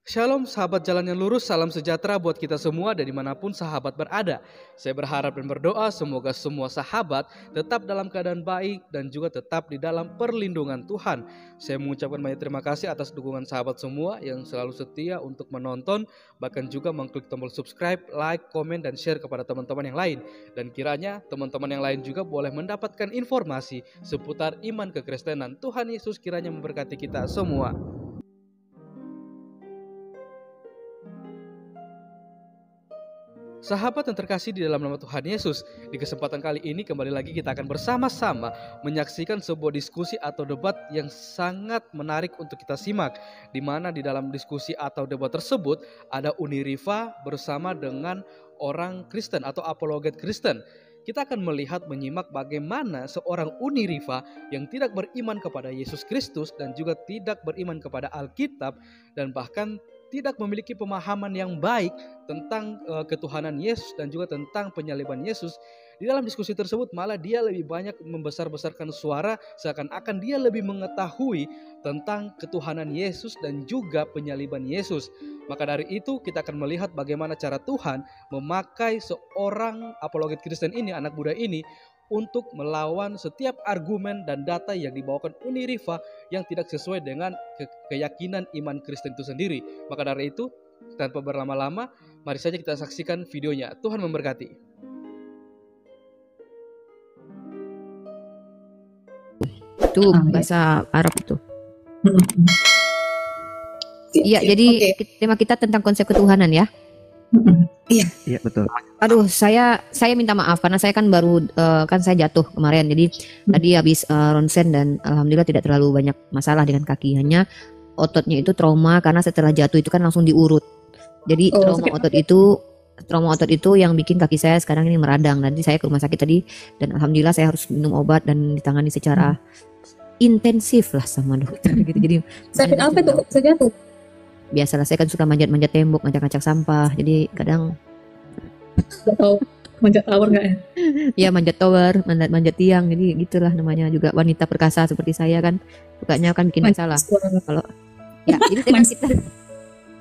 Shalom sahabat jalan yang lurus, salam sejahtera buat kita semua dan dimanapun sahabat berada. Saya berharap dan berdoa semoga semua sahabat tetap dalam keadaan baik dan juga tetap di dalam perlindungan Tuhan. Saya mengucapkan banyak terima kasih atas dukungan sahabat semua yang selalu setia untuk menonton, bahkan juga mengklik tombol subscribe, like, komen, dan share kepada teman-teman yang lain. Dan kiranya teman-teman yang lain juga boleh mendapatkan informasi seputar iman kekristenan. Tuhan Yesus kiranya memberkati kita semua. Sahabat yang terkasih di dalam nama Tuhan Yesus, di kesempatan kali ini kembali lagi kita akan bersama-sama menyaksikan sebuah diskusi atau debat yang sangat menarik untuk kita simak. Di mana di dalam diskusi atau debat tersebut ada Uniriva bersama dengan orang Kristen atau apologet Kristen. Kita akan melihat menyimak bagaimana seorang Uniriva yang tidak beriman kepada Yesus Kristus dan juga tidak beriman kepada Alkitab dan bahkan tidak memiliki pemahaman yang baik tentang ketuhanan Yesus dan juga tentang penyaliban Yesus. Di dalam diskusi tersebut malah dia lebih banyak membesar-besarkan suara seakan-akan dia lebih mengetahui tentang ketuhanan Yesus dan juga penyaliban Yesus. Maka dari itu kita akan melihat bagaimana cara Tuhan memakai seorang apologet Kristen ini, anak muda ini, untuk melawan setiap argumen dan data yang dibawakan Uniriva yang tidak sesuai dengan keyakinan iman Kristen itu sendiri. Maka dari itu, tanpa berlama-lama, mari saja kita saksikan videonya. Tuhan memberkati. Itu bahasa Arab itu. Iya, jadi tema kita tentang konsep ketuhanan ya. Iya betul. Aduh, saya minta maaf karena saya kan baru kan saya jatuh kemarin. Jadi tadi habis ronsen dan alhamdulillah tidak terlalu banyak masalah dengan kaki. Hanya ototnya itu trauma karena setelah jatuh itu kan langsung diurut. Jadi trauma otot itu yang bikin kaki saya sekarang ini meradang. Nanti saya ke rumah sakit tadi dan alhamdulillah saya harus minum obat dan ditangani secara intensif lah sama dokter gitu. Jadi sakit apa tuh kok bisa jatuh? Biasalah saya kan suka manjat-manjat tembok, ngacak-ngacak sampah. Jadi kadang Gak tahu manjat tower nggak ya? ya manjat tower, manjat tiang. Jadi gitulah namanya juga wanita perkasa seperti saya kan. Sukanya kan bikin masalah. Kalau ya, jadi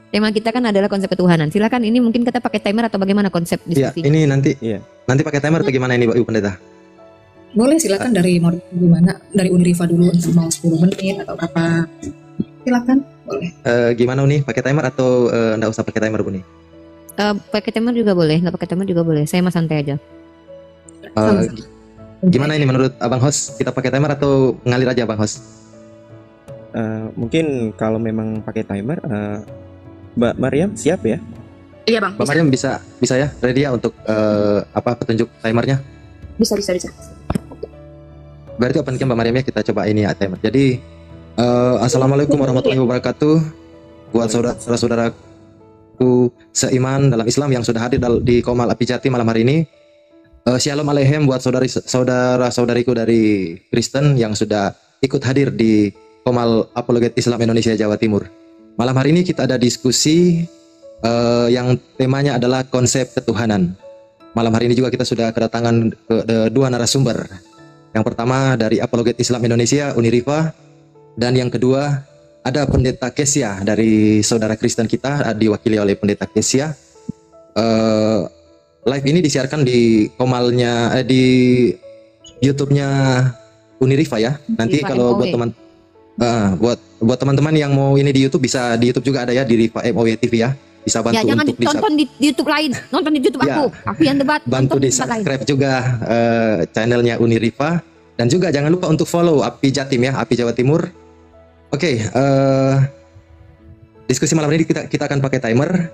tema kita kan adalah konsep ketuhanan. Silakan ini mungkin kita pakai timer atau bagaimana konsep diskusinya? Iya, ini nanti pakai timer atau gimana ini Ibu Pendeta? Boleh silakan dari mau gimana? Dari Uniriva dulu untuk mau 10 menit atau apa? Silakan, boleh. Gimana nih? Pakai timer atau enggak usah pakai timer Bu nih? Pakai timer juga boleh, nggak pakai timer juga boleh. Saya mah santai aja. Gimana ini menurut Abang Host? Kita pakai timer atau ngalir aja Abang Host? Mungkin kalau memang pakai timer, Mbak Mariam siap ya? Iya Bang. Mbak Mariam bisa ya? Ready ya untuk petunjuk timernya? Bisa. Berarti open cam Mbak Mariam ya, kita coba ini ya timer. Jadi Assalamualaikum warahmatullahi wabarakatuh. Buat saudara-saudaraku seiman dalam Islam yang sudah hadir di Komal Api Jati malam hari ini. Shalom aleichem buat saudara-saudariku dari Kristen yang sudah ikut hadir di Komal Apologet Islam Indonesia Jawa Timur. Malam hari ini kita ada diskusi yang temanya adalah konsep ketuhanan. Malam hari ini juga kita sudah kedatangan dua narasumber. Yang pertama dari Apologet Islam Indonesia Uniriva, dan yang kedua ada Pendeta Kesia dari saudara Kristen kita, diwakili oleh Pendeta Kesia. Live ini disiarkan di Komalnya di YouTube-nya Uniriva ya. Nanti kalau buat teman-teman yang mau ini di YouTube, bisa di YouTube juga ada ya, di Riva MOW TV ya. Bisa bantu jangan untuk nonton di YouTube lain, nonton di YouTube aku yang debat. Bantu di subscribe juga channelnya Uniriva, dan juga jangan lupa untuk follow Api Jatim ya, Api Jawa Timur. Oke, diskusi malam ini kita akan pakai timer.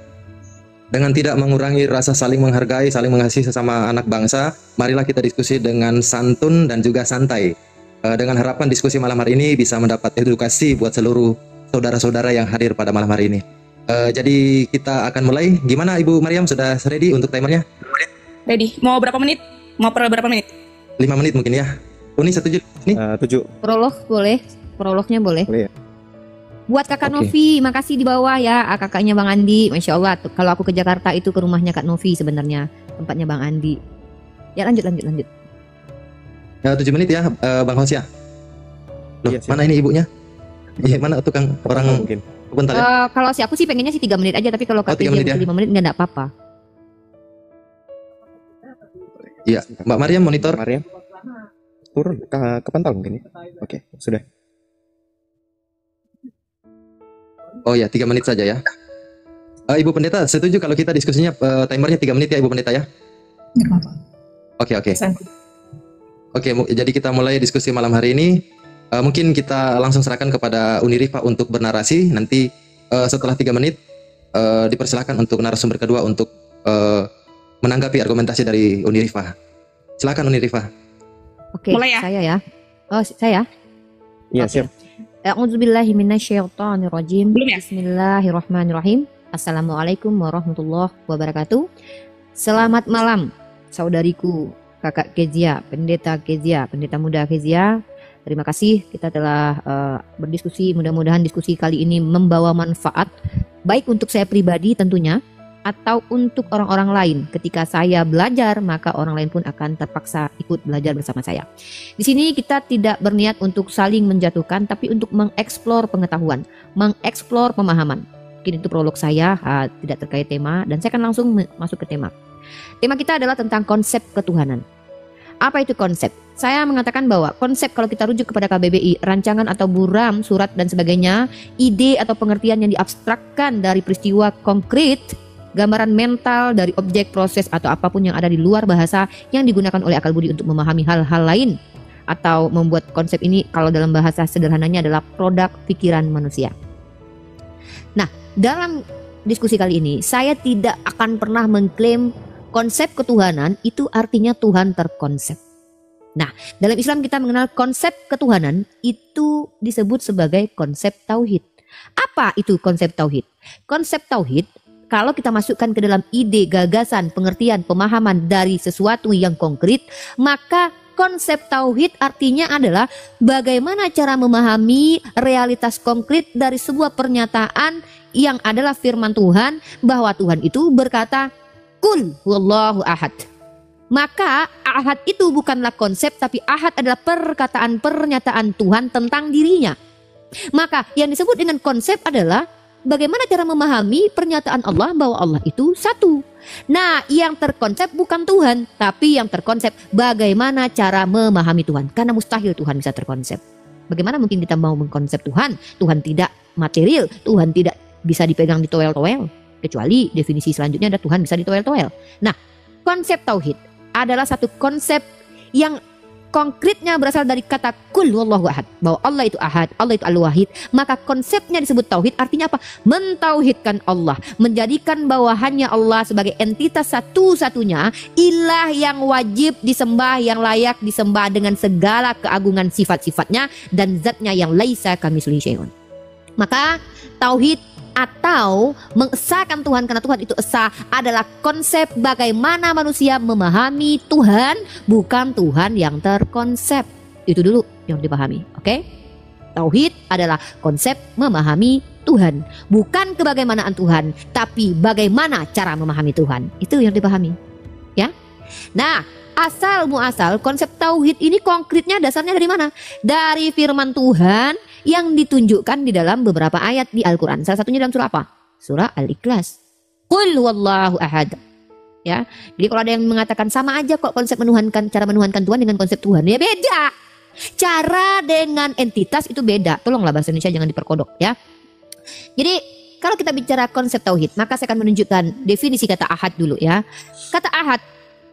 Dengan tidak mengurangi rasa saling menghargai, saling mengasihi sesama anak bangsa, marilah kita diskusi dengan santun dan juga santai. Dengan harapan diskusi malam hari ini bisa mendapat edukasi buat seluruh saudara-saudara yang hadir pada malam hari ini. Jadi kita akan mulai. Gimana Ibu Mariam, sudah ready untuk timernya? Ready. Mau berapa menit? Mau berapa menit? 5 menit mungkin ya. Uni setuju? Nih? 7. Prolog boleh? Prolognya boleh? Boleh ya? Buat Kakak Novi, makasih di bawah ya, kakaknya Bang Andi. Masya Allah, kalau aku ke Jakarta itu ke rumahnya Kak Novi sebenarnya, tempatnya Bang Andi. Ya lanjut. 7 menit ya, Bang Hos ya. Loh, Iya, mana ini ibunya? Iya, mana tukang orang? Mungkin. Bentar ya. Kalau si aku sih pengennya sih 3 menit aja, tapi kalau kata 3 dia menit ya. 5 menit nggak apa-apa. Iya, Mbak Mariam monitor. Mariam turun ke pantau mungkin ya. Oke, sudah. Oh ya, 3 menit saja ya. Ibu Pendeta setuju kalau kita diskusinya timernya 3 menit ya Ibu Pendeta ya? Nggak apa-apa. Oke. Santai. Oke, jadi kita mulai diskusi malam hari ini. Mungkin kita langsung serahkan kepada Unirifa untuk bernarasi. Nanti setelah 3 menit dipersilakan untuk narasumber kedua untuk menanggapi argumentasi dari Unirifa. Silakan Unirifa. Oke, Mulai ya? saya ya. Oh, saya. Iya, Oke. siap. A'udzubillahi minasyaitonirrajim. Belum ya? Bismillahirrahmanirrahim. Assalamualaikum warahmatullahi wabarakatuh. Selamat malam, saudariku, kakak Kezia, pendeta muda Kezia. Terima kasih kita telah berdiskusi. Mudah-mudahan diskusi kali ini membawa manfaat, baik untuk saya pribadi tentunya, atau untuk orang-orang lain. Ketika saya belajar, maka orang lain pun akan terpaksa ikut belajar bersama saya. Di sini kita tidak berniat untuk saling menjatuhkan, tapi untuk mengeksplor pengetahuan, mengeksplor pemahaman. Mungkin itu prolog saya, tidak terkait tema, dan saya akan langsung masuk ke tema. Tema kita adalah tentang konsep ketuhanan. Apa itu konsep? Saya mengatakan bahwa konsep kalau kita rujuk kepada KBBI, rancangan atau buram, surat dan sebagainya, ide atau pengertian yang diabstrakkan dari peristiwa konkret, gambaran mental dari objek, proses, atau apapun yang ada di luar bahasa yang digunakan oleh akal budi untuk memahami hal-hal lain, atau membuat konsep ini kalau dalam bahasa sederhananya adalah produk pikiran manusia. Nah, dalam diskusi kali ini saya tidak akan pernah mengklaim konsep ketuhanan itu artinya Tuhan terkonsep. Nah, dalam Islam kita mengenal konsep ketuhanan itu disebut sebagai konsep tauhid. Apa itu konsep tauhid? Konsep tauhid kalau kita masukkan ke dalam ide, gagasan, pengertian, pemahaman dari sesuatu yang konkret, maka konsep tauhid artinya adalah bagaimana cara memahami realitas konkret dari sebuah pernyataan yang adalah firman Tuhan, bahwa Tuhan itu berkata, Qul huwallahu ahad. Maka ahad itu bukanlah konsep, tapi ahad adalah perkataan, pernyataan Tuhan tentang dirinya. Maka yang disebut dengan konsep adalah bagaimana cara memahami pernyataan Allah bahwa Allah itu satu. Nah, yang terkonsep bukan Tuhan, tapi yang terkonsep bagaimana cara memahami Tuhan. Karena mustahil Tuhan bisa terkonsep. Bagaimana mungkin kita mau mengkonsep Tuhan? Tuhan tidak material, Tuhan tidak bisa dipegang di toel-toel. Kecuali definisi selanjutnya ada Tuhan bisa di toel-toel. Nah, konsep tauhid adalah satu konsep yang konkretnya berasal dari kata Qul huwallahu ahad, bahwa Allah itu ahad, Allah itu al-wahid. Maka konsepnya disebut tauhid, artinya apa? Mentauhidkan Allah, menjadikan bahwa hanya Allah sebagai entitas satu-satunya ilah yang wajib disembah, yang layak disembah dengan segala keagungan sifat-sifatnya dan zatnya yang laisa kamitslihi syai'un. Maka tauhid atau mengesahkan Tuhan karena Tuhan itu esa adalah konsep bagaimana manusia memahami Tuhan, bukan Tuhan yang terkonsep. Itu dulu yang dipahami, oke? Tauhid adalah konsep memahami Tuhan, bukan kebagaimanaan Tuhan, tapi bagaimana cara memahami Tuhan. Itu yang dipahami, ya. Nah, asal muasal konsep tauhid ini konkretnya dasarnya dari mana? Dari firman Tuhan yang ditunjukkan di dalam beberapa ayat di Al-Quran. Salah satunya dalam surah apa? Surah Al-Ikhlas. Qul huwallahu ahad. Ya, jadi kalau ada yang mengatakan sama aja kok konsep menuhankan, cara menuhankan Tuhan dengan konsep Tuhan, ya beda. Cara dengan entitas itu beda. Tolonglah bahasa Indonesia jangan diperkodok ya. Jadi kalau kita bicara konsep tauhid, maka saya akan menunjukkan definisi kata ahad dulu ya. Kata ahad,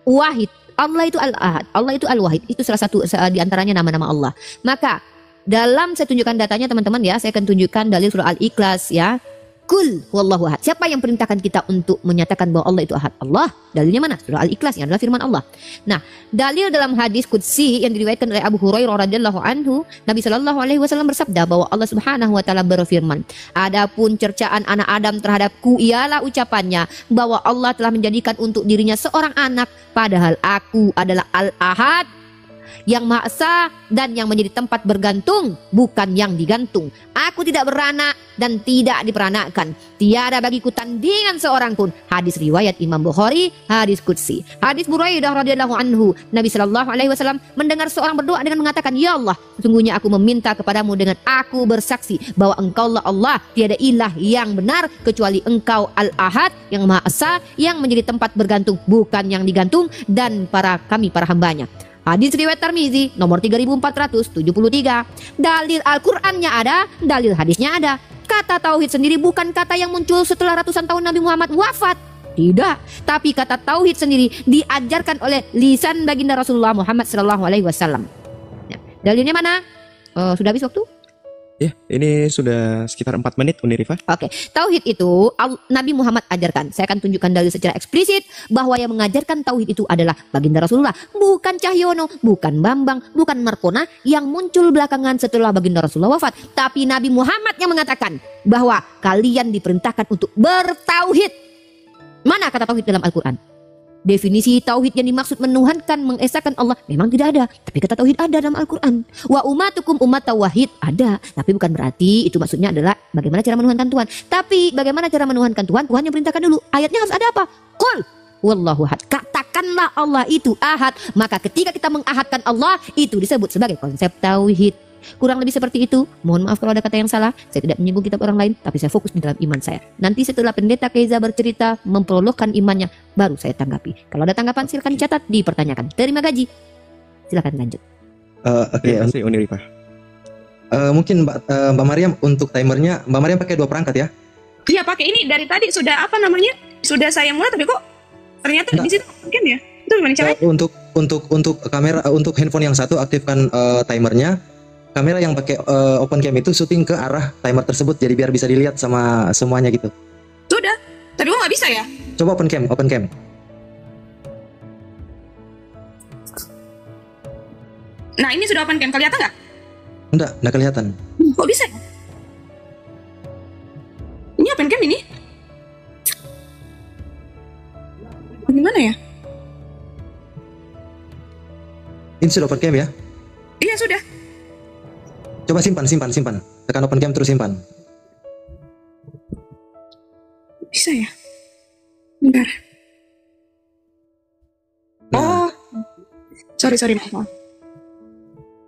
wahid. Allah itu al-ahad, Allah itu al-wahid. Itu salah satu di antaranya nama-nama Allah. Maka dalam saya tunjukkan datanya teman-teman ya, saya akan tunjukkan dalil surah Al-Ikhlas ya. Qul huwallahu ahad. Siapa yang perintahkan kita untuk menyatakan bahwa Allah itu ahad? Allah. Dalilnya mana? Surah Al-Ikhlas yang adalah firman Allah. Nah, dalil dalam hadis qudsi yang diriwayatkan oleh Abu Hurairah radhiyallahu anhu, Nabi sallallahu alaihi wasallam bersabda bahwa Allah Subhanahu wa taala berfirman, "Adapun cercaan anak Adam terhadapku ialah ucapannya bahwa Allah telah menjadikan untuk dirinya seorang anak, padahal aku adalah Al-Ahad. yang Maha Esa dan yang menjadi tempat bergantung, bukan yang digantung. Aku tidak beranak dan tidak diperanakan. Tiada bagiku tandingan seorang pun. Hadis riwayat Imam Bukhari, hadis qudsi. Hadis Buraidah radhiyallahu anhu, Nabi sallallahu alaihi wasallam mendengar seorang berdoa dengan mengatakan, "Ya Allah, sesungguhnya aku meminta kepadamu dengan aku bersaksi bahwa Engkaulah Allah, tiada ilah yang benar kecuali Engkau Al-Ahad, yang Maha Esa, yang menjadi tempat bergantung, bukan yang digantung, dan para hambanya." Hadis riwayat Tirmizi nomor 3473. Dalil Al-Qur'annya ada, dalil hadisnya ada. Kata tauhid sendiri bukan kata yang muncul setelah ratusan tahun Nabi Muhammad wafat. Tidak, tapi kata tauhid sendiri diajarkan oleh lisan baginda Rasulullah Muhammad sallallahu alaihi wasallam. Ya, dalilnya mana? Sudah habis waktu? Ya, ini sudah sekitar 4 menit Uni Rifa. Oke, tauhid itu Nabi Muhammad ajarkan. Saya akan tunjukkan dalil secara eksplisit bahwa yang mengajarkan tauhid itu adalah baginda Rasulullah, bukan Cahyono, bukan Bambang, bukan Markona yang muncul belakangan setelah baginda Rasulullah wafat. Tapi Nabi Muhammad yang mengatakan bahwa kalian diperintahkan untuk bertauhid. Mana kata tauhid dalam Al-Quran? Definisi tauhid yang dimaksud menuhankan, mengesahkan Allah memang tidak ada, tapi kata tauhid ada dalam Al-Quran. Wa ummatukum ummat tauhid ada, tapi bukan berarti itu maksudnya adalah bagaimana cara menuhankan Tuhan. Tapi bagaimana cara menuhankan Tuhan? Tuhan yang perintahkan dulu. Ayatnya harus ada apa? Qul wallahu ahad. Katakanlah Allah itu ahad. Maka ketika kita mengahadkan Allah, itu disebut sebagai konsep tauhid. Kurang lebih seperti itu. Mohon maaf kalau ada kata yang salah. Saya tidak menyinggung kitab orang lain, tapi saya fokus di dalam iman saya. Nanti setelah pendeta Keiza bercerita, memprologkan imannya, baru saya tanggapi. Kalau ada tanggapan silakan dicatat, dipertanyakan. Terima gaji. Silakan lanjut. Terima kasih Uni Rifa. Mungkin Mbak Mariam untuk timernya, Mbak Mariam pakai 2 perangkat ya? Iya pakai ini dari tadi sudah apa namanya? Sudah saya mulai tapi kok ternyata di situ mungkin ya. Itu gimana caranya? Untuk kamera, untuk handphone yang satu aktifkan timernya. Kamera yang pakai open cam itu syuting ke arah timer tersebut, jadi biar bisa dilihat sama semuanya gitu. Sudah, tapi kok nggak bisa ya? Coba open cam. Nah ini sudah open cam, kelihatan nggak? Enggak kelihatan. Kok bisa ya? Ini open cam ini? Gimana ya? Ini sudah open cam ya? Iya sudah. Coba simpan. Tekan open cam terus simpan. Bisa ya? Bentar. Nah. Oh, sorry maaf.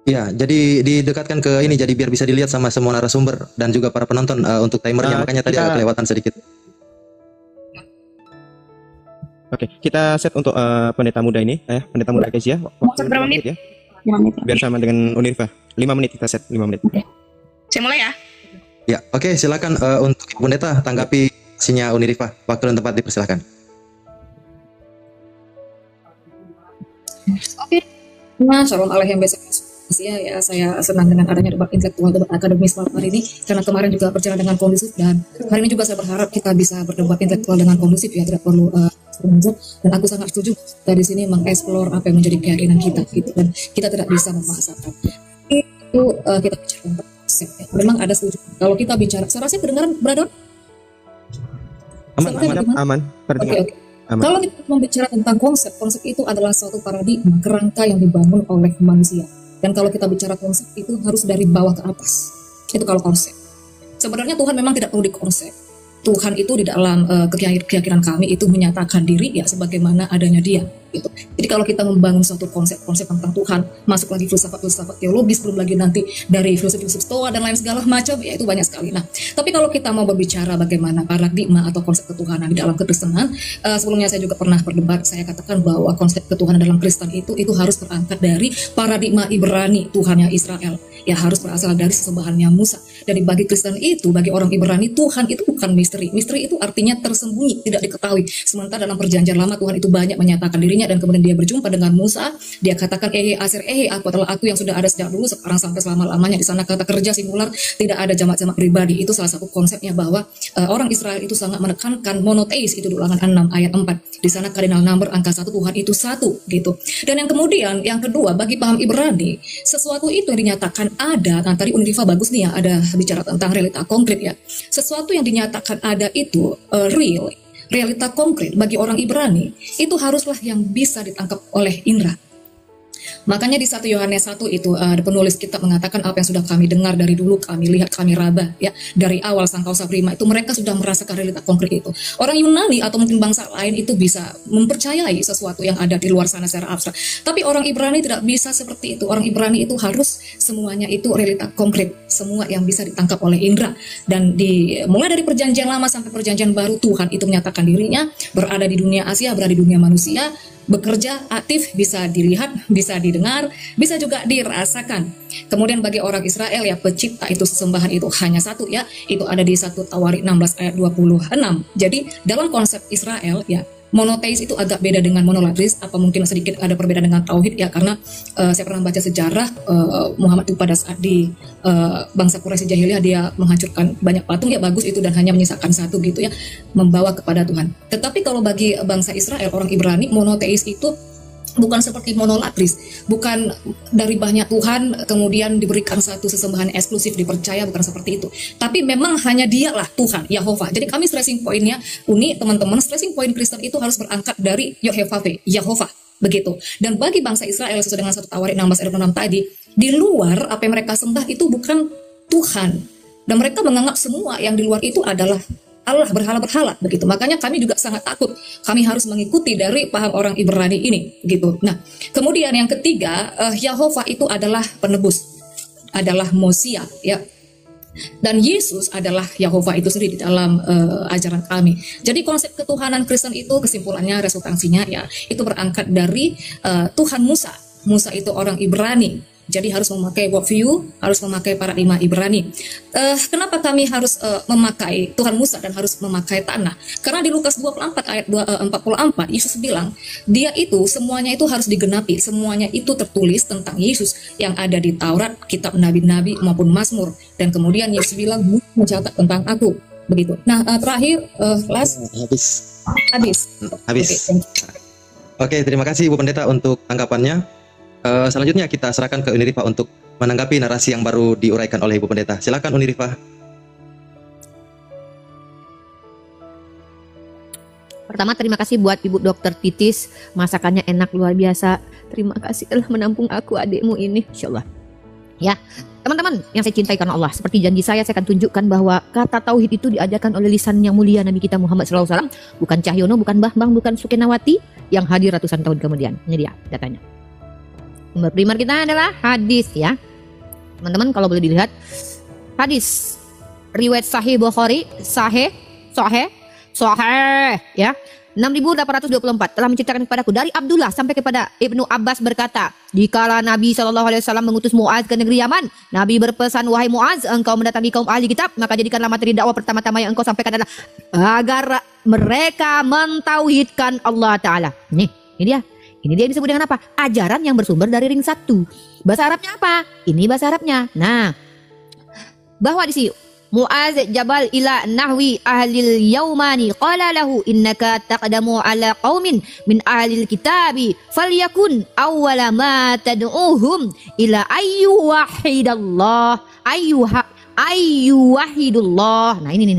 Ya, jadi didekatkan ke ini, jadi biar bisa dilihat sama semua narasumber dan juga para penonton untuk timernya. Makanya tadi agak kelewatan sedikit. Oke, kita set untuk pendeta muda ini, pendeta muda Kezia. Set berapa menit? Ya? 5 menit. Biar sama dengan Uni Rifa. 5 menit kita set, 5 menit. Oke. Saya mulai ya. Ya, oke, silakan untuk Ibu Pendeta tanggapi sinya Uni Rifa. Waktu dan tempat dipersilakan. Oke. Nah, shalom Aleichem ya, saya senang dengan adanya debat intelektual, debat akademis malam hari ini, karena kemarin juga berjalan dengan kondusif, dan hari ini juga saya berharap kita bisa berdebat intelektual dengan kondusif ya, tidak perlu dan aku sangat setuju dari sini mengeksplor apa yang menjadi keyakinan kita gitu, dan kita tidak bisa memaksakan itu. Kita bicara tentang konsep ya. Memang ada setuju kalau kita bicara, saya rasa kedengaran Brother aman. Oke. Kalau kita membicara tentang konsep itu adalah suatu paradigma, kerangka yang dibangun oleh manusia. Dan kalau kita bicara konsep itu harus dari bawah ke atas. Itu kalau konsep. Sebenarnya Tuhan memang tidak perlu dikonsep. Tuhan itu di dalam keyakinan kami itu menyatakan diri ya sebagaimana adanya Dia. Gitu. Jadi kalau kita membangun suatu konsep tentang Tuhan, masuk lagi filsafat teologis, belum lagi nanti dari filsuf Stoa dan lain segala macam, ya itu banyak sekali. Nah, tapi kalau kita mau berbicara bagaimana paradigma atau konsep ketuhanan di dalam kekristenan, sebelumnya saya juga pernah berdebat, saya katakan bahwa konsep ketuhanan dalam Kristen itu harus berangkat dari paradigma Ibrani, Tuhannya Israel. Ya harus berasal dari sesembahannya Musa. Dari bagi Kristen itu, bagi orang Ibrani, Tuhan itu bukan misteri. Misteri itu artinya tersembunyi, tidak diketahui. Sementara dalam perjanjian lama Tuhan itu banyak menyatakan dirinya, dan kemudian dia berjumpa dengan Musa, dia katakan Aser, aku adalah aku yang sudah ada sejak dulu, sekarang sampai selama-lamanya. Di sana kata kerja singular, tidak ada jamak-jamak pribadi. Itu salah satu konsepnya bahwa orang Israel itu sangat menekankan monoteis, itu di Ulangan 6 ayat 4. Di sana kardinal number angka 1, Tuhan itu satu gitu. Dan yang kemudian, yang kedua, bagi paham Ibrani, sesuatu itu yang dinyatakan ada. Nah tadi Unriva bagus nih ya, ada bicara tentang realita konkret ya. Sesuatu yang dinyatakan ada itu real, realita konkret bagi orang Ibrani itu haruslah yang bisa ditangkap oleh indera. Makanya di 1 Yohanes 1 itu penulis kitab mengatakan apa yang sudah kami dengar dari dulu, kami lihat, kami raba ya, dari awal sangkausa prima itu mereka sudah merasakan realita konkret itu. Orang Yunani atau mungkin bangsa lain itu bisa mempercayai sesuatu yang ada di luar sana secara abstrak. Tapi orang Ibrani tidak bisa seperti itu. Orang Ibrani itu harus semuanya itu realita konkret, semua yang bisa ditangkap oleh indera. Dan mulai dari perjanjian lama sampai perjanjian baru, Tuhan itu menyatakan dirinya berada di dunia Asia, berada di dunia manusia, bekerja aktif, bisa dilihat, bisa didengar, bisa juga dirasakan. Kemudian bagi orang Israel ya, pencipta itu sesembahan itu hanya satu ya, itu ada di 1 Tawarik 16 ayat 26. Jadi dalam konsep Israel ya, monoteis itu agak beda dengan monolatris, apa mungkin sedikit ada perbedaan dengan tauhid ya, karena saya pernah baca sejarah Muhammad itu pada saat di bangsa Quraisy jahiliyah dia menghancurkan banyak patung ya, bagus itu, dan hanya menyisakan satu gitu ya, membawa kepada Tuhan. Tetapi kalau bagi bangsa Israel, orang Ibrani, monoteis itu bukan seperti monolatris, bukan dari banyak Tuhan kemudian diberikan satu sesembahan eksklusif dipercaya, bukan seperti itu. Tapi memang hanya dialah Tuhan, Yehovah. Jadi kami stressing pointnya unik teman-teman, stressing point Kristen itu harus berangkat dari Yehovah, begitu. Dan bagi bangsa Israel sesuai dengan 1 Tawarik 16 ayat 6 tadi, di luar apa yang mereka sembah itu bukan Tuhan. Dan mereka menganggap semua yang di luar itu adalah Allah, berhala-berhala begitu. Makanya kami juga sangat takut. Kami harus mengikuti dari paham orang Ibrani ini gitu. Nah, kemudian yang ketiga, Yehovah itu adalah penebus, adalah Mosia ya. Dan Yesus adalah Yehovah itu sendiri di dalam ajaran kami. Jadi konsep ketuhanan Kristen itu kesimpulannya, resultansinya ya, itu berangkat dari Tuhan Musa. Musa itu orang Ibrani. Jadi harus memakai worldview, harus memakai paradigma Ibrani. Kenapa kami harus memakai Tuhan Musa dan harus memakai tanah? Karena di Lukas 24 ayat 44, Yesus bilang, dia itu semuanya itu harus digenapi, semuanya itu tertulis tentang Yesus yang ada di Taurat, kitab nabi-nabi maupun Mazmur. Dan kemudian Yesus bilang, mencatat tentang aku. Begitu. Nah, terakhir, habis. Oke, terima kasih Ibu Pendeta untuk tanggapannya. Selanjutnya kita serahkan ke Unirifa untuk menanggapi narasi yang baru diuraikan oleh Ibu Pendeta. Silakan Unirifa. Pertama, terima kasih buat Ibu Dokter Titis, masakannya enak luar biasa. Terima kasih telah menampung aku, adikmu ini, insyaallah. Ya, teman-teman yang saya cintai karena Allah, seperti janji saya akan tunjukkan bahwa kata tauhid itu diajarkan oleh lisan yang mulia Nabi kita Muhammad SAW, bukan Cahyono, bukan Bambang, bukan Sukenawati yang hadir ratusan tahun kemudian. Ini dia datanya. Sumber primer kita adalah hadis ya. Teman-teman kalau boleh dilihat, hadis riwayat Sahih Bukhari, Sahih ya. 6824 telah menceritakan kepadaku dari Abdullah sampai kepada Ibnu Abbas berkata, dikala Nabi SAW mengutus Muaz ke negeri Yaman, Nabi berpesan, wahai Muaz, engkau mendatangi kaum ahli kitab, maka jadikanlah materi dakwah pertama-tama yang engkau sampaikan adalah agar mereka mentauhidkan Allah Ta'ala. Ini dia. Ini dia disebut dengan apa? Ajaran yang bersumber dari ring 1. Bahasa Arabnya apa? Ini bahasa Arabnya. Nah, bahwa di sini Muaz jabal ila nahwi ahlil yaumani qala lahu innaka taqdamu ala qaumin min ahlil kitabi falyakun awwala ma tad'uhum ila ayyuwahidallah ayyuwahidullah. Nah ini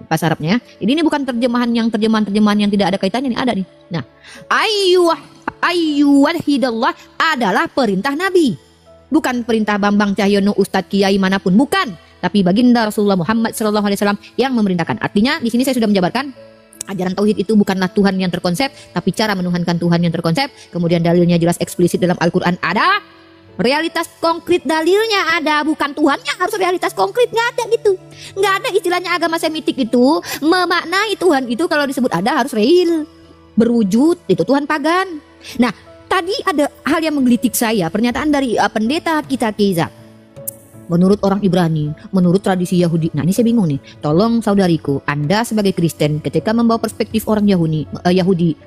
bahasa Arabnya. Ini bukan terjemahan yang tidak ada kaitannya, ini ada nih. Nah, ayyuwahidallah adalah perintah Nabi. Bukan perintah Bambang Cahyono, Ustadz Kiai manapun, bukan. Tapi baginda Rasulullah Muhammad SAW yang memerintahkan. Artinya di sini saya sudah menjabarkan ajaran tauhid itu bukanlah Tuhan yang terkonsep, tapi cara menuhankan Tuhan yang terkonsep. Kemudian dalilnya jelas eksplisit dalam Al-Quran ada. Realitas konkret dalilnya ada, bukan Tuhannya harus realitas konkret, nggak ada gitu. Nggak ada istilahnya agama semitik itu memaknai Tuhan itu kalau disebut ada harus real, berwujud, itu Tuhan pagan. Nah, tadi ada hal yang menggelitik saya, pernyataan dari pendeta kita Kiza. Menurut orang Ibrani, menurut tradisi Yahudi. Nah ini saya bingung nih. Tolong saudariku, Anda sebagai Kristen ketika membawa perspektif orang Yahudi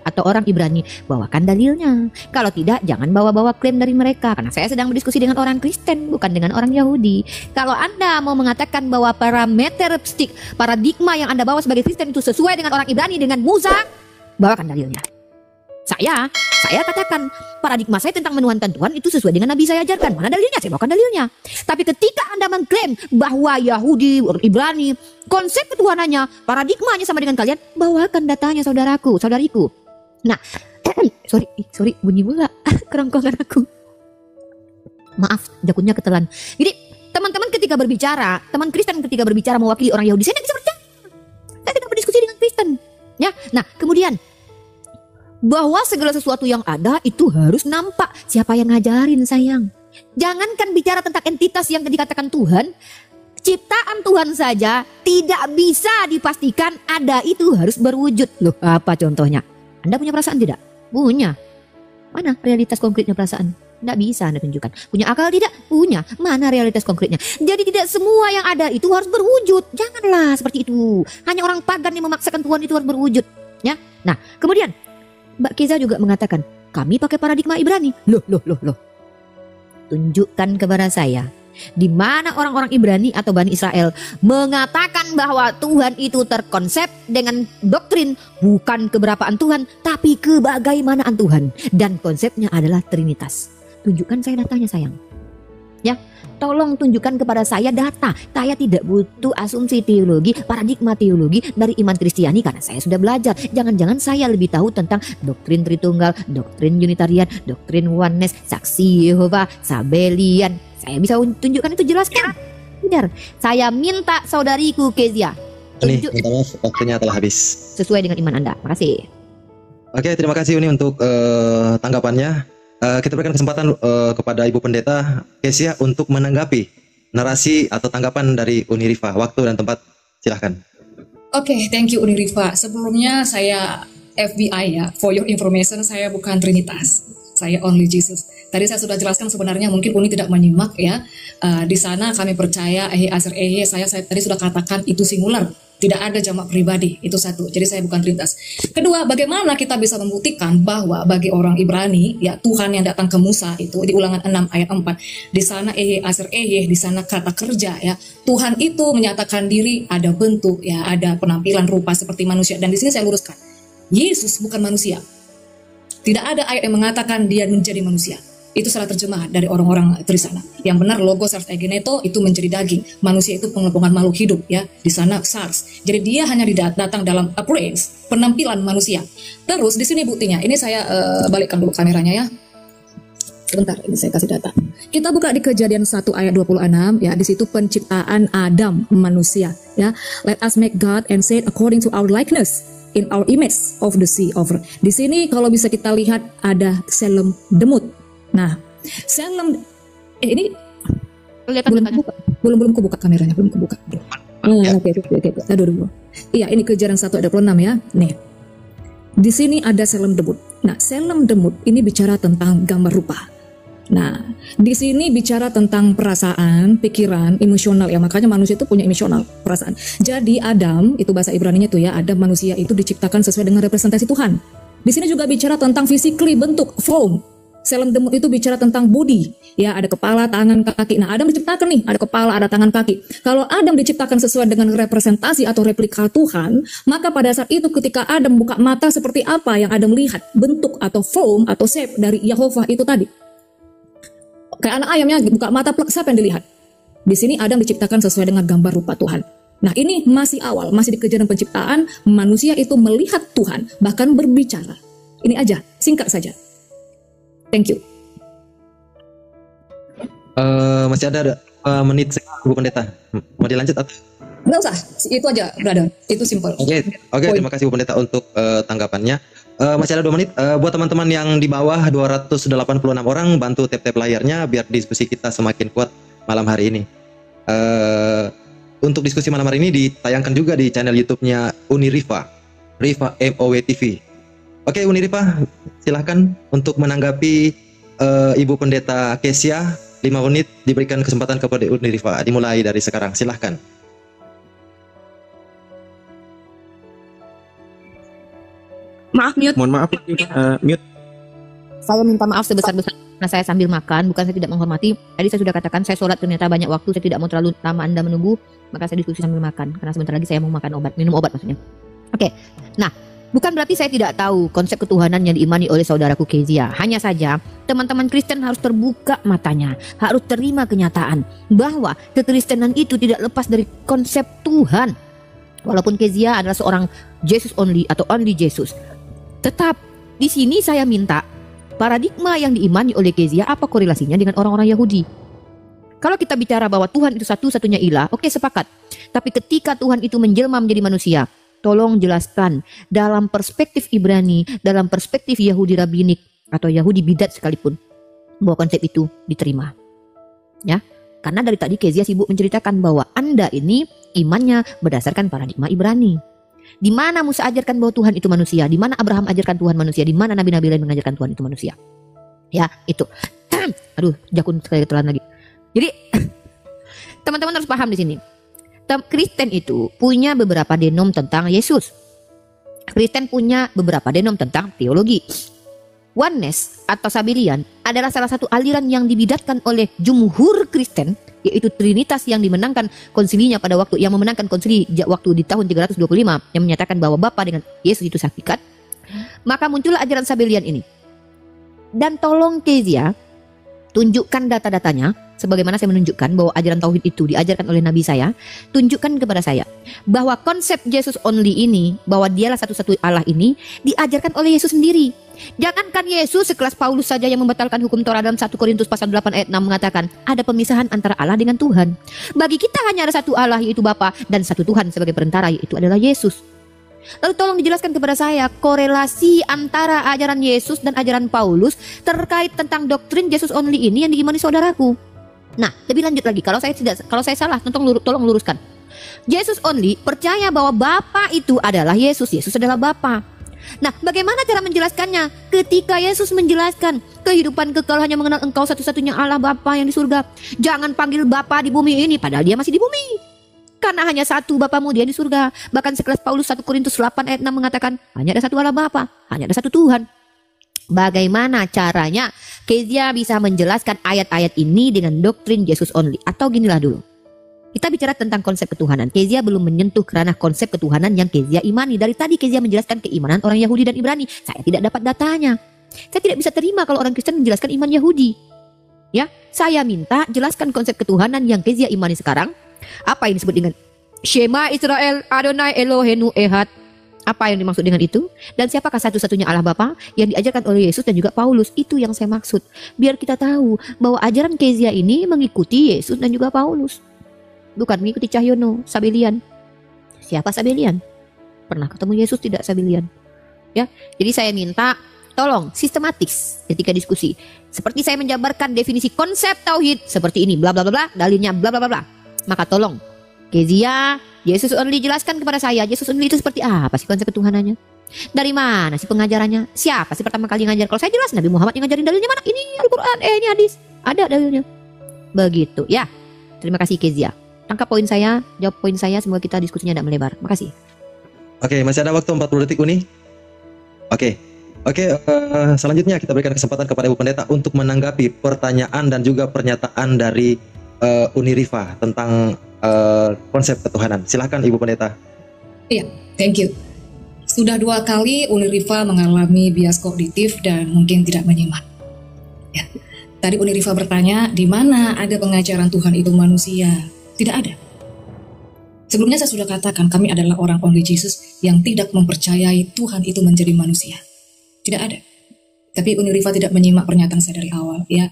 atau orang Ibrani, bawakan dalilnya. Kalau tidak, jangan bawa-bawa klaim dari mereka. Karena saya sedang berdiskusi dengan orang Kristen, bukan dengan orang Yahudi. Kalau Anda mau mengatakan bahwa paradigma yang Anda bawa sebagai Kristen itu sesuai dengan orang Ibrani, dengan Musa, bawakan dalilnya. Saya katakan paradigma saya tentang menuhankan Tuhan itu sesuai dengan Nabi saya ajarkan. Mana dalilnya? Saya bawakan dalilnya. Tapi ketika Anda mengklaim bahwa Yahudi, Ibrani, konsep ketuhanannya, paradigmanya sama dengan kalian, bawakan datanya saudariku. Nah, sorry bunyi bola kerongkongan aku. Maaf, jakutnya ketelan. Jadi teman-teman ketika berbicara, teman Kristen ketika berbicara mewakili orang Yahudi, saya tidak bisa percaya. Saya tidak berdiskusi dengan Kristen. Ya, nah kemudian bahwa segala sesuatu yang ada itu harus nampak. Siapa yang ngajarin sayang? Jangankan bicara tentang entitas yang dikatakan Tuhan, ciptaan Tuhan saja tidak bisa dipastikan ada itu harus berwujud. Loh, apa contohnya? Anda punya perasaan tidak? Punya. Mana realitas konkretnya perasaan? Tidak bisa Anda tunjukkan. Punya akal tidak? Punya. Mana realitas konkretnya? Jadi tidak semua yang ada itu harus berwujud. Janganlah seperti itu. Hanya orang pagan yang memaksakan Tuhan itu harus berwujud. Ya. Nah, kemudian Mbak Keza juga mengatakan, kami pakai paradigma Ibrani. Loh. Tunjukkan kepada saya di mana orang-orang Ibrani atau Bani Israel mengatakan bahwa Tuhan itu terkonsep dengan doktrin bukan keberapaan Tuhan, tapi kebagaimanaan Tuhan. Dan konsepnya adalah Trinitas. Tunjukkan saya datanya sayang. Ya, tolong tunjukkan kepada saya data. Saya tidak butuh asumsi teologi, paradigma teologi dari iman Kristiani karena saya sudah belajar. Jangan-jangan saya lebih tahu tentang doktrin Tritunggal, doktrin Unitarian, doktrin Oneness, Saksi Yehova, Sabelian. Saya bisa tunjukkan itu, jelaskan. Benar. Saya minta saudariku Kezia. Uni, minta maaf, waktunya telah habis. Sesuai dengan iman Anda. Makasih. Oke, terima kasih Uni untuk tanggapannya. Kita berikan kesempatan kepada Ibu Pendeta Kezia untuk menanggapi narasi atau tanggapan dari Uni Rifa. Waktu dan tempat, silahkan. Oke, thank you Uni Rifa. Sebelumnya saya FBI ya, for your information, saya bukan Trinitas. Saya only Jesus. Tadi saya sudah jelaskan sebenarnya, mungkin Uni tidak menyimak ya. Di sana kami percaya saya tadi sudah katakan itu singular. Tidak ada jamak pribadi, itu satu. Jadi saya bukan Trinitas. Kedua, bagaimana kita bisa membuktikan bahwa bagi orang Ibrani, ya Tuhan yang datang ke Musa itu di Ulangan 6 ayat 4, di sana di sana kata kerja ya. Tuhan itu menyatakan diri, ada bentuk ya, ada penampilan rupa seperti manusia. Dan di sini saya luruskan, Yesus bukan manusia. Tidak ada ayat yang mengatakan dia menjadi manusia. Itu salah terjemahan dari orang-orang Trisana. Yang benar logos sarf egeneto itu menjadi daging. Manusia itu pengelompokan makhluk hidup ya. Di sana SARS. Jadi dia hanya datang dalam appearance, penampilan manusia. Terus di sini buktinya. Ini saya balikkan dulu kameranya ya. Sebentar, ini saya kasih data. Kita buka di Kejadian 1 ayat 26 ya. Di situ penciptaan Adam manusia ya. Let us make God and say according to our likeness, in our image of the sea over. Di sini kalau bisa kita lihat ada Selem Demut. Nah, Selem ini belum kebuka kameranya, belum kebuka. Oke. Aduh. Iya, ini Kejadian 1 ayat 26 ya. Nih. Di sini ada Selem Demut. Nah, Selem Demut ini bicara tentang gambar rupa. Nah, di sini bicara tentang perasaan, pikiran, emosional ya. Makanya manusia itu punya emosional, perasaan. Jadi Adam, itu bahasa Ibraninya tuh ya, Adam manusia itu diciptakan sesuai dengan representasi Tuhan. Di sini juga bicara tentang physically, bentuk, form. Selem Demut itu bicara tentang body, ya ada kepala, tangan, kaki. Nah Adam diciptakan nih, ada kepala, ada tangan, kaki. Kalau Adam diciptakan sesuai dengan representasi atau replika Tuhan, maka pada saat itu ketika Adam buka mata seperti apa yang Adam lihat, bentuk atau form atau shape dari Yehova itu tadi. Kayak anak ayamnya buka mata, plek, siapa yang dilihat? Di sini Adam diciptakan sesuai dengan gambar rupa Tuhan. Nah ini masih awal, masih di kejadian penciptaan, manusia itu melihat Tuhan, bahkan berbicara. Ini aja, singkat saja. Thank you. Masih ada menit Bu Pendeta. Mau dilanjut atau? Nggak usah, itu aja, brother. Itu simple. Oke, terima kasih Bu Pendeta untuk tanggapannya. Masih ada 2 menit. Buat teman-teman yang di bawah 286 orang, bantu tap-tap layarnya biar diskusi kita semakin kuat malam hari ini. Untuk diskusi malam hari ini ditayangkan juga di channel YouTube-nya Uni Rifa MOW TV. Oke, Uni Rifa, silahkan untuk menanggapi Ibu Pendeta Kezia. 5 menit diberikan kesempatan kepada Uni Rifa. Dimulai dari sekarang, silahkan. Maaf, mute. Mohon maaf, mute. Saya minta maaf sebesar-besarnya karena saya sambil makan, bukan saya tidak menghormati. Tadi saya sudah katakan saya sholat ternyata banyak waktu, saya tidak mau terlalu lama Anda menunggu, maka saya diskusi sambil makan. Karena sebentar lagi saya mau makan obat, minum obat maksudnya. Oke, nah bukan berarti saya tidak tahu konsep ketuhanan yang diimani oleh saudaraku Kezia. Hanya saja teman-teman Kristen harus terbuka matanya, harus terima kenyataan bahwa kekristenan itu tidak lepas dari konsep Tuhan. Walaupun Kezia adalah seorang Jesus only atau only Jesus, tetap di sini saya minta paradigma yang diimani oleh Kezia apa korelasinya dengan orang-orang Yahudi? Kalau kita bicara bahwa Tuhan itu satu-satunya ilah, oke, sepakat. Tapi ketika Tuhan itu menjelma menjadi manusia, tolong jelaskan dalam perspektif Ibrani, dalam perspektif Yahudi Rabbinik atau Yahudi Bidat sekalipun, bahwa konsep itu diterima. Ya, karena dari tadi Kezia sibuk menceritakan bahwa Anda ini imannya berdasarkan paradigma Ibrani. Di mana Musa ajarkan bahwa Tuhan itu manusia, di mana Abraham ajarkan Tuhan manusia, di mana nabi-nabi lain mengajarkan Tuhan itu manusia. Ya, itu. Aduh, jakun sekali telan lagi. Jadi teman-teman harus paham di sini. Kristen itu punya beberapa denom tentang Yesus. Kristen punya beberapa denom tentang teologi. Oneness atau Sabellian adalah salah satu aliran yang dibidatkan oleh jumhur Kristen, yaitu Trinitas yang dimenangkan konsilinya pada waktu yang memenangkan konsili waktu di tahun 325 yang menyatakan bahwa Bapa dengan Yesus itu hakikat. Maka muncullah ajaran Sabellian ini. Dan tolong Kezia tunjukkan data-datanya, sebagaimana saya menunjukkan bahwa ajaran tauhid itu diajarkan oleh nabi saya. Tunjukkan kepada saya bahwa konsep Jesus only ini, bahwa dialah satu-satu Allah ini diajarkan oleh Yesus sendiri. Jangankan Yesus, sekelas Paulus saja yang membatalkan hukum Torah dalam 1 Korintus pasal 8 ayat 6 mengatakan ada pemisahan antara Allah dengan Tuhan. Bagi kita hanya ada satu Allah, yaitu Bapa, dan satu Tuhan sebagai perantara, yaitu adalah Yesus. Lalu tolong dijelaskan kepada saya korelasi antara ajaran Yesus dan ajaran Paulus terkait tentang doktrin Jesus only ini yang diimani saudaraku. Nah, lebih lanjut lagi, kalau saya salah, tolong luruskan. Jesus only percaya bahwa Bapa itu adalah Yesus, Yesus adalah Bapa. Nah, bagaimana cara menjelaskannya? Ketika Yesus menjelaskan kehidupan kekal hanya mengenal Engkau satu-satunya Allah Bapa yang di surga. Jangan panggil Bapa di bumi ini, padahal dia masih di bumi. Karena hanya satu Bapamu, dia di surga. Bahkan sekelas Paulus 1 Korintus 8 ayat 6 mengatakan hanya ada satu Allah Bapa, hanya ada satu Tuhan. Bagaimana caranya Kezia bisa menjelaskan ayat-ayat ini dengan doktrin Jesus only? Atau ginilah dulu, kita bicara tentang konsep ketuhanan. Kezia belum menyentuh kerana konsep ketuhanan yang Kezia imani. Dari tadi Kezia menjelaskan keimanan orang Yahudi dan Ibrani. Saya tidak dapat datanya. Saya tidak bisa terima kalau orang Kristen menjelaskan iman Yahudi. Ya, saya minta jelaskan konsep ketuhanan yang Kezia imani sekarang. Apa yang disebut dengan Shema Israel Adonai Eloheinu Ehad? Apa yang dimaksud dengan itu? Dan siapakah satu-satunya Allah Bapa yang diajarkan oleh Yesus dan juga Paulus? Itu yang saya maksud. Biar kita tahu bahwa ajaran Kezia ini mengikuti Yesus dan juga Paulus, bukan mengikuti Cahyono, Sabellian. Siapa Sabellian? Pernah ketemu Yesus tidak Sabellian? Ya, jadi saya minta tolong sistematis ketika diskusi. Seperti saya menjabarkan definisi konsep tauhid seperti ini, bla bla bla bla, dalilnya bla bla bla bla. Maka tolong Kezia, Yesus only jelaskan kepada saya, Yesus only itu seperti apa sih konsep ketuhanannya? Dari mana sih pengajarannya? Siapa sih pertama kali ngajar? Kalau saya jelas Nabi Muhammad yang ngajarin, dalilnya mana? Ini Al-Quran, ini hadis, ada dalilnya. Begitu ya. Terima kasih Kezia. Tangkap poin saya, jawab poin saya, semoga kita diskusinya tidak melebar. Makasih. Oke, masih ada waktu 40 detik Uni. Oke, selanjutnya kita berikan kesempatan kepada Ibu Pendeta untuk menanggapi pertanyaan dan juga pernyataan dari Uni Rifa tentang konsep ketuhanan. Silakan Ibu Pendeta. Iya, thank you. Sudah 2 kali Uni Rifa mengalami bias kognitif dan mungkin tidak menyimak. Ya. Tadi Uni Rifa bertanya, di mana ada pengajaran Tuhan itu manusia? Tidak ada. Sebelumnya saya sudah katakan, kami adalah orang only Jesus yang tidak mempercayai Tuhan itu menjadi manusia. Tidak ada. Tapi Uni Rifa tidak menyimak pernyataan saya dari awal, ya.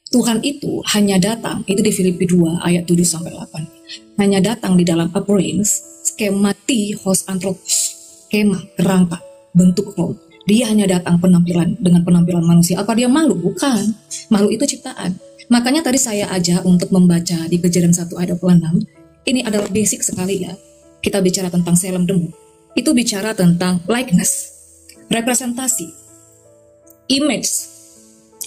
Tuhan itu hanya datang, itu di Filipi 2 ayat 7-8. Hanya datang di dalam appearance, skemati hos anthropos, skema, kerangka, bentuk roh. Dia hanya datang dengan penampilan manusia. Apa dia makhluk? Bukan. Makhluk itu ciptaan. Makanya tadi saya ajak untuk membaca di Kejadian 1 ayat 26. Ini adalah basic sekali ya. Kita bicara tentang selem demu. Itu bicara tentang likeness, representasi, image.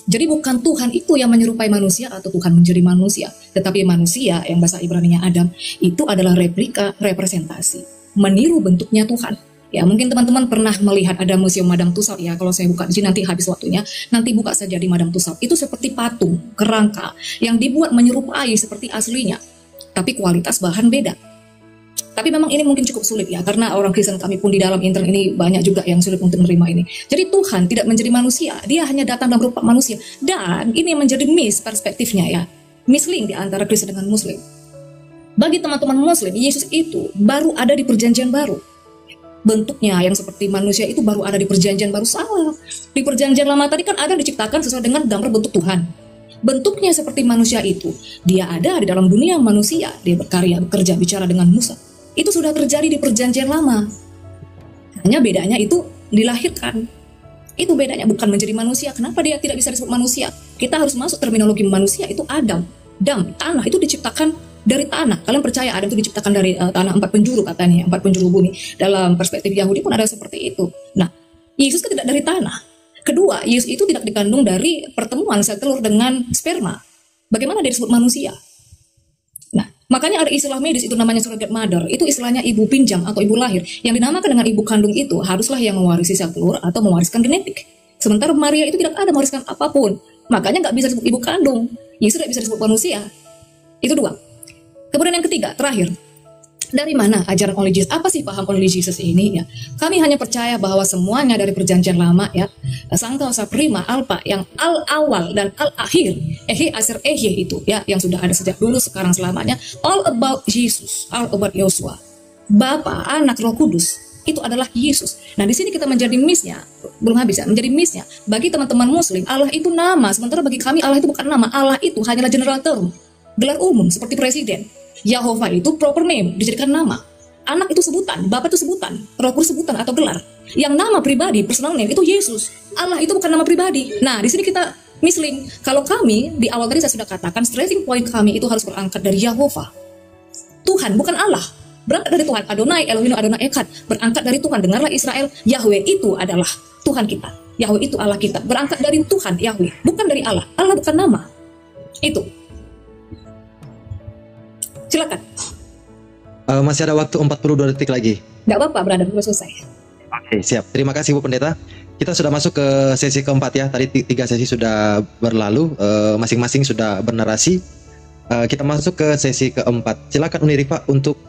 Jadi bukan Tuhan itu yang menyerupai manusia atau Tuhan menjadi manusia, tetapi manusia yang bahasa Ibrani-nya Adam itu adalah replika, representasi, meniru bentuknya Tuhan. Ya, mungkin teman-teman pernah melihat ada museum Madam Tussauds ya. Kalau saya buka di sini nanti habis waktunya, nanti buka saja di Madam Tussauds. Itu seperti patung, kerangka yang dibuat menyerupai seperti aslinya, tapi kualitas bahan beda. Tapi memang ini mungkin cukup sulit ya, karena orang Kristen kami pun di dalam intern ini banyak juga yang sulit untuk menerima ini. Jadi Tuhan tidak menjadi manusia, dia hanya datang dalam rupa manusia. Dan ini menjadi miss perspektifnya ya, misleading di antara Kristen dengan Muslim. Bagi teman-teman Muslim, Yesus itu baru ada di perjanjian baru. bentuknya yang seperti manusia itu baru ada di perjanjian baru. Salah. Di perjanjian lama tadi kan Adam diciptakan sesuai dengan gambar bentuk Tuhan. Bentuknya seperti manusia itu, dia ada di dalam dunia manusia, dia berkarya, bekerja, bicara dengan Musa. Itu sudah terjadi di perjanjian lama. Hanya bedanya itu dilahirkan. Itu bedanya, bukan menjadi manusia. Kenapa dia tidak bisa disebut manusia? Kita harus masuk terminologi manusia, itu Adam. Tanah itu diciptakan dari tanah. Kalian percaya Adam itu diciptakan dari tanah 4 penjuru katanya, 4 penjuru bumi. Dalam perspektif Yahudi pun ada seperti itu. Nah, Yesus kan tidak dari tanah. Kedua, Yesus itu tidak dikandung dari pertemuan sel telur dengan sperma. Bagaimana dia disebut manusia? Nah, makanya ada istilah medis itu namanya surrogate mother. Itu istilahnya ibu pinjam atau ibu lahir. Yang dinamakan dengan ibu kandung itu haruslah yang mewarisi sel telur atau mewariskan genetik. Sementara Maria itu tidak ada mewariskan apapun. Makanya nggak bisa disebut ibu kandung. Yesus tidak bisa disebut manusia. Itu 2. Kemudian yang ketiga, terakhir. Dari mana ajaran only Jesus? Apa sih paham only Jesus ini? Ya, kami hanya percaya bahwa semuanya dari perjanjian lama, ya, Sancta Osa Prima, Alpha, yang al-awal dan al-akhir, Ehe Aser Ehe itu, ya, yang sudah ada sejak dulu, sekarang selamanya, all about Jesus, all about Yosua, Bapa, Anak, Roh Kudus, itu adalah Yesus. Nah, di sini kita menjadi miss-nya, belum habis ya, menjadi miss-nya. Bagi teman-teman Muslim, Allah itu nama, sementara bagi kami Allah itu bukan nama. Allah itu hanyalah general term, gelar umum seperti presiden. Yahova itu proper name, dijadikan nama. Anak itu sebutan, Bapa itu sebutan, Roh Kudus sebutan atau gelar. Yang nama pribadi, personal name itu Yesus. Allah itu bukan nama pribadi. Nah, di sini kita misling. Kalau kami di awal tadi saya sudah katakan, stressing point kami itu harus berangkat dari Yahova. Tuhan, bukan Allah. Berangkat dari Tuhan. Adonai, Elohim, Adonai Echad. Berangkat dari Tuhan. Dengarlah Israel, Yahweh itu adalah Tuhan kita. Yahweh itu Allah kita. Berangkat dari Tuhan, Yahweh, bukan dari Allah. Allah bukan nama. Itu. Silakan. Masih ada waktu 42 detik lagi. Nggak apa-apa, brother, sudah selesai. Oke, siap. Terima kasih Bu Pendeta. Kita sudah masuk ke sesi keempat ya. Tadi 3 sesi sudah berlalu, masing-masing sudah bernarasi. Kita masuk ke sesi keempat. Silakan Unirifa untuk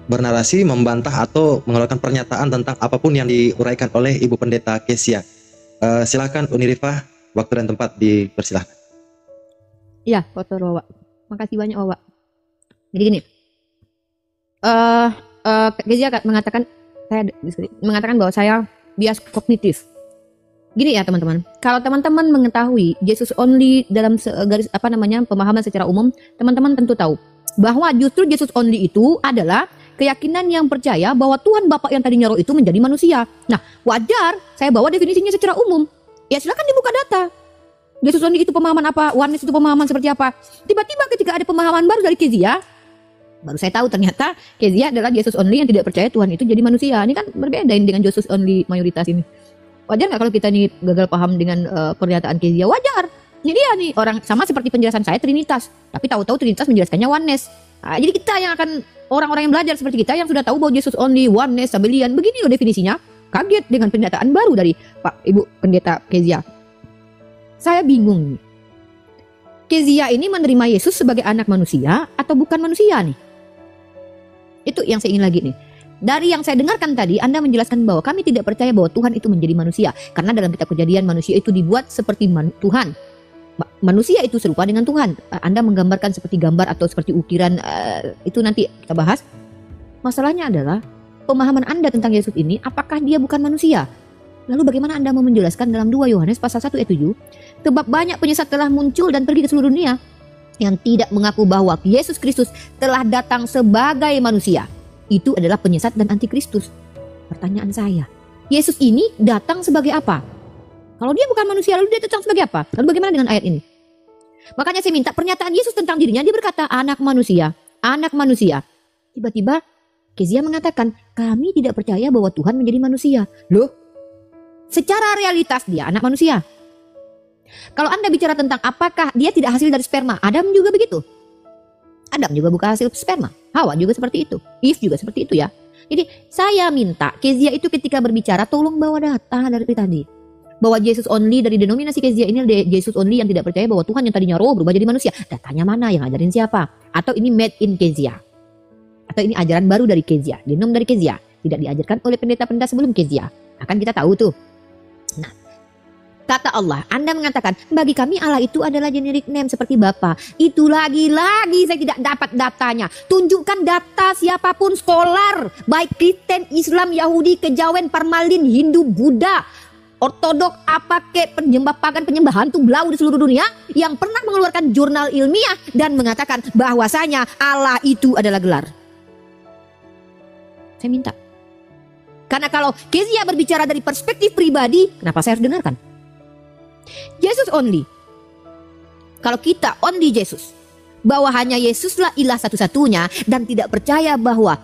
bernarasi, membantah atau mengeluarkan pernyataan tentang apapun yang diuraikan oleh Ibu Pendeta Kezia. Silakan Unirifa, waktu dan tempat dipersilahkan. Iya, Kotor Wawa. Makasih banyak Wawa. Jadi gini, Kezia mengatakan bahwa saya bias kognitif. Gini ya teman-teman, kalau teman-teman mengetahui Jesus only dalam pemahaman secara umum, teman-teman tentu tahu bahwa justru Jesus only itu adalah keyakinan yang percaya bahwa Tuhan Bapa yang tadinya roh itu menjadi manusia. Nah, wajar saya bawa definisinya secara umum. Ya silakan dibuka data. Jesus only itu pemahaman apa? Oneness itu pemahaman seperti apa? Tiba-tiba ketika ada pemahaman baru dari Kezia, baru saya tahu ternyata Kezia adalah Jesus only yang tidak percaya Tuhan itu jadi manusia. Ini kan berbeda dengan Jesus only mayoritas ini. Wajar nggak kalau kita nih gagal paham dengan pernyataan Kezia? Wajar. Ini dia nih orang sama seperti penjelasan saya Trinitas, tapi tahu-tahu Trinitas menjelaskannya oneness. Nah, jadi kita yang akan orang-orang yang belajar seperti kita yang sudah tahu bahwa Jesus only, oneness, sabelian, begini loh definisinya. Kaget dengan pernyataan baru dari Pak Ibu Pendeta Kezia. Saya bingung nih. Kezia ini menerima Yesus sebagai anak manusia atau bukan manusia nih? Itu yang saya ingin lagi nih. Dari yang saya dengarkan tadi, Anda menjelaskan bahwa kami tidak percaya bahwa Tuhan itu menjadi manusia. Karena dalam kitab Kejadian manusia itu dibuat seperti Tuhan. Manusia itu serupa dengan Tuhan. Anda menggambarkan seperti gambar atau seperti ukiran, itu nanti kita bahas. Masalahnya adalah pemahaman Anda tentang Yesus ini, apakah dia bukan manusia? Lalu bagaimana Anda mau menjelaskan dalam 2 Yohanes pasal 1 ayat 7, sebab banyak penyesat telah muncul dan pergi ke seluruh dunia yang tidak mengaku bahwa Yesus Kristus telah datang sebagai manusia. Itu adalah penyesat dan antikristus. Pertanyaan saya, Yesus ini datang sebagai apa? Kalau dia bukan manusia, lalu dia datang sebagai apa? Lalu bagaimana dengan ayat ini? Makanya saya minta pernyataan Yesus tentang dirinya. Dia berkata, anak manusia, anak manusia. Tiba-tiba Kezia mengatakan, kami tidak percaya bahwa Tuhan menjadi manusia. Loh, secara realitas dia anak manusia. Kalau Anda bicara tentang apakah dia tidak hasil dari sperma, Adam juga begitu. Adam juga bukan hasil sperma. Hawa juga seperti itu. Eve juga seperti itu ya. Jadi saya minta Kezia itu ketika berbicara tolong bawa data dari tadi. Bahwa Jesus only dari denominasi Kezia ini adalah Jesus only yang tidak percaya bahwa Tuhan yang tadinya roh berubah jadi manusia. Datanya mana, yang ngajarin siapa? Atau ini made in Kezia? Atau ini ajaran baru dari Kezia, genom dari Kezia, tidak diajarkan oleh pendeta-pendeta sebelum Kezia. Akan kita tahu tuh. Nah, Kata Allah, Anda mengatakan, bagi kami Allah itu adalah generic name seperti Bapa. Itu lagi-lagi saya tidak dapat datanya. Tunjukkan data siapapun scholar, baik Kristen, Islam, Yahudi, Kejawen, Parmalin, Hindu, Buddha, Ortodok, apa kek penyembah pagan, penyembah hantu belau di seluruh dunia yang pernah mengeluarkan jurnal ilmiah dan mengatakan bahwasanya Allah itu adalah gelar. Saya minta. Karena kalau Kezia berbicara dari perspektif pribadi, kenapa saya harus dengarkan? Yesus only. Kalau kita only Yesus, bahwa hanya Yesuslah ilah satu-satunya dan tidak percaya bahwa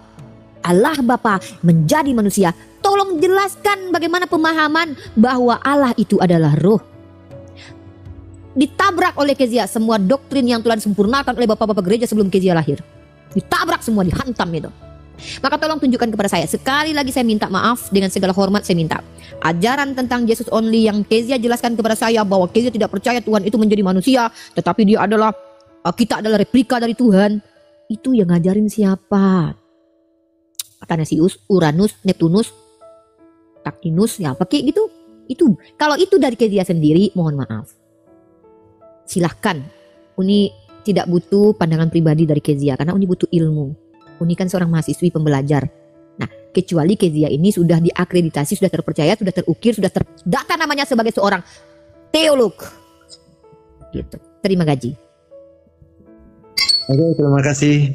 Allah Bapa menjadi manusia, tolong jelaskan bagaimana pemahaman bahwa Allah itu adalah roh. Ditabrak oleh Kezia semua doktrin yang telah disempurnakan oleh bapak-bapak gereja sebelum Kezia lahir. Ditabrak semua, dihantam itu. Maka tolong tunjukkan kepada saya. Sekali lagi saya minta maaf, dengan segala hormat saya minta. Ajaran tentang Yesus only yang Kezia jelaskan kepada saya bahwa Kezia tidak percaya Tuhan itu menjadi manusia, tetapi dia adalah, kita adalah replika dari Tuhan. Itu yang ngajarin siapa? Athanasius, Uranus, Neptunus, Tacinus, ya pakai gitu. Itu kalau itu dari Kezia sendiri, mohon maaf. Silahkan. Uni tidak butuh pandangan pribadi dari Kezia karena Uni butuh ilmu. Uni kan seorang mahasiswi pembelajar. Nah, kecuali Kezia ini sudah diakreditasi, sudah terpercaya, sudah terukir, sudah terdata namanya sebagai seorang teolog. Gitu. Terima gaji. Oke, terima kasih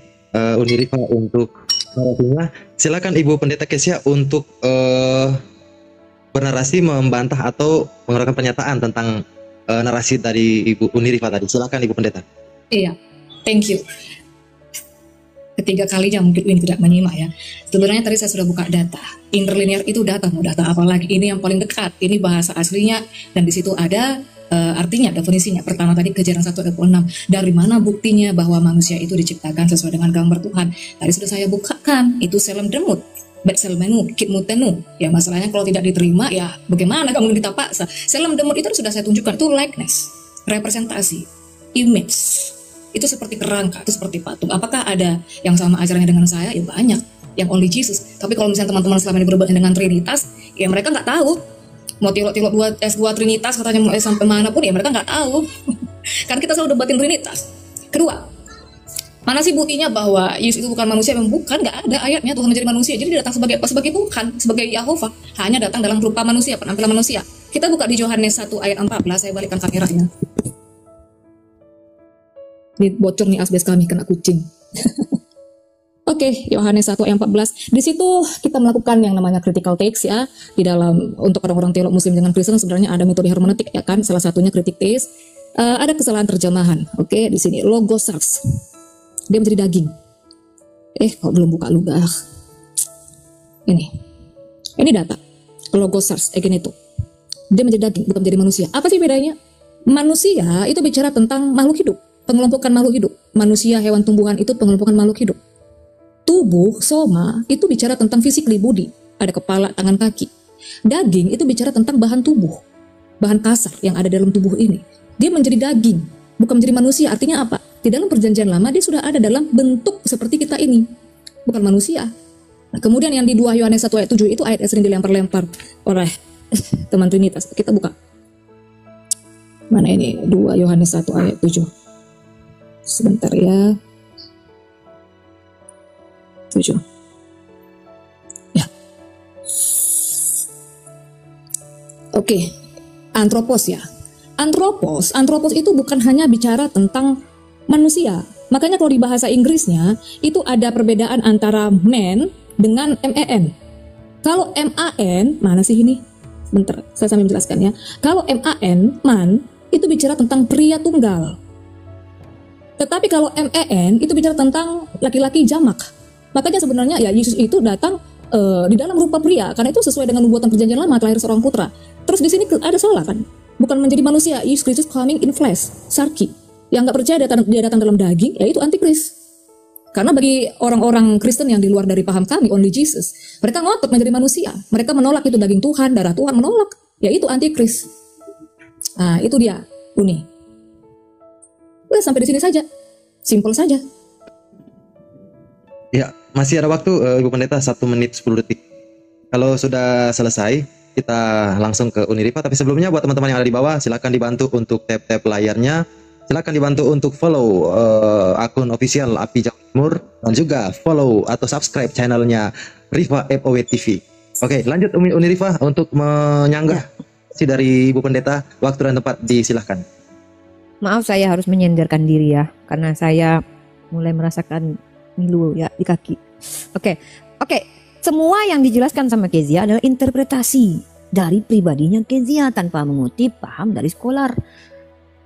Uni Rifa untuk narasinya. Silakan Ibu Pendeta Kezia untuk bernarasi, membantah atau mengeluarkan pernyataan tentang narasi dari Ibu Uni Rifa tadi. Silakan Ibu Pendeta. Iya, thank you. Ketiga kalinya mungkin ini tidak menyimak ya. Sebenarnya tadi saya sudah buka data. Interlinear itu data, mau data apa lagi? Ini yang paling dekat. Ini bahasa aslinya dan di situ ada artinya, definisinya. Pertama tadi Kejadian 1:26. Dari mana buktinya bahwa manusia itu diciptakan sesuai dengan gambar Tuhan? Tadi sudah saya bukakan. Itu selem demut, bet selmenu, kit mutenu. Ya masalahnya kalau tidak diterima ya bagaimana kamu kita paksa. Selem demut itu sudah saya tunjukkan, itu likeness, representasi, image. Itu seperti kerangka, itu seperti patung. Apakah ada yang sama ajarannya dengan saya? Ya banyak, yang only Jesus. Tapi kalau misalnya teman-teman selama ini berhubungan dengan Trinitas, ya mereka nggak tahu. Mau tilok-tilok S2 Trinitas katanya mau sampai mana pun, ya mereka nggak tahu. Karena kita selalu debatin Trinitas. Kedua, mana sih buktinya bahwa Yesus itu bukan manusia? Memang bukan, nggak ada ayatnya Tuhan menjadi manusia. Jadi dia datang sebagai apa? Sebagai Tuhan, sebagai Yahova. Hanya datang dalam rupa manusia, penampilan manusia. Kita buka di Yohanes 1 ayat 14, saya balikkan kameranya. Ini bocor nih asbes kami kena kucing. Oke, Yohanes 1 ayat 14. Di situ kita melakukan yang namanya critical text ya. Di dalam untuk orang-orang teolog muslim dengan Kristen sebenarnya ada metode hermeneutik ya kan. Salah satunya kritik text. Ada kesalahan terjemahan. Oke, di sini logosars. Dia menjadi daging. Kok belum buka lugah. Ini data. Logosars itu. Dia menjadi daging, bukan menjadi manusia. Apa sih bedanya? Manusia itu bicara tentang makhluk hidup. Pengelompokan makhluk hidup. Manusia, hewan, tumbuhan itu pengelompokan makhluk hidup. Tubuh, soma, itu bicara tentang physically body. Ada kepala, tangan, kaki. Daging itu bicara tentang bahan tubuh. Bahan kasar yang ada dalam tubuh ini. Dia menjadi daging, bukan menjadi manusia. Artinya apa? Di dalam perjanjian lama dia sudah ada dalam bentuk seperti kita ini. Bukan manusia. Nah, kemudian yang di 2 Yohanes 1 ayat 7 itu ayat yang sering dilempar-lempar oleh teman Trinitas. Kita buka. Mana ini? 2 Yohanes 1 ayat 7. Sebentar ya. 7. Ya. Oke. Antropos ya. Antropos itu bukan hanya bicara tentang manusia. Makanya kalau di bahasa Inggrisnya itu ada perbedaan antara man dengan man. Kalau man, mana sih ini? Bentar, saya sambil menjelaskan ya. Kalau man, itu bicara tentang pria tunggal. Tetapi kalau man itu bicara tentang laki-laki jamak. Makanya sebenarnya ya Yesus itu datang di dalam rupa pria, karena itu sesuai dengan nubuatan perjanjian lama, lahir seorang putra. Terus di sini ada salah kan? Bukan menjadi manusia, Yesus Kristus coming in flesh, sarki. Yang nggak percaya dia datang dalam daging, yaitu antikris. Karena bagi orang-orang Kristen yang di luar dari paham kami, only Jesus, mereka ngotot menjadi manusia. Mereka menolak itu daging Tuhan, darah Tuhan, menolak. Yaitu antikris. Nah, itu dia, Uni. Udah sampai di sini saja, simpel saja. Ya, masih ada waktu Ibu Pendeta 1 menit 10 detik. Kalau sudah selesai, kita langsung ke Uniriva. Tapi sebelumnya buat teman-teman yang ada di bawah, silakan dibantu untuk tap-tap layarnya. Silakan dibantu untuk follow akun official API Jawa Timur dan juga follow atau subscribe channelnya Riva FOW TV. Oke, lanjut Uniriva untuk menyanggah si dari Ibu Pendeta. Waktu dan tempat disilahkan. Maaf saya harus menyandarkan diri ya, karena saya mulai merasakan ngilu ya di kaki. Oke. Semua yang dijelaskan sama Kezia adalah interpretasi dari pribadinya Kezia tanpa mengutip paham dari skolar.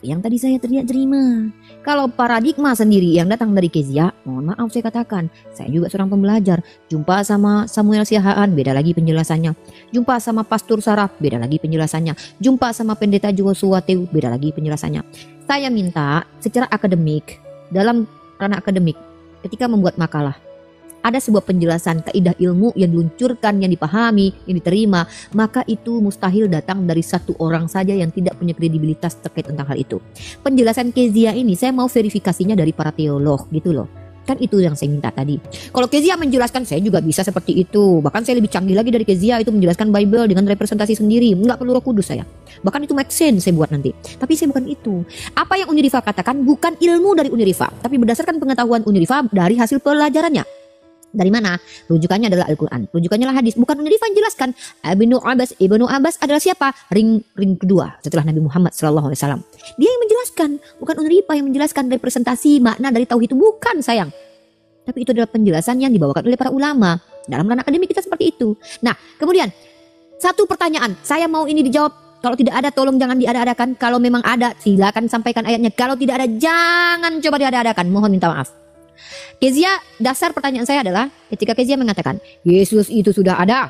Yang tadi saya terima. Kalau paradigma sendiri yang datang dari Kezia, mohon maaf saya katakan, saya juga seorang pembelajar. Jumpa sama Samuel Siahaan, beda lagi penjelasannya. Jumpa sama Pastor Saraf, beda lagi penjelasannya. Jumpa sama Pendeta Joshua Teu, beda lagi penjelasannya. Saya minta secara akademik, dalam ranah akademik, ketika membuat makalah, ada sebuah penjelasan kaidah ilmu yang diluncurkan, yang dipahami, yang diterima, maka itu mustahil datang dari satu orang saja yang tidak punya kredibilitas terkait tentang hal itu. Penjelasan Kezia ini saya mau verifikasinya dari para teolog gitu loh. Kan itu yang saya minta tadi. Kalau Kezia menjelaskan, saya juga bisa seperti itu. Bahkan saya lebih canggih lagi dari Kezia, itu menjelaskan Bible dengan representasi sendiri. Nggak perlu Roh Kudus saya. Bahkan itu make sense saya buat nanti. Tapi saya bukan itu. Apa yang Uniriva katakan bukan ilmu dari Uniriva, tapi berdasarkan pengetahuan Uniriva dari hasil pelajarannya. Dari mana? Rujukannya adalah Al-Quran. Rujukannya adalah hadis. Bukan Uniriva yang jelaskan. Ibnu Abbas adalah siapa? Ring kedua setelah Nabi Muhammad SAW. Dia yang menjelaskan. Bukan Uniriva yang menjelaskan representasi makna dari tauhid itu. Bukan sayang. Tapi itu adalah penjelasan yang dibawakan oleh para ulama. Dalam ranah akademik kita seperti itu. Nah kemudian satu pertanyaan. Saya mau ini dijawab. Kalau tidak ada tolong jangan diada-adakan. Kalau memang ada silakan sampaikan ayatnya. Kalau tidak ada jangan coba diada-adakan. Mohon minta maaf. Kezia, dasar pertanyaan saya adalah ketika Kezia mengatakan Yesus itu sudah ada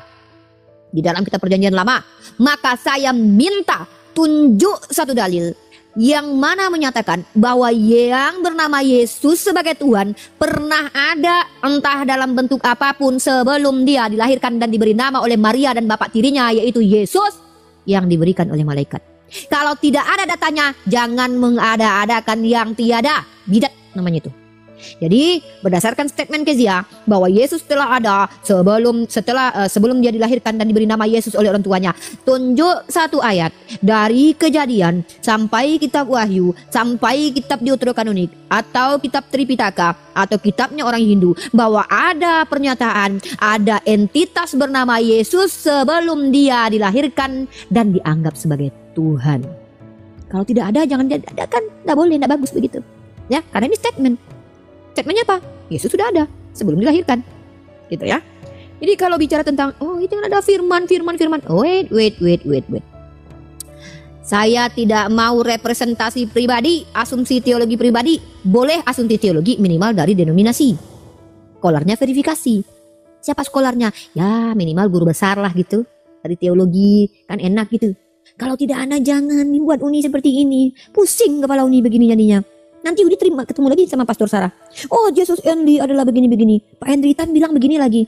di dalam kitab perjanjian lama, maka saya minta tunjuk satu dalil yang mana menyatakan bahwa yang bernama Yesus sebagai Tuhan pernah ada entah dalam bentuk apapun sebelum dia dilahirkan dan diberi nama oleh Maria dan bapak tirinya, yaitu Yesus yang diberikan oleh malaikat. Kalau tidak ada datanya, jangan mengada-adakan yang tiada. Bidat namanya itu. Jadi berdasarkan statement Kezia bahwa Yesus telah ada sebelum dia dilahirkan dan diberi nama Yesus oleh orang tuanya. Tunjuk satu ayat dari Kejadian sampai kitab Wahyu sampai kitab Deuterokanonik atau kitab Tripitaka atau kitabnya orang Hindu bahwa ada pernyataan ada entitas bernama Yesus sebelum dia dilahirkan dan dianggap sebagai Tuhan. Kalau tidak ada jangan diadakan, tidak boleh, tidak bagus begitu. Ya, karena ini statement. Statementnya apa? Yesus sudah ada sebelum dilahirkan, gitu ya. Jadi kalau bicara tentang itu kan ada firman. Wait. Saya tidak mau representasi pribadi, asumsi teologi pribadi. Boleh asumsi teologi minimal dari denominasi. Skolarnya verifikasi. Siapa skolarnya? Ya minimal guru besar lah gitu. Dari teologi kan enak gitu. Kalau tidak ada jangan dibuat uni seperti ini. Pusing kepala uni begini jadinya. Nanti Udi ketemu lagi sama Pastor Sarah. Oh Jesus only adalah begini-begini. Pak Henry Tan bilang begini lagi.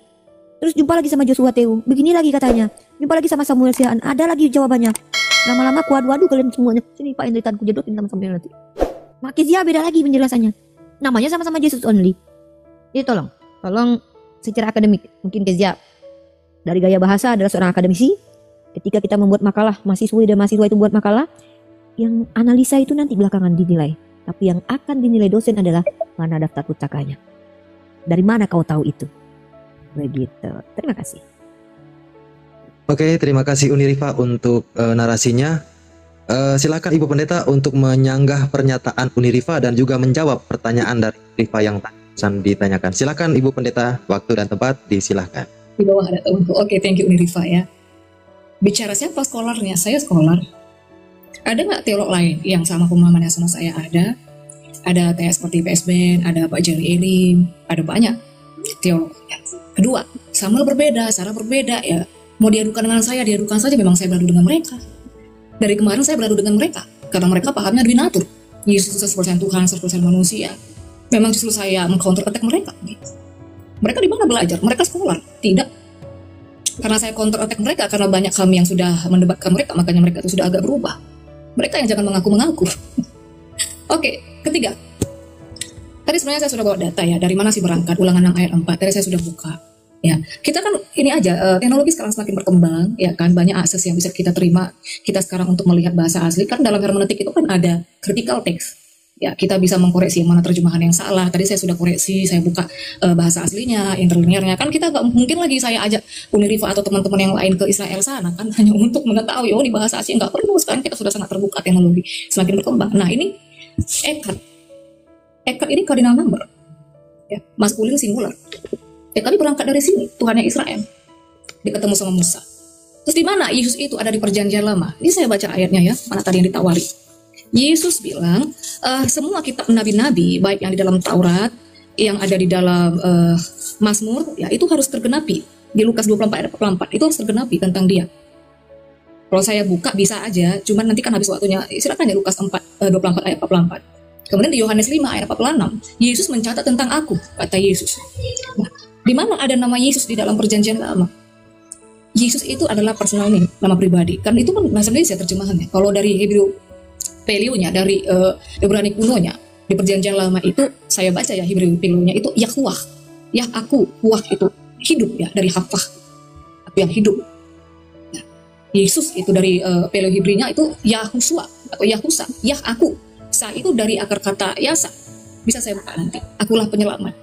Terus jumpa lagi sama Joshua Teu. Begini lagi katanya. Jumpa lagi sama Samuel Siahaan. Ada lagi jawabannya. Lama-lama kuadu-adu kalian semuanya. Sini Pak Henry Tan ku jodohin sama Samuel nanti. Kezia beda lagi penjelasannya. Namanya sama-sama Jesus only. Jadi tolong secara akademik. Mungkin Kezia dari gaya bahasa adalah seorang akademisi. Ketika kita membuat makalah, mahasiswa dan mahasiswa itu buat makalah, yang analisa itu nanti belakangan dinilai. Tapi yang akan dinilai dosen adalah mana daftar pustakanya. Dari mana kau tahu itu? Begitu. Terima kasih. Oke, terima kasih Uniriva untuk narasinya. Silakan Ibu Pendeta untuk menyanggah pernyataan Uniriva dan juga menjawab pertanyaan dari Uniriva yang ditanyakan. Silakan Ibu Pendeta, waktu dan tempat disilahkan. Di bawah ada temanku. Oke, thank you Uniriva ya. Bicara siapa skolarnya? Saya skolar. Ada nggak teolog lain yang sama pemahaman yang sama saya? Ada kayak seperti PSBN, ada Pak Jerry Elim, ada banyak teolog. Kedua, Samuel berbeda, Sarah berbeda ya. Mau diadukan dengan saya, diadukan saja. Memang saya beradu dengan mereka. Dari kemarin saya beradu dengan mereka karena mereka pahamnya binatur. Yesus 100% Tuhan, 100% manusia. Memang justru saya meng-counter attack mereka. Mereka di mana belajar? Mereka sekolah, tidak. Karena saya counter attack mereka karena banyak kami yang sudah mendebatkan mereka, makanya mereka itu sudah agak berubah. Mereka yang jangan mengaku-mengaku. Oke, ketiga. Tadi sebenarnya saya sudah bawa data ya, dari mana sih berangkat, Ulangan 6 ayat 4. Tadi saya sudah buka. Ya, kita kan ini aja, teknologi sekarang semakin berkembang, ya kan, banyak akses yang bisa kita terima. Kita sekarang untuk melihat bahasa asli, kan dalam hermeneutik itu kan ada critical text. Ya, kita bisa mengkoreksi mana terjemahan yang salah. Tadi saya sudah koreksi, saya buka bahasa aslinya, interlinearnya. Kan kita nggak mungkin lagi saya ajak Uniriva atau teman-teman yang lain ke Israel sana, kan hanya untuk mengetahui, oh ini bahasa asli, nggak perlu. Sekarang kita sudah sangat terbuka, teknologi semakin berkembang. Nah ini Eckhart ini cardinal number, ya, maskulin singular. Ya kami berangkat dari sini, Tuhannya Israel. Dia ketemu sama Musa. Terus di mana Yesus itu ada di perjanjian lama? Ini saya baca ayatnya ya, mana tadi yang ditawari. Yesus bilang, semua kitab nabi-nabi, baik yang di dalam Taurat, yang ada di dalam Mazmur, ya itu harus tergenapi. Di Lukas 24 ayat 44, itu harus tergenapi tentang dia. Kalau saya buka bisa aja, cuman nanti kan habis waktunya. Silakan ya Lukas 24 ayat 44. Kemudian di Yohanes 5 ayat 46, Yesus mencatat tentang aku, kata Yesus. Nah, di mana ada nama Yesus di dalam perjanjian lama? Yesus itu adalah personal name, nama pribadi. Kan itu kan bahasa Indonesia terjemahannya. Kalau dari Hebrew Paleo-nya, dari Ibrani kunonya, di perjanjian lama itu saya baca ya Hebrew Paleo-nya itu Yahuwah. Yah aku, Huwah itu hidup ya, dari Hafah. Aku yang hidup. Nah, Yesus itu dari Paleo Hebrinya itu Yahusua atau Yahusa, Yah aku. Sa itu dari akar kata Yasa. Bisa saya buka nanti. Akulah penyelamat.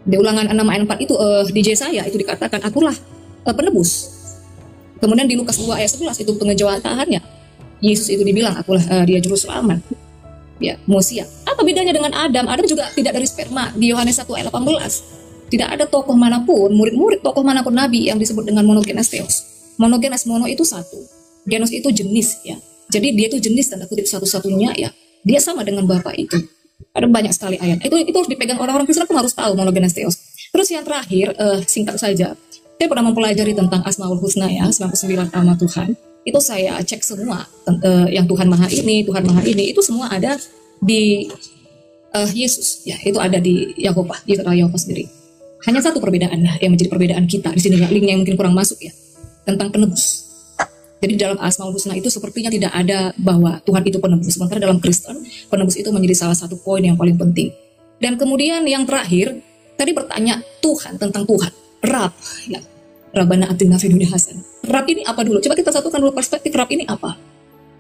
Di Ulangan 6 ayat 4 itu di Yesaya itu dikatakan akulah penebus. Kemudian di Lukas 2 ayat 11 itu pengejawatannya. Yesus itu dibilang akulah dia juru selamat. Ya, Mosia. Apa bedanya dengan Adam? Adam juga tidak dari sperma. Di Yohanes 1 ayat 18. Tidak ada tokoh manapun, murid-murid tokoh manapun nabi yang disebut dengan monogenes theos. Monogenes, mono itu satu. Genos itu jenis ya. Jadi dia itu jenis tanda kutip satu-satunya ya. Dia sama dengan Bapa itu. Ada banyak sekali ayat. Itu harus dipegang orang-orang Kristen, pun harus tahu monogenes theos. Terus yang terakhir, singkat saja. Saya pernah mempelajari tentang Asmaul Husna ya, 99 nama Tuhan. Itu saya cek semua yang Tuhan Maha ini, itu semua ada di Yesus ya, itu ada di Yahova, di Yahova sendiri. Hanya satu perbedaannya yang menjadi perbedaan kita di sini ya, linknya yang mungkin kurang masuk ya, tentang penebus. Jadi dalam Asmaul Husna itu sepertinya tidak ada bahwa Tuhan itu penebus. Sementara dalam Kristen, penebus itu menjadi salah satu poin yang paling penting. Dan kemudian yang terakhir, tadi bertanya Tuhan tentang Tuhan. Rab, ya. Rabbana atina fid dunya hasanah. Rab ini apa dulu? Coba kita satukan dulu perspektif Rab ini apa.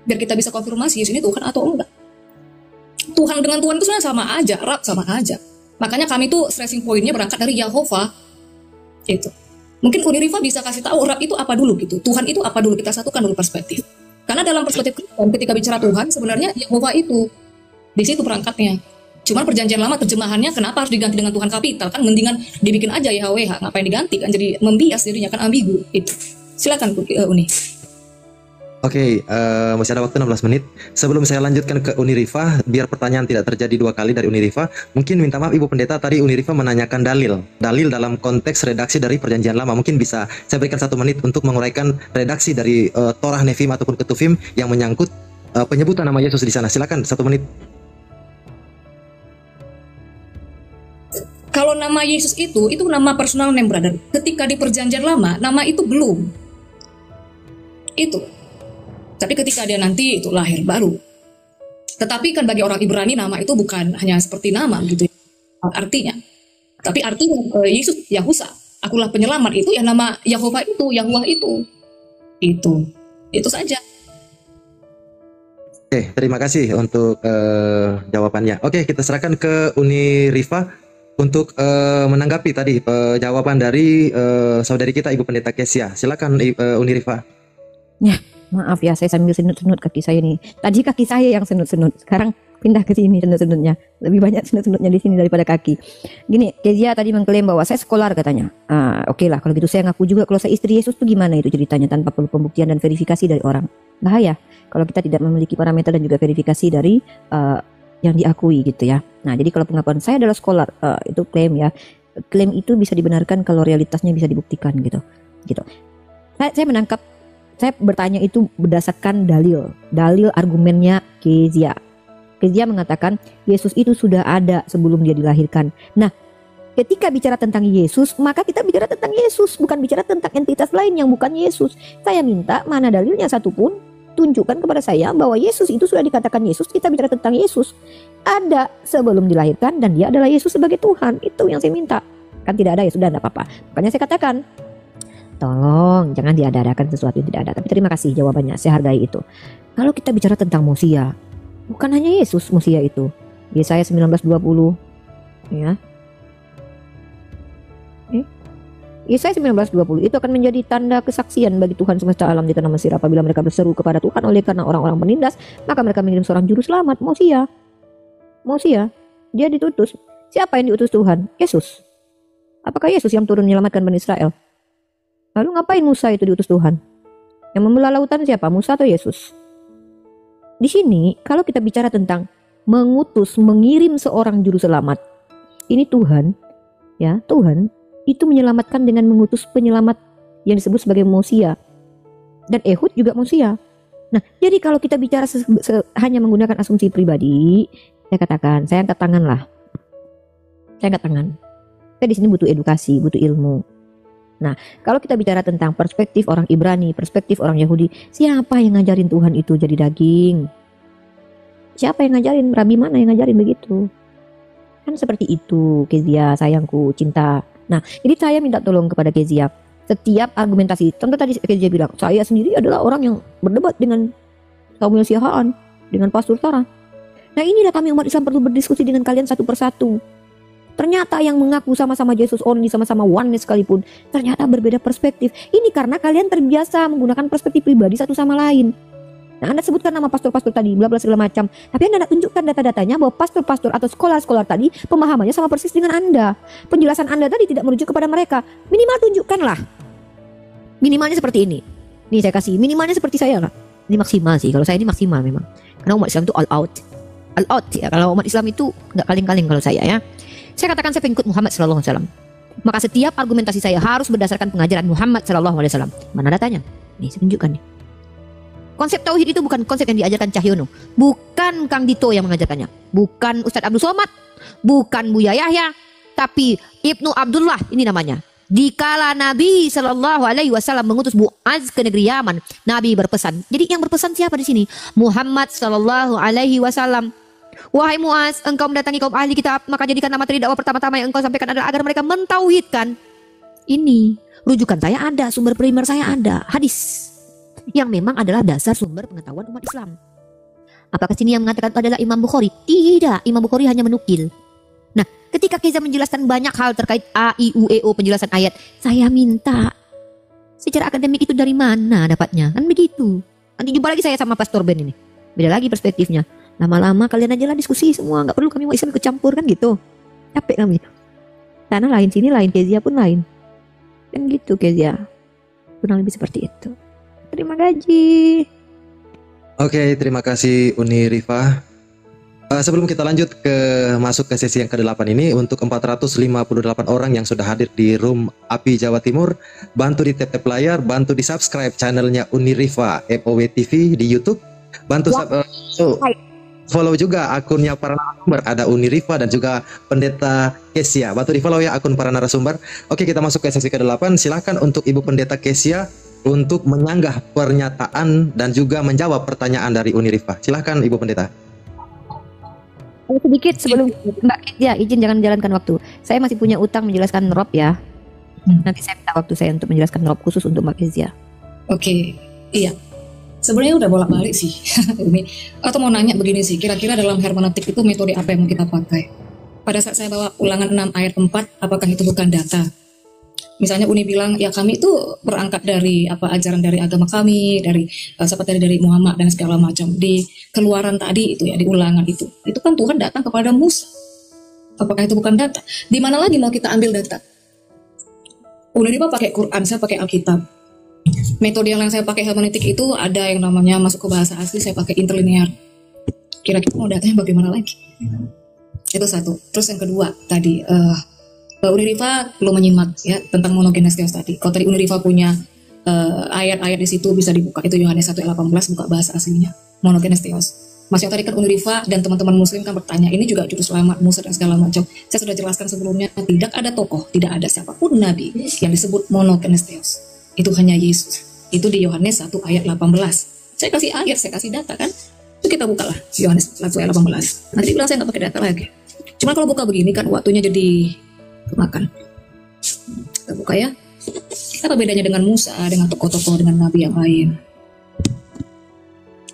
Biar kita bisa konfirmasi Yesus ini Tuhan atau enggak. Tuhan dengan Tuhan itu sebenarnya sama aja, Rab sama aja. Makanya kami tuh stressing pointnya berangkat dari Yahova. Itu. Mungkin Uniriva bisa kasih tahu Rab itu apa dulu gitu. Tuhan itu apa dulu, kita satukan dulu perspektif. Karena dalam perspektif Kristen ketika bicara Tuhan sebenarnya Yehova itu. Di situ perangkatnya. Cuman perjanjian lama terjemahannya kenapa harus diganti dengan Tuhan kapital? Kan mendingan dibikin aja YHWH, ngapain diganti kan jadi membias dirinya kan ambigu itu. Silakan Uni. Oke, masih ada waktu 16 menit. Sebelum saya lanjutkan ke Uniriva, biar pertanyaan tidak terjadi dua kali dari Uniriva, mungkin minta maaf Ibu Pendeta, tadi Uniriva menanyakan dalil dalam konteks redaksi dari perjanjian lama. Mungkin bisa saya berikan 1 menit untuk menguraikan redaksi dari Torah Nefim ataupun Ketuvim yang menyangkut penyebutan nama Yesus di sana. Silakan 1 menit. Kalau nama Yesus itu nama personal name brother. Ketika di perjanjian lama, nama itu belum. Itu. Tapi ketika dia nanti itu lahir baru. Tetapi kan bagi orang Ibrani nama itu bukan hanya seperti nama gitu artinya. Tapi artinya Yesus Yahusa, akulah penyelamat itu ya nama Yahova itu, Yahuwah itu. Itu saja. Oke, terima kasih untuk jawabannya. Oke, kita serahkan ke Uniriva untuk menanggapi tadi jawaban dari saudari kita Ibu Pendeta Kesia. Silakan Uniriva. Ya, maaf ya, saya sambil senut-senut kaki saya nih. Tadi kaki saya yang senut-senut, sekarang pindah ke sini senut-senutnya. Lebih banyak senut-senutnya di sini daripada kaki. Gini, Kezia tadi mengklaim bahwa saya sekolar katanya. Oke lah, kalau gitu saya ngaku juga kalau saya istri Yesus tuh gimana itu ceritanya tanpa perlu pembuktian dan verifikasi dari orang. Bahaya kalau kita tidak memiliki parameter dan juga verifikasi dari yang diakui gitu ya. Nah, jadi kalau pengakuan saya adalah scholar, itu klaim ya. Klaim itu bisa dibenarkan kalau realitasnya bisa dibuktikan gitu. Saya bertanya itu berdasarkan dalil argumennya Kezia. Kezia mengatakan Yesus itu sudah ada sebelum dia dilahirkan. Nah, ketika bicara tentang Yesus, maka kita bicara tentang Yesus, bukan bicara tentang entitas lain yang bukan Yesus. Saya minta mana dalilnya satupun, tunjukkan kepada saya bahwa Yesus itu sudah dikatakan Yesus. Kita bicara tentang Yesus ada sebelum dilahirkan dan dia adalah Yesus sebagai Tuhan. Itu yang saya minta. Kan tidak ada, ya sudah, tidak apa-apa. Makanya saya katakan, tolong jangan diada-adakan sesuatu yang tidak ada. Tapi terima kasih jawabannya, saya hargai itu. Kalau kita bicara tentang Mosia, bukan hanya Yesus Mosia itu. Yesaya 19:20, ya. Yesaya 19:20 itu akan menjadi tanda kesaksian bagi Tuhan semesta alam di tanah Mesir apabila mereka berseru kepada Tuhan oleh karena orang-orang menindas, maka mereka mengirim seorang juru selamat, Mosia. Dia ditutus. Siapa yang diutus Tuhan? Yesus. Apakah Yesus yang turun menyelamatkan Bani Israel? Lalu ngapain Musa itu diutus Tuhan? Yang membelah lautan siapa? Musa atau Yesus? Di sini kalau kita bicara tentang mengutus, mengirim seorang juru selamat, ini Tuhan, ya, Tuhan itu menyelamatkan dengan mengutus penyelamat yang disebut sebagai Mosia. Dan Ehud juga Mosia. Nah, jadi kalau kita bicara hanya menggunakan asumsi pribadi, saya katakan, saya angkat tangan lah. Saya angkat tangan. Saya di sini butuh edukasi, butuh ilmu. Nah, kalau kita bicara tentang perspektif orang Ibrani, perspektif orang Yahudi, siapa yang ngajarin Tuhan itu jadi daging? Siapa yang ngajarin? Rabi mana yang ngajarin begitu? Kan seperti itu, Kezia, sayangku, cinta. Nah, jadi saya minta tolong kepada Kezia. Setiap argumentasi, contoh tadi Kezia bilang, saya sendiri adalah orang yang berdebat dengan Samuel Siahaan, dengan Pastor Tara. Nah, inilah kami umat Islam perlu berdiskusi dengan kalian satu persatu. Ternyata yang mengaku sama-sama Jesus only, sama-sama oneness sekalipun, ternyata berbeda perspektif. Ini karena kalian terbiasa menggunakan perspektif pribadi satu sama lain. Nah, Anda sebutkan nama pastor-pastor tadi, bla bla segala macam. Tapi Anda tidak tunjukkan data-datanya bahwa pastor-pastor atau sekolah-sekolah tadi pemahamannya sama persis dengan Anda. Penjelasan Anda tadi tidak merujuk kepada mereka. Minimal tunjukkanlah. Minimalnya seperti ini. Nih saya kasih, minimalnya seperti saya lah. Ini maksimal sih, kalau saya ini maksimal memang. Karena umat Islam itu all out. All out ya, kalau umat Islam itu nggak kaling-kaling kalau saya ya. Saya katakan saya pengikut Muhammad sallallahu alaihi wasallam. Maka setiap argumentasi saya harus berdasarkan pengajaran Muhammad sallallahu alaihi wasallam. Mana datanya? Nih, saya tunjukkan nih. Konsep tauhid itu bukan konsep yang diajarkan Cahyono, bukan Kang Dito yang mengajarkannya, bukan Ustadz Abdul Somad, bukan Buya Yahya, tapi Ibnu Abdullah ini namanya. Dikala Nabi sallallahu alaihi wasallam mengutus Muaz ke negeri Yaman, Nabi berpesan. Jadi yang berpesan siapa di sini? Muhammad sallallahu alaihi wasallam. Wahai Muaz, engkau mendatangi kaum ahli kitab, maka jadikanlah materi dakwah pertama-tama yang engkau sampaikan adalah agar mereka mentauhidkan. Ini rujukan saya ada, sumber primer saya ada, hadis yang memang adalah dasar sumber pengetahuan umat Islam. Apakah sini yang mengatakan itu adalah Imam Bukhari? Tidak, Imam Bukhari hanya menukil. Nah, ketika Keza menjelaskan banyak hal terkait A, I, U, E, O, penjelasan ayat, saya minta secara akademik itu dari mana dapatnya? Kan begitu. Nanti jumpa lagi saya sama Pastor Ben ini. Beda lagi perspektifnya. Lama-lama kalian aja lah diskusi semua, nggak perlu kami mau Islam ikut campur kan gitu. Capek kami. Karena lain sini lain, Kezia pun lain. Kan gitu Kezia. Kurang lebih seperti itu. Terima kasih. Oke, terima kasih Uni Rifa. Sebelum kita lanjut masuk ke sesi yang ke-8 ini, untuk 458 orang yang sudah hadir di Room Api Jawa Timur, bantu di tap layar, bantu di subscribe channelnya Uni Rifa FOW TV di YouTube, bantu follow juga akunnya para narasumber, ada Uni Rifa dan juga Pendeta Kesia. Bantu di follow ya akun para narasumber. Oke, kita masuk ke sesi ke-8. Silahkan untuk Ibu Pendeta Kesia untuk menyanggah pernyataan dan juga menjawab pertanyaan dari Uni Rifa. Silahkan Ibu Pendeta. Sedikit sebelum Mbak Kesia, izin jangan menjalankan waktu. Saya masih punya utang menjelaskan Rob ya. Nanti saya minta waktu saya untuk menjelaskan Rob khusus untuk Mbak Kesia. Oke, iya. Sebenarnya udah bolak-balik sih ini. Atau mau nanya begini sih, kira-kira dalam hermeneutik itu metode apa yang mau kita pakai? Pada saat saya bawa Ulangan 6 ayat 4, apakah itu bukan data? Misalnya Uni bilang, ya kami itu berangkat dari ajaran dari agama kami, seperti dari Muhammad dan segala macam. Di Keluaran tadi itu ya, di Ulangan itu kan Tuhan datang kepada Musa. Apakah itu bukan data? Di mana lagi mau kita ambil data? Uni pakai Quran, saya pakai Alkitab. Metode yang saya pakai hermeneutik itu ada yang namanya masuk ke bahasa asli, saya pakai interlinear. Kira-kira mau datanya bagaimana lagi? Itu satu. Terus yang kedua tadi, Uni Rifa belum menyimak ya tentang monogenes theos tadi. Kalau tadi Uni Rifa punya ayat-ayat di situ bisa dibuka, itu Yohanes 1:18, buka bahasa aslinya monogenes theos. Mas yang tadi kan Uni Rifa dan teman-teman Muslim kan bertanya, ini juga juru selamat Musa dan segala macam. Saya sudah jelaskan sebelumnya, tidak ada tokoh, tidak ada siapapun nabi yang disebut monogenes theos. Itu hanya Yesus. Itu di Yohanes 1 ayat 18. Saya kasih ayat, saya kasih data kan. Itu kita bukalah Yohanes 1 ayat 18. Nanti bilang saya nggak pakai data lagi. Cuma kalau buka begini kan waktunya jadi kemakan. Kita buka ya. Apa bedanya dengan Musa, dengan tokoh-tokoh, dengan nabi yang lain?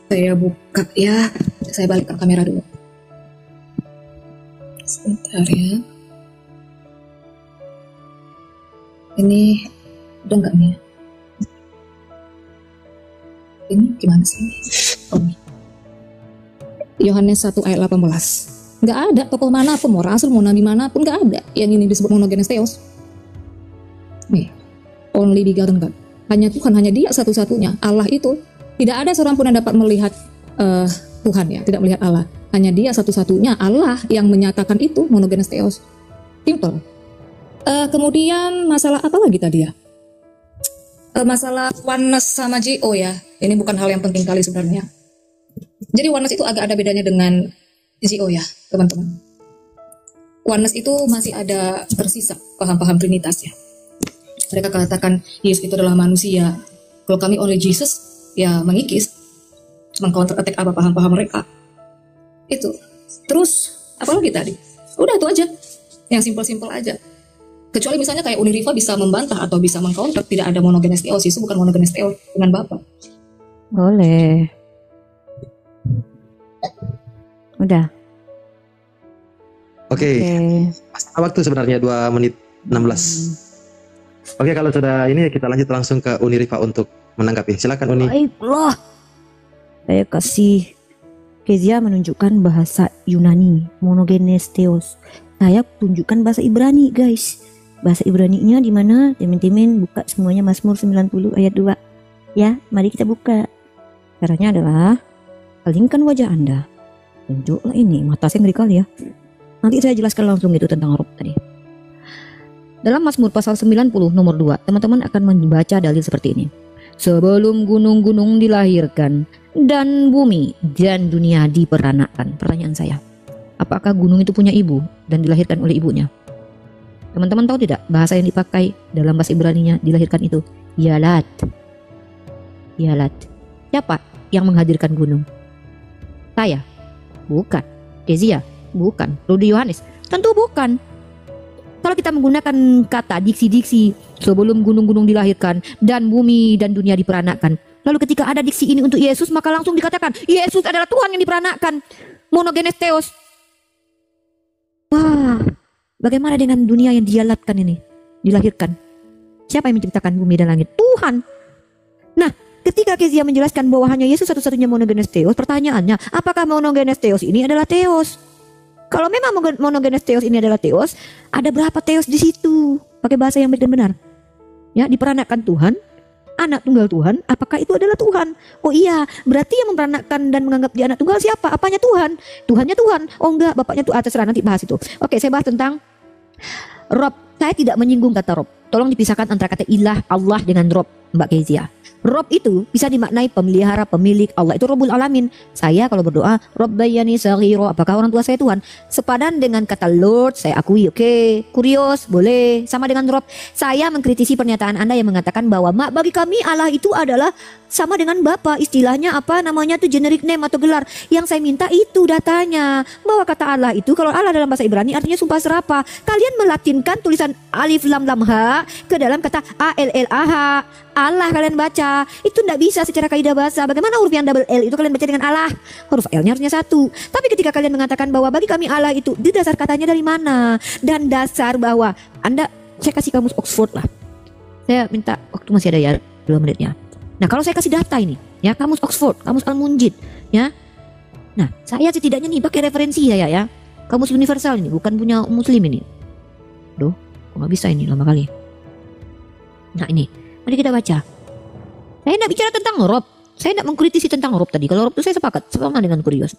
Saya buka ya. Saya balikkan kamera dulu. Sebentar ya. Ini udah enggak nih? Ini gimana sih? Oh, ini. Yohanes 1 ayat 18. Nggak ada tokoh manapun, mau rasul, mau nabi manapun, nggak ada yang ini disebut monogenes theos. Nih, only begotten God. Hanya Tuhan, hanya Dia satu-satunya. Allah itu tidak ada seorang pun yang dapat melihat Tuhan ya, tidak melihat Allah. Hanya Dia satu-satunya Allah yang menyatakan itu monogenes theos. Simple. Kemudian masalah apa lagi tadi ya? Masalah oneness sama JO ya. Ini bukan hal yang penting kali sebenarnya. Jadi oneness itu agak ada bedanya dengan JO ya, teman-teman. Oneness itu masih ada tersisa paham-paham Trinitas ya. Mereka katakan Yesus itu adalah manusia. Kalau kami only Jesus, ya mengikis, meng-counter attack apa paham-paham mereka. Itu. Terus apa lagi tadi? Udah itu aja. Yang simpel-simpel aja. Kecuali misalnya kayak Uniriva bisa membantah atau bisa meng-counter tidak ada monogenes theos, Yesus bukan monogenes theos dengan Bapa. Boleh. Udah. Oke. Waktu sebenarnya 2 menit 16. Oke, kalau sudah ini kita lanjut langsung ke Uniriva untuk menanggapi. Silakan Uni. Baiklah. Saya kasih Kezia menunjukkan bahasa Yunani, monogenes theos. Saya tunjukkan bahasa Ibrani, guys. Bahasa Ibraninya di mana? Teman-teman buka semuanya Mazmur 90 ayat 2. Ya, mari kita buka. Caranya adalah palingkan wajah Anda. Tunjuklah ini, mata saya ngeri kali ya. Nanti saya jelaskan langsung itu tentang rob tadi. Dalam Mazmur pasal 90 nomor 2, teman-teman akan membaca dalil seperti ini. Sebelum gunung-gunung dilahirkan dan bumi dan dunia diperanakan. Pertanyaan saya, apakah gunung itu punya ibu dan dilahirkan oleh ibunya? Teman-teman tahu tidak bahasa yang dipakai dalam bahasa Ibraninya dilahirkan itu? Yalat. Yalat. Siapa yang menghadirkan gunung? Saya? Bukan. Kezia? Bukan. Rudi Yohanes? Tentu bukan. Kalau kita menggunakan kata diksi-diksi sebelum gunung-gunung dilahirkan dan bumi dan dunia diperanakan, lalu ketika ada diksi ini untuk Yesus, maka langsung dikatakan Yesus adalah Tuhan yang diperanakan, monogenes theos. Wah, bagaimana dengan dunia yang dialatkan ini, dilahirkan? Siapa yang menciptakan bumi dan langit? Tuhan. Nah, ketika Kezia menjelaskan bahwa hanya Yesus satu-satunya monogenes theos, pertanyaannya, apakah monogenes theos ini adalah theos? Kalau memang monogenes theos ini adalah theos, ada berapa theos di situ? Pakai bahasa yang baik dan benar. Ya, diperanakan Tuhan, anak tunggal Tuhan, apakah itu adalah Tuhan? Oh iya, berarti yang memperanakan dan menganggap dia anak tunggal siapa? Apanya Tuhan? Tuhannya Tuhan. Oh enggak, bapaknya Tuhan. Terserah, nanti bahas itu. Oke, saya bahas tentang Rob. Saya tidak menyinggung kata Rob. Tolong dipisahkan antara kata ilah, Allah dengan Rob, Mbak Kezia. Rob itu bisa dimaknai pemelihara, pemilik. Allah itu Rabbul Alamin. Saya kalau berdoa Rabbayani saghiro, apakah orang tua saya Tuhan? Sepadan dengan kata Lord, saya akui. Oke, kurios, boleh. Sama dengan Rob. Saya mengkritisi pernyataan Anda yang mengatakan bahwa bagi kami Allah itu adalah sama dengan Bapa. Istilahnya apa namanya tuh, generic name atau gelar. Yang saya minta itu datanya, bahwa kata Allah itu, kalau Allah dalam bahasa Ibrani artinya sumpah serapah. Kalian melatinkan tulisan alif lam lam ha ke dalam kata ALLAH. Allah kalian baca, itu tidak bisa secara kaidah bahasa. Bagaimana huruf yang double L itu kalian baca dengan Allah? Huruf L-nya harusnya satu. Tapi ketika kalian mengatakan bahwa bagi kami Allah itu, di dasar katanya dari mana? Dan dasar bahwa Anda, saya kasih kamus Oxford lah. Saya minta waktu masih ada ya 2 menitnya. Nah, kalau saya kasih data ini, ya kamus Oxford, kamus Al-Munjid, ya. Nah, saya setidaknya nih pakai referensi ya. Kamus universal ini, bukan punya Muslim ini. Duh, kok nggak bisa ini, lama kali. Nah ini, mari kita baca. Saya tidak bicara tentang Rob. Saya tidak mengkritisi tentang Rob tadi. Kalau Rob itu saya sepakat, sama dengan kurios.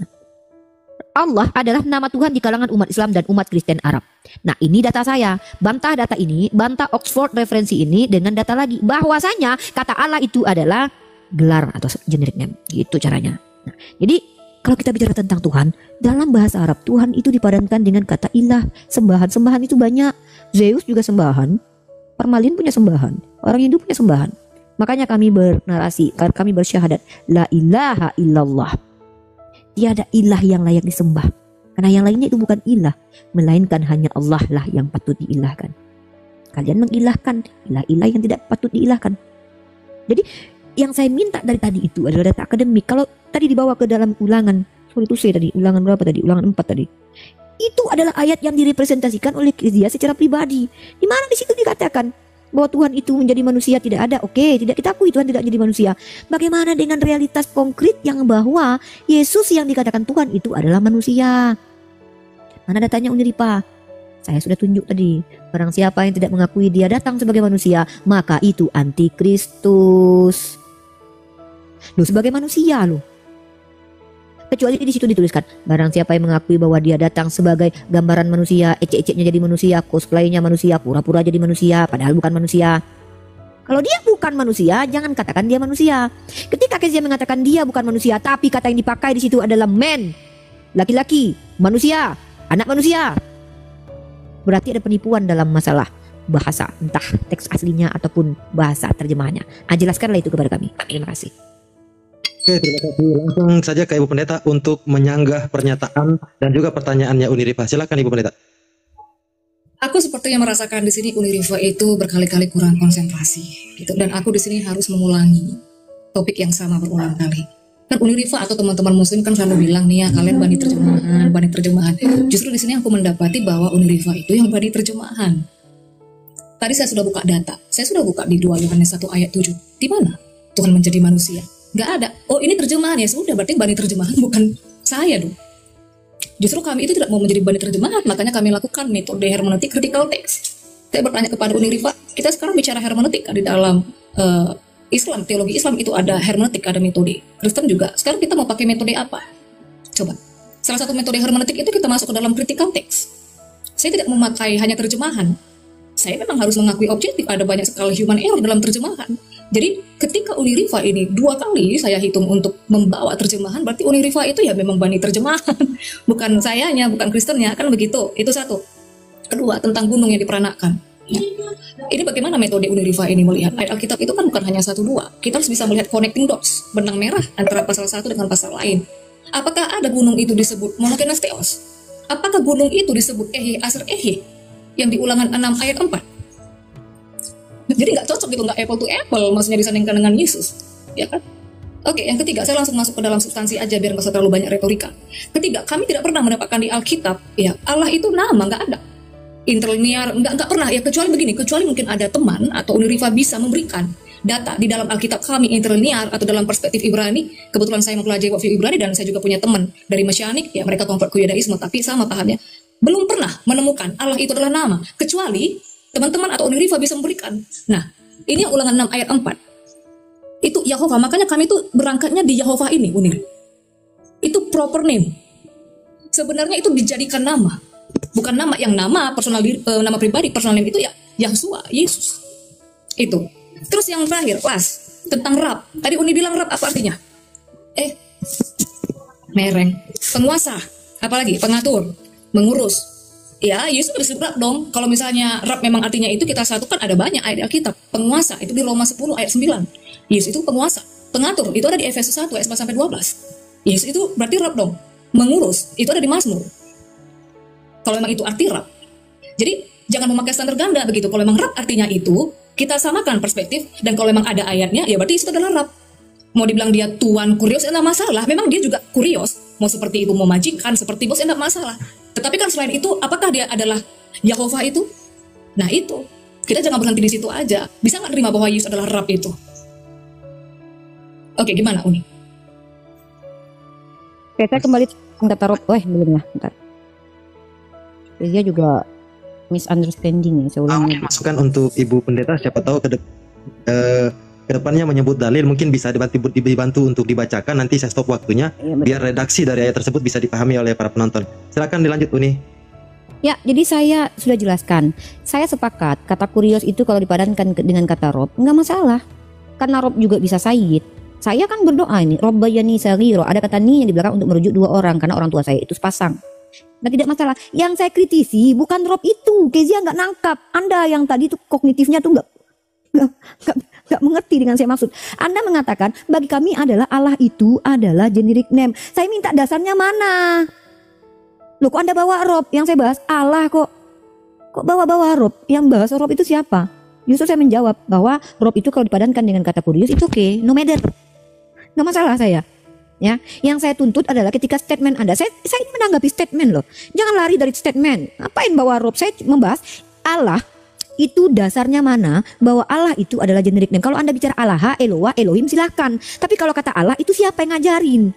Allah adalah nama Tuhan di kalangan umat Islam dan umat Kristen Arab. Nah ini data saya. Bantah data ini, bantah Oxford referensi ini dengan data lagi. Bahwasanya kata Allah itu adalah gelar atau generic name. Gitu caranya. Nah, jadi kalau kita bicara tentang Tuhan, dalam bahasa Arab Tuhan itu dipadankan dengan kata ilah. Sembahan. Sembahan itu banyak. Zeus juga sembahan. Parmalin punya sembahan, orang Hindu punya sembahan. Makanya kami bernarasi, kami bersyahadat, la ilaha illallah. Tiada ilah yang layak disembah. Karena yang lainnya itu bukan ilah, melainkan hanya Allah lah yang patut diilahkan. Kalian mengilahkan ilah-ilah yang tidak patut diilahkan. Jadi yang saya minta dari tadi itu adalah data akademik. Kalau tadi dibawa ke dalam ulangan, ulangan berapa tadi? Ulangan 4 tadi. Itu adalah ayat yang direpresentasikan oleh dia secara pribadi. Di mana di situ dikatakan bahwa Tuhan itu menjadi manusia tidak ada. Oke, tidak kita akui Tuhan tidak jadi manusia. Bagaimana dengan realitas konkret yang bahwa Yesus yang dikatakan Tuhan itu adalah manusia? Mana datanya Uniripa? Saya sudah tunjuk tadi. Barang siapa yang tidak mengakui dia datang sebagai manusia, maka itu antikristus. Loh, sebagai manusia loh. Kecuali di situ dituliskan, barang siapa yang mengakui bahwa dia datang sebagai gambaran manusia, ecek-eceknya jadi manusia, cosplaynya manusia, pura-pura jadi manusia, padahal bukan manusia. Kalau dia bukan manusia, jangan katakan dia manusia. Ketika Kezia mengatakan dia bukan manusia, tapi kata yang dipakai di situ adalah man, laki-laki, manusia, anak manusia, berarti ada penipuan dalam masalah bahasa, entah teks aslinya ataupun bahasa terjemahannya. Jelaskanlah itu kepada kami. Terima kasih. Oke, terima kasih. Langsung saja ke Ibu Pendeta untuk menyanggah pernyataan dan juga pertanyaannya Unirifa. Silakan Ibu Pendeta. Aku sepertinya merasakan di sini Unirifa itu berkali-kali kurang konsentrasi, gitu. Dan aku di sini harus mengulangi topik yang sama berulang kali. Kan Unirifa atau teman-teman Muslim kan selalu bilang nih ya, kalian bani terjemahan. Justru di sini aku mendapati bahwa Unirifa itu yang bani terjemahan. Tadi saya sudah buka data, saya sudah buka di 2 Yohanes 1 ayat 7. Di mana Tuhan menjadi manusia? Nggak ada. Oh, ini terjemahan ya, sudah berarti bani terjemahan bukan saya dong. Justru kami itu tidak mau menjadi bani terjemahan, makanya kami lakukan metode hermeneutik critical text. Saya bertanya kepada Unirifa, kita sekarang bicara hermeneutik di dalam Islam, teologi Islam itu ada hermeneutik, ada metode. Kristen juga. Sekarang kita mau pakai metode apa? Coba. Salah satu metode hermeneutik itu kita masuk ke dalam critical text. Saya tidak memakai hanya terjemahan. Saya memang harus mengakui objektif, ada banyak sekali human error dalam terjemahan. Jadi ketika Unirifa ini 2 kali saya hitung untuk membawa terjemahan, berarti Unirifa itu ya memang bani terjemahan. Bukan sayanya, bukan Kristennya, kan begitu. Itu satu. Kedua, tentang gunung yang diperanakan. Ya. Ini bagaimana metode Unirifa ini melihat ayat Alkitab itu kan bukan hanya 1-2. Kita harus bisa melihat connecting dots, benang merah antara pasal 1 dengan pasal lain. Apakah ada gunung itu disebut monogenes theos? Apakah gunung itu disebut Ehe Aser Ehe yang di Ulangan 6 ayat 4? Jadi nggak cocok gitu, nggak apple to apple, maksudnya disandingkan dengan Yesus, ya kan? Oke, yang ketiga, saya langsung masuk ke dalam substansi aja biar nggak usah terlalu banyak retorika. Ketiga, kami tidak pernah mendapatkan di Alkitab, ya Allah itu nama, nggak ada. Interlinear, nggak pernah, ya kecuali begini, kecuali mungkin ada teman atau Unirifa bisa memberikan data di dalam Alkitab kami interlinear atau dalam perspektif Ibrani. Kebetulan saya mempelajari waktu Ibrani dan saya juga punya teman dari Mesianik, ya mereka convert ke Yudaisme, tapi sama pahamnya. Belum pernah menemukan Allah itu adalah nama, kecuali teman-teman atau Unirifa bisa memberikan. Nah, ini yang Ulangan 6 ayat 4. Itu Yahova, makanya kami itu berangkatnya di Yahova ini, Unir. Itu proper name. Sebenarnya itu dijadikan nama. Bukan nama yang nama personal nama pribadi, personal name itu ya Yahshua, Yesus. Itu. Terus yang terakhir, last, tentang Rab. Tadi Uni bilang Rab apa artinya? Mereng. Penguasa. Apalagi? Pengatur. Mengurus. Ya, Yesus disebut Rab dong. Kalau misalnya Rab memang artinya itu, kita satukan ada banyak ayat Alkitab. Penguasa, itu di Roma 10 ayat 9. Yesus itu penguasa. Pengatur, itu ada di Efesus 1 ayat 11-12. Yesus itu berarti Rab dong. Mengurus, itu ada di Mazmur. Kalau memang itu arti Rab. Jadi, jangan memakai standar ganda begitu. Kalau memang Rab artinya itu, kita samakan perspektif. Dan kalau memang ada ayatnya, ya berarti itu adalah Rab. Mau dibilang dia tuan kurios, enggak masalah. Memang dia juga kurios. Mau seperti itu, mau majikan, seperti bos, enggak masalah. Tetapi kan selain itu, apakah dia adalah Yahova itu? Nah itu, kita jangan berhenti di situ aja. Bisa nggak terima bahwa Yesus adalah Rab itu? Oke, gimana Uni? Oke, saya kembali ke kata Rob. Belum ya, bentar. Dia juga misunderstanding ya, saya ulangi. Mungkin masukan untuk Ibu Pendeta, siapa tahu ke depannya menyebut dalil, mungkin bisa dibantu untuk dibacakan. Nanti saya stop waktunya, biar redaksi dari ayat tersebut bisa dipahami oleh para penonton. Silakan dilanjut Uni. Ya, jadi saya sudah jelaskan. Saya sepakat kata kurios itu kalau dipadankan dengan kata Rob nggak masalah, karena Rob juga bisa sayyid. Saya kan berdoa ini, Robbayani Saghiro, ada kata ni yang di belakang untuk merujuk 2 orang karena orang tua saya itu sepasang. Nah, tidak masalah. Yang saya kritisi bukan Rob itu. Kezia nggak nangkap. Anda yang tadi tuh kognitifnya tuh nggak mengerti dengan saya maksud. Anda mengatakan bagi kami adalah Allah itu adalah generic name. Saya minta dasarnya mana? Loh, kok Anda bawa Rob? Yang saya bahas Allah kok. Kok bawa-bawa Rob? Yang bahas Rob itu siapa? Justru saya menjawab bahwa Rob itu kalau dipadankan dengan kata kurios itu oke, no matter. Nggak masalah saya. Ya, yang saya tuntut adalah ketika statement Anda, saya ingin menanggapi statement loh. Jangan lari dari statement. Apain bawa Rob? Saya membahas Allah itu dasarnya mana, bahwa Allah itu adalah generic name. Kalau Anda bicara Allah, Eloah, Elohim silahkan. Tapi kalau kata Allah itu siapa yang ngajarin?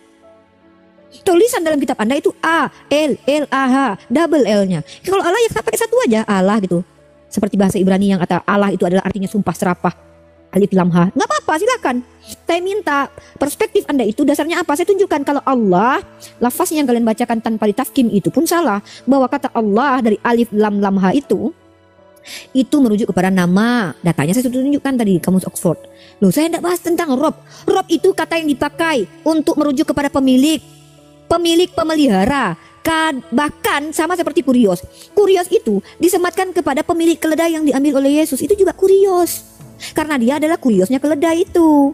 Tulisan dalam kitab Anda itu A, L, L, A, H, double L-nya. Kalau Allah ya pakai satu aja, Allah gitu. Seperti bahasa Ibrani yang kata Allah itu adalah artinya sumpah serapah. Alif lam ha. Nggak apa-apa, silakan. Saya minta perspektif Anda itu dasarnya apa? Saya tunjukkan kalau Allah, lafaznya yang kalian bacakan tanpa ditafkim itu pun salah. Bahwa kata Allah dari alif lam ha itu merujuk kepada nama. Datanya saya sudah tunjukkan tadi, kamus Oxford. Loh, saya tidak bahas tentang Rob. Rob itu kata yang dipakai untuk merujuk kepada pemilik, pemelihara. Bahkan sama seperti kurios. Kurios itu disematkan kepada pemilik keledai yang diambil oleh Yesus. Itu juga kurios. Karena dia adalah kuriosnya keledai itu.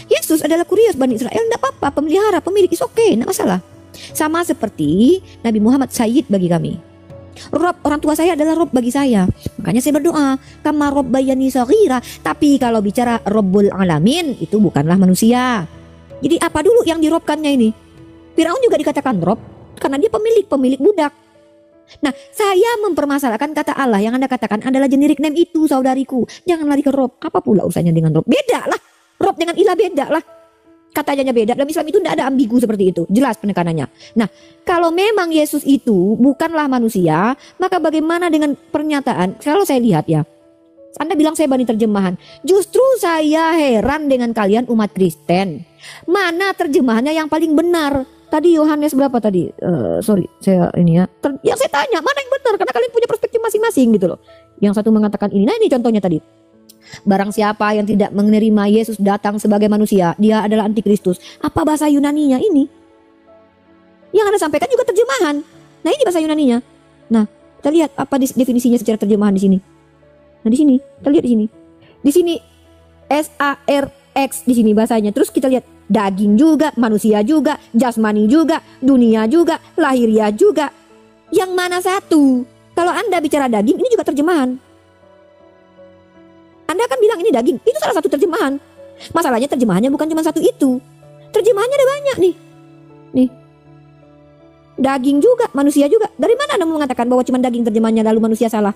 Yesus adalah kurios Bani Israel, tidak apa-apa, pemelihara, pemilik, is oke, tidak masalah. Sama seperti Nabi Muhammad Sayyid bagi kami. Rob, orang tua saya adalah Rob bagi saya. Makanya saya berdoa, kama Rob bayani saghira. Tapi kalau bicara Robbul Alamin, itu bukanlah manusia. Jadi apa dulu yang dirobkannya ini? Firaun juga dikatakan Rob, karena dia pemilik budak. Nah, saya mempermasalahkan kata Allah yang Anda katakan adalah generic name itu, saudariku. Jangan lari ke Rob. Apa pula urusannya dengan Rob? Beda lah. Rob dengan ilah beda lah. Katanya beda. Dalam Islam itu tidak ada ambigu seperti itu. Jelas penekanannya. Nah, kalau memang Yesus itu bukanlah manusia, maka bagaimana dengan pernyataan? Kalau saya lihat ya, Anda bilang saya bani terjemahan. Justru saya heran dengan kalian umat Kristen. Mana terjemahannya yang paling benar? Tadi Yohanes berapa tadi? Sorry, saya ini ya. Yang saya tanya, mana yang benar? Karena kalian punya perspektif masing-masing gitu loh. Yang satu mengatakan ini. Nah, ini contohnya tadi. Barang siapa yang tidak menerima Yesus datang sebagai manusia, dia adalah antikristus. Apa bahasa Yunaninya ini? Yang Anda sampaikan juga terjemahan. Nah, ini bahasa Yunaninya. Nah, kita lihat apa definisinya secara terjemahan di sini. Nah, di sini, kita lihat di sini. Di sini SARX di sini bahasanya. Terus kita lihat daging juga, manusia juga, jasmani juga, dunia juga, lahiriah juga. Yang mana satu? Kalau Anda bicara daging, ini juga terjemahan. Anda akan bilang ini daging, itu salah satu terjemahan. Masalahnya terjemahannya bukan cuma satu itu. Terjemahannya ada banyak nih. Nih. Daging juga, manusia juga. Dari mana Anda mengatakan bahwa cuma daging terjemahannya lalu manusia salah?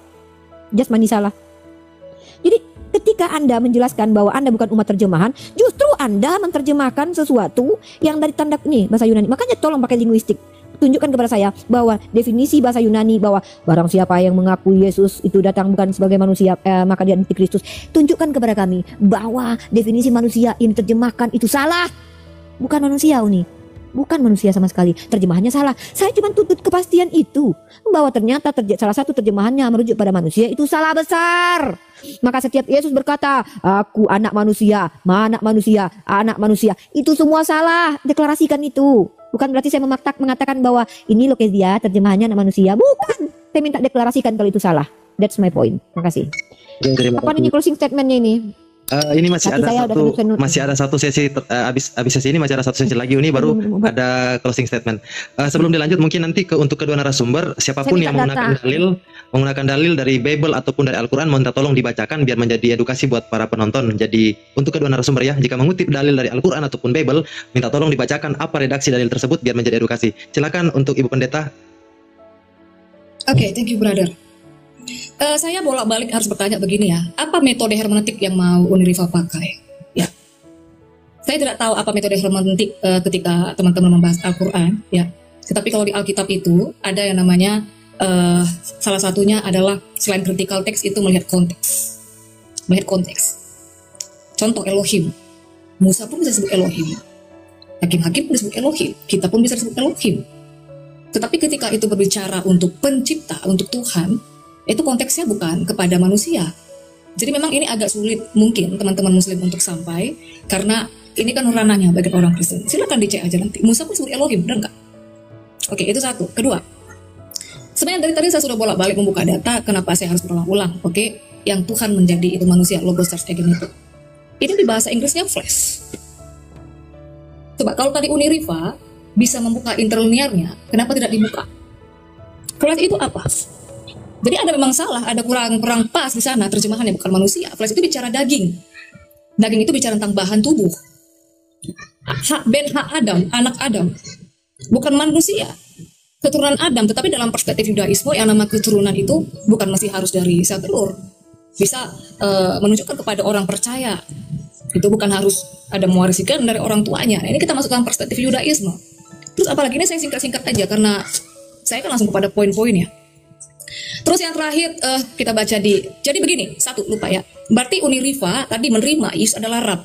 Jasmani salah. Jadi ketika Anda menjelaskan bahwa Anda bukan umat terjemahan, justru Anda menerjemahkan sesuatu yang dari tanda ini bahasa Yunani. Makanya tolong pakai linguistik. Tunjukkan kepada saya bahwa definisi bahasa Yunani bahwa barang siapa yang mengaku Yesus itu datang bukan sebagai manusia, maka dia antikristus. Tunjukkan kepada kami bahwa definisi manusia yang diterjemahkan itu salah. Bukan manusia ini. Bukan manusia sama sekali. Terjemahannya salah. Saya cuma tuntut kepastian itu. Bahwa ternyata salah satu terjemahannya merujuk pada manusia itu salah besar. Maka setiap Yesus berkata, aku anak manusia, anak manusia. Itu semua salah. Deklarasikan itu. Bukan berarti saya mengatakan bahwa ini loh dia terjemahannya anak manusia. Bukan. Saya minta deklarasikan kalau itu salah. That's my point. Terima kasih. Apa ini closing statementnya ini? Ini masih ada satu sesi habis sesi ini masih ada satu sesi lagi ini baru ada closing statement. Sebelum dilanjut mungkin nanti untuk kedua narasumber siapapun yang menggunakan dalil dari Bible ataupun dari Al-Qur'an minta tolong dibacakan biar menjadi edukasi buat para penonton. Jadi untuk kedua narasumber ya, jika mengutip dalil dari Al-Qur'an ataupun Bible minta tolong dibacakan apa redaksi dalil tersebut biar menjadi edukasi. Silakan untuk Ibu Pendeta. Oke, thank you brother. Saya bolak-balik harus bertanya begini ya, apa metode hermeneutik yang mau Uniriva pakai? Ya, saya tidak tahu apa metode hermeneutik ketika teman-teman membahas Al-Quran. Ya, tetapi kalau di Alkitab itu ada yang namanya salah satunya adalah selain critical text itu melihat konteks. Contoh Elohim, Musa pun bisa disebut Elohim, hakim-hakim pun disebut Elohim, kita pun bisa disebut Elohim. Tetapi ketika itu berbicara untuk pencipta, untuk Tuhan, itu konteksnya bukan kepada manusia. Jadi memang ini agak sulit mungkin teman-teman muslim untuk sampai, karena ini kan ranahnya bagi orang Kristen. Silakan dicek aja nanti. Musa pun disebut Elohim, benar nggak? Oke, itu satu. Kedua, sebenarnya dari tadi saya sudah bolak-balik membuka data, kenapa saya harus berulang-ulang? Oke, yang Tuhan menjadi itu manusia, Logos Charge Agent itu. Ini di bahasa Inggrisnya flesh. Coba kalau tadi Uniriva bisa membuka interlinearnya, kenapa tidak dibuka? Flesh itu apa? Jadi ada memang salah, ada kurang pas di sana terjemahannya, bukan manusia. Flesh itu bicara daging. Daging itu bicara tentang bahan tubuh. Hak Adam, anak Adam, bukan manusia, keturunan Adam. Tetapi dalam perspektif Yudaisme yang nama keturunan itu bukan masih harus dari sel telur, bisa menunjukkan kepada orang percaya. Itu bukan harus ada mewarisikan dari orang tuanya. Nah, ini kita masuk dalam perspektif Yudaisme. Terus apalagi ini saya singkat-singkat aja karena saya kan langsung kepada poin-poinnya. Terus yang terakhir kita baca jadi begini, satu lupa ya. Berarti Uniriva tadi menerima Yesus adalah Rab.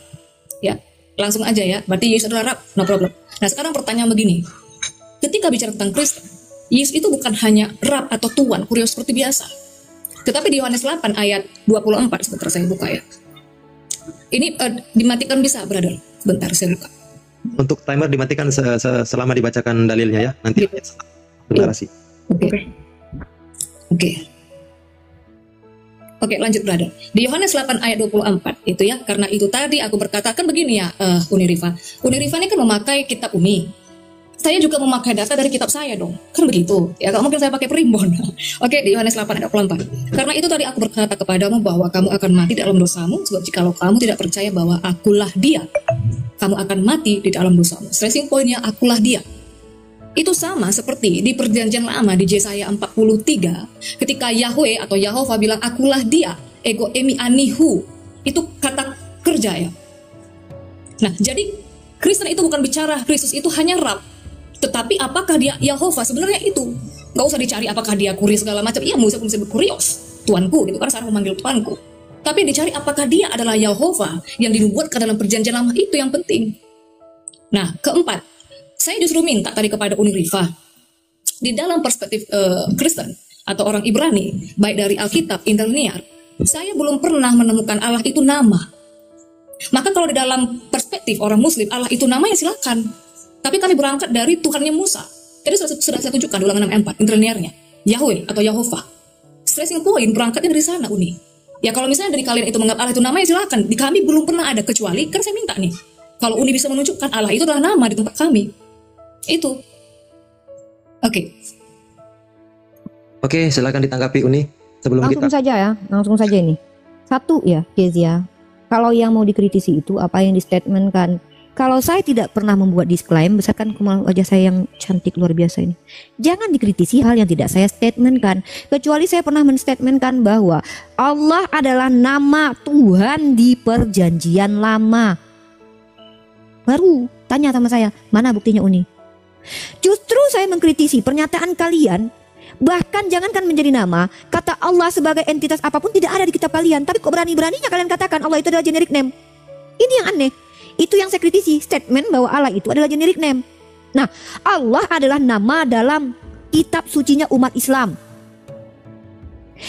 Ya, langsung aja ya. Berarti Yesus adalah Rab, no problem. Nah, sekarang pertanyaan begini. Ketika bicara tentang Kristen, Yesus itu bukan hanya Rab atau Tuan, kurios seperti biasa. Tetapi di Yohanes 8 ayat 24, sebentar saya buka ya. Ini dimatikan bisa, brother. Sebentar saya buka. Untuk timer dimatikan selama dibacakan dalilnya ya. Nanti deklarasi. Oke, lanjut brother. Di Yohanes 8 ayat 24 itu ya, karena itu tadi aku berkatakan begini ya, Uniriva. Uniriva ini kan memakai kitab Uni. Saya juga memakai data dari kitab saya dong. Kan begitu. Ya, kalau mungkin saya pakai primbon. Oke, di Yohanes 8 ayat 24. Karena itu tadi aku berkata kepadamu bahwa kamu akan mati dalam dosamu, sebab jikalau kamu tidak percaya bahwa akulah dia, kamu akan mati di dalam dosamu. Stressing pointnya akulah dia. Itu sama seperti di perjanjian lama di Yesaya 43 ketika Yahweh atau Yahova bilang akulah dia, ego emi anihu, itu kata kerja ya. Nah, jadi Kristen itu bukan bicara Kristus itu hanya Rab, tetapi apakah dia Yahova, sebenarnya itu nggak usah dicari apakah dia kurios segala macam. Iya, Musa pun disebut kurios, tuanku gitu kan, sekarang memanggil tuanku. Tapi dicari apakah dia adalah Yahova yang dinubuatkan dalam perjanjian lama, itu yang penting. Nah, keempat, saya justru minta tadi kepada Uniriva, di dalam perspektif Kristen atau orang Ibrani, baik dari Alkitab, interlinear, saya belum pernah menemukan Allah itu nama. Maka kalau di dalam perspektif orang Muslim, Allah itu namanya silakan. Tapi kami berangkat dari Tuhannya Musa. Jadi sudah saya tunjukkan di Ulangan 6 interlinearnya, Yahweh atau Yahova. Stressing point berangkatnya dari sana, Uni. Ya kalau misalnya dari kalian itu menganggap Allah itu namanya silakan. Di kami belum pernah ada, kecuali kan saya minta nih, kalau Uni bisa menunjukkan Allah itu adalah nama di tempat kami. Itu. Oke, silakan ditanggapi Uni sebelum langsung kita. saja ya, langsung saja ini. Satu ya, Kezia. Kalau yang mau dikritisi itu apa yang distatementkan. Kalau saya tidak pernah membuat disclaim, besarkan kemaluan wajah saya yang cantik luar biasa ini. Jangan dikritisi hal yang tidak saya statementkan. Kecuali saya pernah menstatementkan bahwa Allah adalah nama Tuhan di perjanjian lama. Baru tanya sama saya, mana buktinya Uni? Justru saya mengkritisi pernyataan kalian. Bahkan jangankan menjadi nama, kata Allah sebagai entitas apapun tidak ada di kitab kalian. Tapi kok berani-beraninya kalian katakan Allah itu adalah generic name? Ini yang aneh. Itu yang saya kritisi, statement bahwa Allah itu adalah generic name. Nah, Allah adalah nama dalam kitab sucinya umat Islam.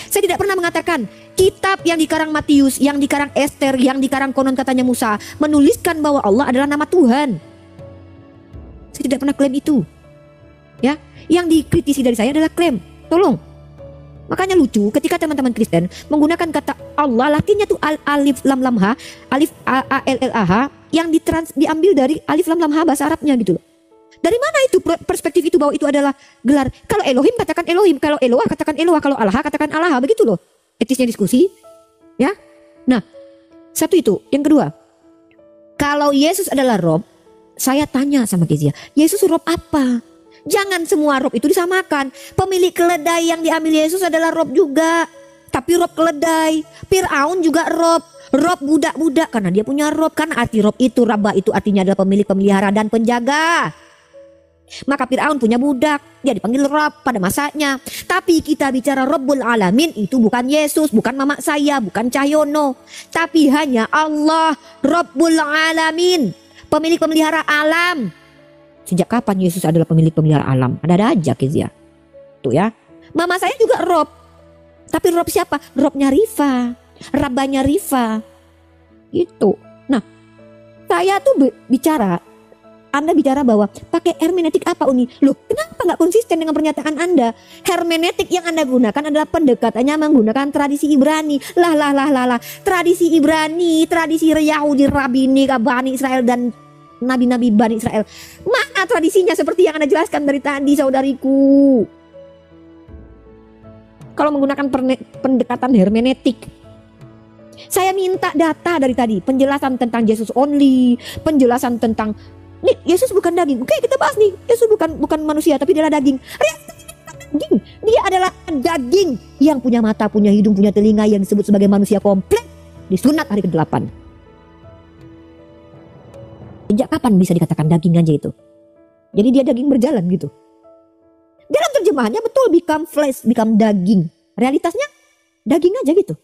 Saya tidak pernah mengatakan kitab yang dikarang Matius, yang dikarang Esther, yang dikarang konon katanya Musa menuliskan bahwa Allah adalah nama Tuhan. Saya tidak pernah klaim itu. Ya, yang dikritisi dari saya adalah klaim. Tolong. Makanya lucu ketika teman-teman Kristen menggunakan kata Allah, lakinya tuh alif lam lam ha, alif a l l a h, yang diambil dari alif lam lam ha bahasa Arabnya gitu loh. Dari mana itu perspektif itu bahwa itu adalah gelar? Kalau Elohim katakan Elohim, kalau Eloah katakan Eloah, kalau Allah katakan Allah, begitu loh. Etisnya diskusi, ya. Nah, satu itu. Yang kedua, kalau Yesus adalah Rob, saya tanya sama Kezia, Yesus Rob apa? Jangan semua Rob itu disamakan. Pemilik keledai yang diambil Yesus adalah Rob juga, tapi Rob keledai. Fir'aun juga Rob. Rob budak-budak karena dia punya Rob. Kan arti Rob itu, Rabba itu artinya adalah pemilik, pemelihara dan penjaga. Maka Fir'aun punya budak, dia dipanggil Rob pada masanya. Tapi kita bicara Rabbul Alamin, itu bukan Yesus, bukan mama saya, bukan Cahyono, tapi hanya Allah Rabbul Alamin, pemilik pemelihara alam. Sejak kapan Yesus adalah pemilik pemelihara alam? Ada aja Kezia. Tuh ya. Mama saya juga Rob. Tapi Rob siapa? Robnya Rifa, Rabbanya Rifa. Gitu. Nah, saya tuh bicara, Anda bicara bahwa pakai hermeneutik apa Uni? Loh, kenapa nggak konsisten dengan pernyataan Anda? Hermeneutik yang Anda gunakan adalah pendekatannya menggunakan tradisi Ibrani. Lah. Tradisi Ibrani, tradisi Yahudi, Rabini, Bani Israel dan nabi-nabi Bani Israel. Mana tradisinya seperti yang Anda jelaskan dari tadi, saudariku? kalau menggunakan pendekatan hermeneutik. Saya minta data dari tadi, penjelasan tentang Yesus only, penjelasan tentang nih Yesus bukan daging. Oke, kita bahas nih, Yesus bukan manusia tapi dia adalah daging. Daging. Dia adalah daging yang punya mata, punya hidung, punya telinga, yang disebut sebagai manusia komplit, disunat hari ke-8. Sejak kapan bisa dikatakan daging aja itu? Jadi dia daging berjalan gitu. Dalam terjemahannya betul, become flesh, become daging. Realitasnya daging aja gitu.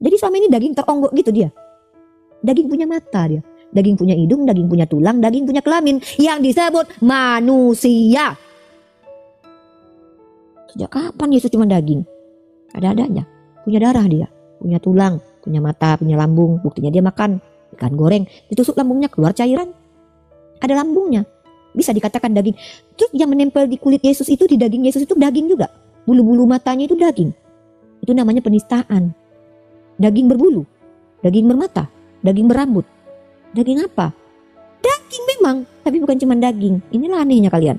Jadi selama ini daging teronggok gitu dia. Daging punya mata dia. Daging punya hidung, daging punya tulang, daging punya kelamin. Yang disebut manusia. Sejak kapan Yesus cuma daging? Ada-adanya. Punya darah dia. Punya tulang, punya mata, punya lambung. Buktinya dia makan ikan goreng. Ditusuk lambungnya, keluar cairan. Ada lambungnya. Bisa dikatakan daging. Terus yang menempel di kulit Yesus itu, di daging Yesus itu daging juga. Bulu-bulu matanya itu daging. Itu namanya penistaan. Daging berbulu, daging bermata, daging berambut. Daging apa? Daging memang, tapi bukan cuma daging. Inilah anehnya kalian.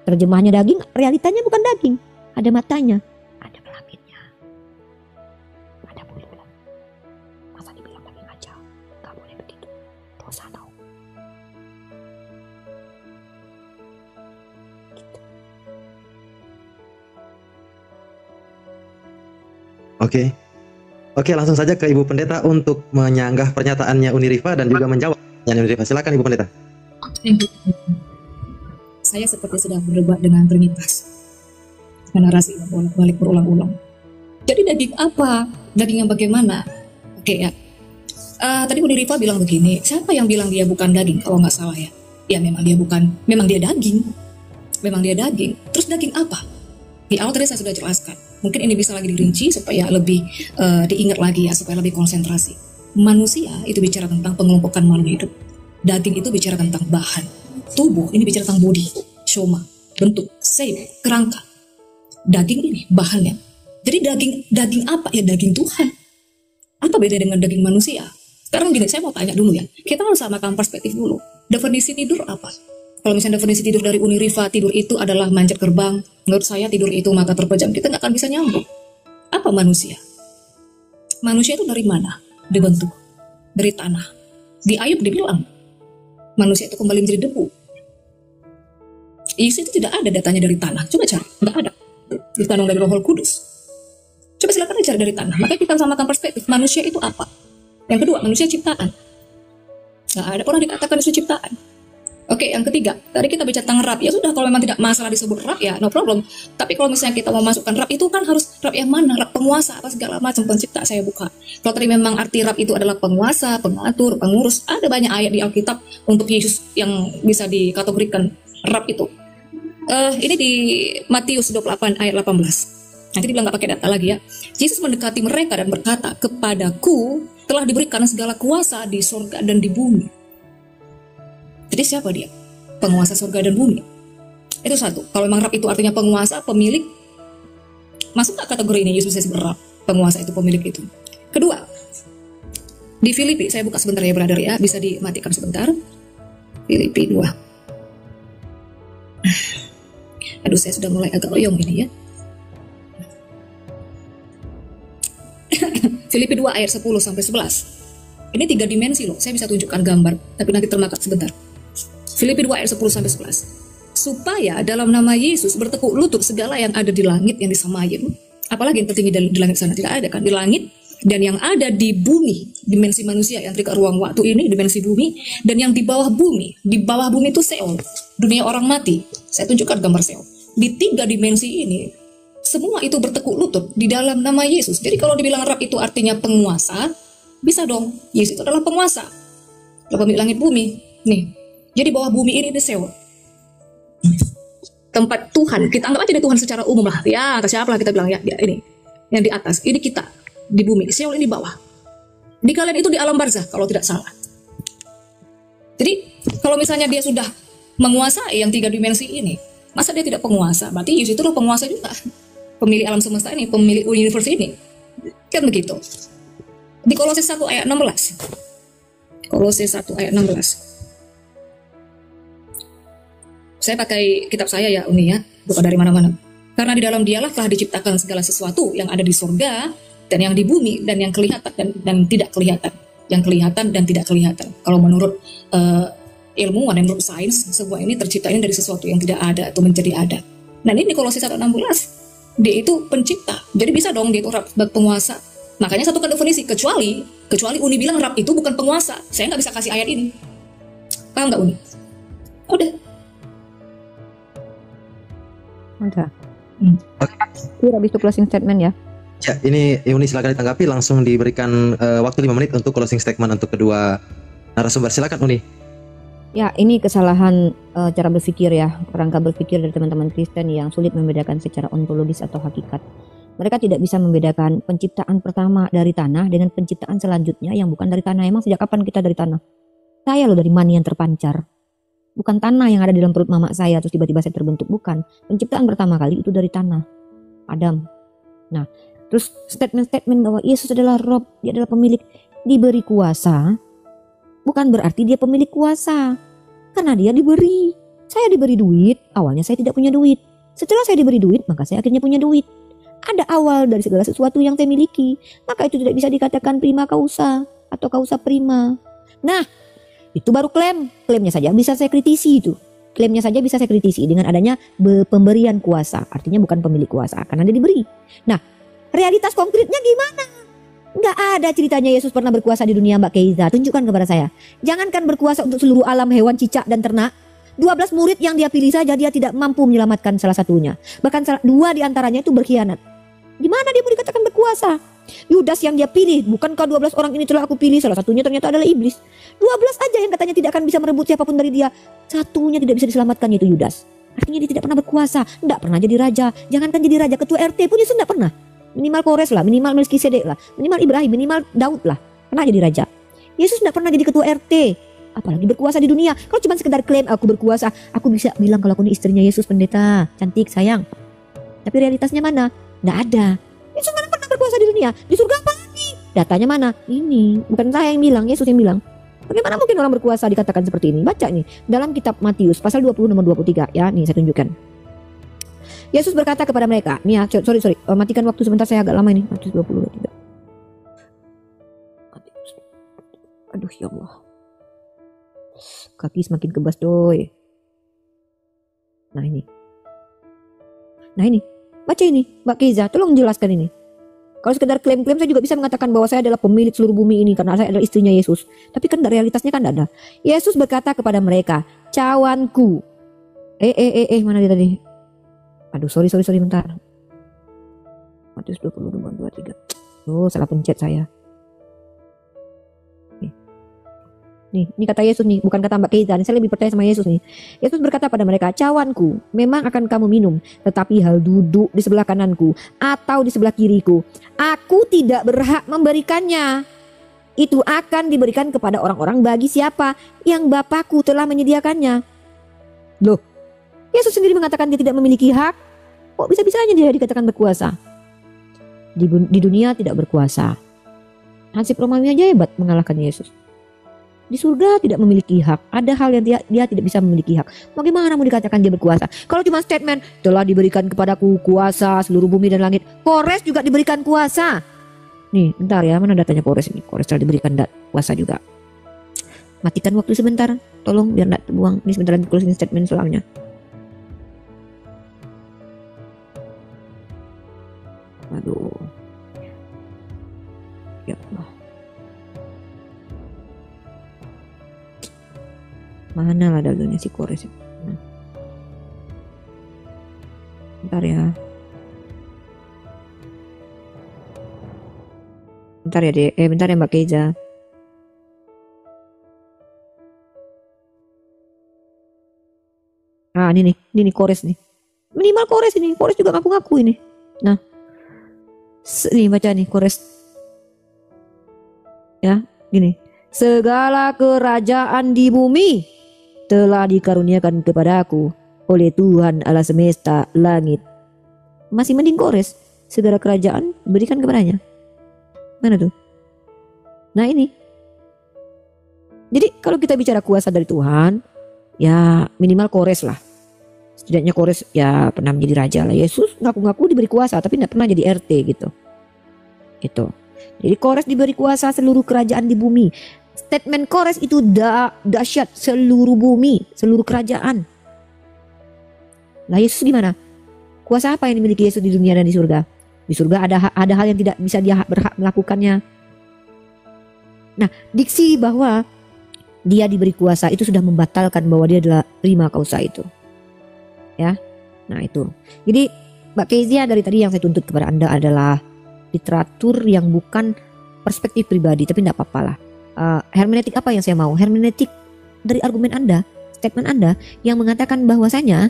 Terjemahannya daging, realitanya bukan daging. Ada matanya, ada kelaminnya, ada bulunya. Masa dibilang daging aja? Gak boleh begitu. Dosa tau. Gitu. Oke, langsung saja ke Ibu Pendeta untuk menyanggah pernyataannya Uniriva dan juga menjawab pertanyaan Uniriva. Silakan Ibu Pendeta. Saya seperti sudah berdebat dengan Trinitas. Narasi bolak-balik berulang-ulang. Jadi daging apa? Daging yang bagaimana? Oke ya. Tadi Uniriva bilang begini, siapa yang bilang dia bukan daging kalau nggak salah ya? Ya memang dia bukan, memang dia daging. Memang dia daging. Terus daging apa? Di awal tadi saya sudah jelaskan. Mungkin ini bisa lagi dirinci supaya lebih diingat lagi ya, supaya lebih konsentrasi. Manusia itu bicara tentang pengelompokan makhluk hidup. Daging itu bicara tentang bahan. Tubuh ini bicara tentang body, soma, bentuk, shape, kerangka. Daging ini bahannya. Jadi daging apa? Ya daging Tuhan. Apa beda dengan daging manusia? Sekarang gini, saya mau tanya dulu ya. Kita harus samakan perspektif dulu. Definisi tidur apa? Kalau misalnya definisi tidur dari Uniriva, tidur itu adalah manjat gerbang. Menurut saya tidur itu mata terpejam. Kita nggak akan bisa nyambung. Apa manusia? Manusia itu dari mana? Dibentuk. Dari tanah. Di Ayub dibilang, manusia itu kembali menjadi debu. Yesus itu tidak ada datanya dari tanah. Coba cari, nggak ada. Ditandung dari Roh Kudus. Coba silakan cari dari tanah. Makanya kita samakan perspektif. Manusia itu apa? Yang kedua, manusia ciptaan. Nggak ada pernah dikatakan manusia ciptaan. Oke, yang ketiga, tadi kita bicara tentang rab. Ya sudah, kalau memang tidak masalah disebut rab ya no problem. Tapi kalau misalnya kita mau masukkan rab, itu kan harus rab yang mana? Rab penguasa, apa segala macam, pencipta. Saya buka. Kalau tadi memang arti rab itu adalah penguasa, pengatur, pengurus, ada banyak ayat di Alkitab untuk Yesus yang bisa dikategorikan rab itu. Ini di Matius 28 ayat 18. Nanti dibilang nggak pakai data lagi ya. Yesus mendekati mereka dan berkata, kepadaku telah diberikan segala kuasa di surga dan di bumi. Jadi siapa dia? Penguasa surga dan bumi. Itu satu. Kalau memang rab itu artinya penguasa, pemilik, masuk ke kategori ini Yesus bisa disebut rab. Penguasa itu, pemilik itu. Kedua, di Filipi, saya buka sebentar ya brother ya, bisa dimatikan sebentar. Filipi 2. Aduh, saya sudah mulai agak oyong ini ya. Filipi 2 ayat 10 sampai 11. Ini 3 dimensi loh. Saya bisa tunjukkan gambar, tapi nanti termakan sebentar. Filipi 2 ayat 10 sampai 11. Supaya dalam nama Yesus bertekuk lutut segala yang ada di langit, yang di Samayim. Apalagi yang tertinggi di langit sana, tidak ada kan? Di langit dan yang ada di bumi, dimensi manusia yang terikat ruang waktu ini, dimensi bumi, dan yang di bawah bumi. Di bawah bumi itu Seol, dunia orang mati. Saya tunjukkan gambar Seol. Di 3 dimensi ini, semua itu bertekuk lutut di dalam nama Yesus. Jadi kalau dibilang rab itu artinya penguasa, bisa dong. Yesus itu adalah penguasa. Pemilik langit bumi. Nih. Jadi bawah bumi ini Seol. Tempat Tuhan. Kita anggap aja Tuhan secara umum lah. Ya, atas siapa lah kita bilang ya ini. Yang di atas. Ini kita. Di bumi. Seol ini di bawah. Di kalian itu di alam barzah kalau tidak salah. Jadi kalau misalnya dia sudah menguasai yang 3 dimensi ini, masa dia tidak penguasa? Berarti Yesus itu adalah penguasa juga. Pemilik alam semesta ini. Pemilik universe ini. Kan begitu. Di Kolose 1 ayat 16. Kolose 1 ayat 16. Saya pakai kitab saya ya Uni ya, bukan dari mana-mana. Karena di dalam dialah telah diciptakan segala sesuatu yang ada di surga dan yang di bumi dan yang kelihatan dan tidak kelihatan, yang kelihatan dan tidak kelihatan. Kalau menurut ilmuwan, menurut sains, semua ini tercipta ini dari sesuatu yang tidak ada atau menjadi ada. Nah ini Kolose 1:16, dia itu pencipta, jadi bisa dong dia itu Rab sebagai penguasa. Makanya satukan definisi, kecuali Uni bilang Rab itu bukan penguasa, saya nggak bisa kasih ayat ini. Paham nggak Uni? Udah. Ada. Habis itu closing statement ya. Ya, ini Uni silakan ditanggapi, langsung diberikan waktu 5 menit untuk closing statement untuk kedua narasumber. Silakan Uni. Ya, ini kesalahan cara berpikir ya, kerangka berpikir dari teman-teman Kristen yang sulit membedakan secara ontologis atau hakikat. Mereka tidak bisa membedakan penciptaan pertama dari tanah dengan penciptaan selanjutnya yang bukan dari tanah. Emang sejak kapan kita dari tanah? Saya loh dari mani yang terpancar. Bukan tanah yang ada di dalam perut mama saya terus tiba-tiba saya terbentuk, bukan. Penciptaan pertama kali itu dari tanah, Adam. Nah, terus statement-statement bahwa Yesus adalah Rob, dia adalah pemilik, diberi kuasa, bukan berarti dia pemilik kuasa. Karena dia diberi. Saya diberi duit, awalnya saya tidak punya duit. Setelah saya diberi duit, maka saya akhirnya punya duit. Ada awal dari segala sesuatu yang saya miliki, maka itu tidak bisa dikatakan prima causa atau causa prima. Nah, itu baru klaimnya saja bisa saya kritisi itu. Klaimnya saja bisa saya kritisi dengan adanya pemberian kuasa, artinya bukan pemilik kuasa karena dia diberi. Nah, realitas konkretnya gimana? Nggak ada ceritanya Yesus pernah berkuasa di dunia, Mbak Keiza. Tunjukkan kepada saya. Jangankan berkuasa untuk seluruh alam hewan, cicak dan ternak. 12 murid yang dia pilih saja dia tidak mampu menyelamatkan salah satunya. Bahkan 2 diantaranya itu berkhianat. Gimana dia mau dikatakan berkuasa? Yudas yang dia pilih, bukankah 12 orang ini telah aku pilih? Salah satunya ternyata adalah iblis. 12 aja yang katanya tidak akan bisa merebut siapapun dari dia. Satunya tidak bisa diselamatkan, yaitu Yudas. Artinya dia tidak pernah berkuasa, tidak pernah jadi raja. Jangankan jadi raja, ketua RT pun Yesus tidak pernah. Minimal Kores lah, minimal Melkisedek lah, minimal Ibrahim, minimal Daud lah. Pernah jadi raja. Yesus tidak pernah jadi ketua RT. Apalagi berkuasa di dunia. Kalau cuma sekedar klaim aku berkuasa, aku bisa bilang kalau aku ini istrinya Yesus, pendeta, cantik, sayang. Tapi realitasnya mana? Nggak ada. Yesus mana pernah berkuasa di dunia? Di surga apa lagi? Datanya mana? Ini. Bukan saya yang bilang, Yesus yang bilang. Bagaimana mungkin orang berkuasa dikatakan seperti ini? Baca nih, dalam kitab Matius pasal 20 nomor 23 ya. Nih saya tunjukkan. Yesus berkata kepada mereka, nih ya, sorry, matikan waktu sebentar, saya agak lama ini. Matius 20 23. Aduh ya Allah. Kaki semakin kebas doi. Nah ini. Baca ini, Mbak Keiza, tolong jelaskan ini. Kalau sekedar klaim-klaim saya juga bisa mengatakan bahwa saya adalah pemilik seluruh bumi ini karena saya adalah istrinya Yesus. Tapi kan realitasnya kan tidak ada. Yesus berkata kepada mereka, cawanku. Mana dia tadi? Aduh, sorry bentar. Matius 20:23. Oh, salah pencet saya. Nih, ini kata Yesus nih, bukan kata Mbak Keiza. Saya lebih percaya sama Yesus nih. Yesus berkata pada mereka, cawanku, memang akan kamu minum, tetapi hal duduk di sebelah kananku atau di sebelah kiriku, aku tidak berhak memberikannya. Itu akan diberikan kepada orang-orang bagi siapa yang Bapakku telah menyediakannya. Loh, Yesus sendiri mengatakan dia tidak memiliki hak. Kok bisa-bisanya dia dikatakan berkuasa? Di dunia tidak berkuasa. Hansip Romawi aja hebat mengalahkan Yesus. Di surga tidak memiliki hak. Ada hal yang dia tidak bisa memiliki hak. Bagaimana mau dikatakan dia berkuasa? Kalau cuma statement, telah diberikan kepadaku kuasa seluruh bumi dan langit. Kores juga diberikan kuasa. Nih, bentar ya, mana datanya Kores ini? Kores telah diberikan kuasa juga. Matikan waktu sebentar, tolong biar tidak terbuang. Ini sebentar lagi closing statement soalnya. Aduh. Ya Allah. Mana lah dalamnya si Kores. Nah. Bentar ya. Bentar ya deh. Bentar ya Mbak Keiza. Ah ini nih Kores nih. Minimal Kores ini. Kores juga ngaku-ngaku ini. Nah. Nih baca nih Kores. Ya gini. Segala kerajaan di bumi telah dikaruniakan kepadaku oleh Tuhan Allah semesta langit. Masih mending Kores, segala kerajaan diberikan kepadanya. Mana tuh? Nah ini. Jadi kalau kita bicara kuasa dari Tuhan, ya minimal Kores lah. Setidaknya Kores ya pernah menjadi raja lah. Yesus ngaku-ngaku diberi kuasa tapi tidak pernah jadi RT gitu. Gitu. Jadi Kores diberi kuasa seluruh kerajaan di bumi. Statement Kores itu dahsyat, seluruh bumi, seluruh kerajaan. Lah Yesus gimana? Kuasa apa yang dimiliki Yesus di dunia dan di surga? Di surga ada hal yang tidak bisa dia berhak melakukannya. Nah, diksi bahwa dia diberi kuasa itu sudah membatalkan bahwa dia adalah terima kausa itu. Ya. Nah, itu. Jadi Mbak Kezia, dari tadi yang saya tuntut kepada Anda adalah literatur yang bukan perspektif pribadi, tapi tidak apa-apa lah. Hermeneutik apa yang saya mau? Hermeneutik dari argumen Anda, statement Anda yang mengatakan bahwasanya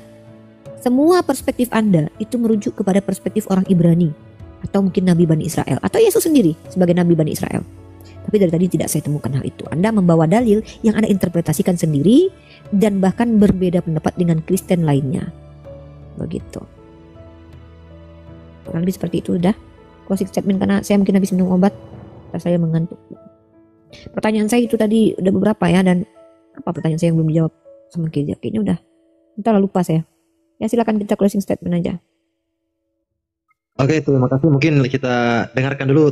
semua perspektif Anda itu merujuk kepada perspektif orang Ibrani atau mungkin Nabi Bani Israel atau Yesus sendiri sebagai Nabi Bani Israel. Tapi dari tadi tidak saya temukan hal itu. Anda membawa dalil yang Anda interpretasikan sendiri dan bahkan berbeda pendapat dengan Kristen lainnya. Begitu. Kurang lebih seperti itu udah. Closing statement karena saya mungkin habis minum obat. Saya mengantuk. Pertanyaan saya itu tadi udah beberapa ya, dan apa pertanyaan saya yang belum dijawab sama Kezia? Kayaknya udah. Entar lupa saya. Ya silakan kita closing statement aja. Oke, terima kasih. Mungkin kita dengarkan dulu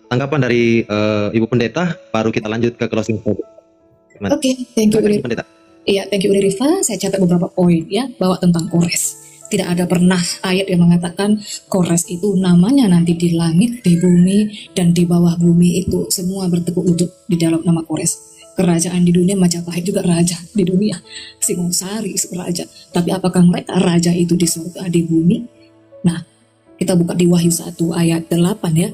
tanggapan dari Ibu Pendeta, baru kita lanjut ke closing statement. Oke, thank you Uni. Pendeta. Iya, thank you Uni Rifa. Saya catat beberapa poin ya, bahwa tentang Kores. Tidak ada pernah ayat yang mengatakan Kores itu namanya nanti di langit, di bumi, dan di bawah bumi itu semua bertekuk lutut di dalam nama Kores. Kerajaan di dunia, Majapahit juga raja di dunia, Singosari raja. Tapi apakah mereka raja itu di surga, di bumi? Nah, kita buka di Wahyu 1 ayat 8 ya.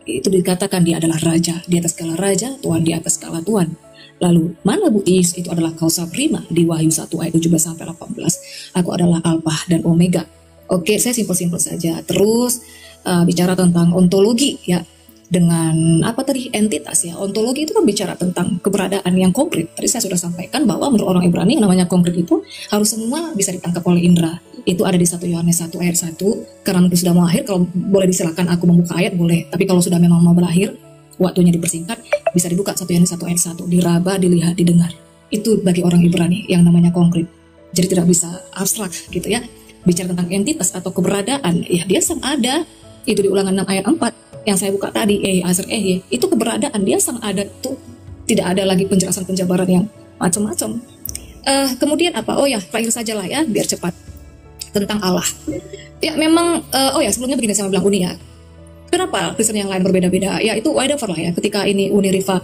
Itu dikatakan dia adalah raja, di atas segala raja, Tuhan di atas segala Tuhan. Lalu mana Buis itu adalah kausa prima di Wahyu 1 ayat 17 sampai 18. Aku adalah Alpha dan Omega. Oke, saya simpel-simpel saja. Terus bicara tentang ontologi ya. Dengan apa tadi, entitas ya. Ontologi itu kan bicara tentang keberadaan yang konkret. Tadi saya sudah sampaikan bahwa menurut orang Ibrani yang namanya konkret itu harus semua bisa ditangkap oleh indera. Itu ada di 1 Yohanes 1 ayat 1. Karena mungkin sudah mau akhir, kalau boleh disilakan aku membuka ayat boleh. Tapi kalau sudah memang mau berakhir, waktunya dipersingkat, bisa dibuka 1 Yohanes 1 ayat 1. Diraba, dilihat, didengar. Itu bagi orang Ibrani yang namanya konkret. Jadi tidak bisa abstrak gitu ya. Bicara tentang entitas atau keberadaan, ya dia sang ada. Itu di Ulangan 6 ayat 4. Yang saya buka tadi, itu keberadaan dia sang ada tuh, tidak ada lagi penjelasan penjabaran yang macam-macam. Kemudian apa? Oh ya, terakhir saja lah ya, biar cepat, tentang Allah. Ya memang, sebelumnya begini saya bilang Uni ya, kenapa Kristen yang lain berbeda-beda? Ya itu whatever lah ya. Ketika ini Uni Rifa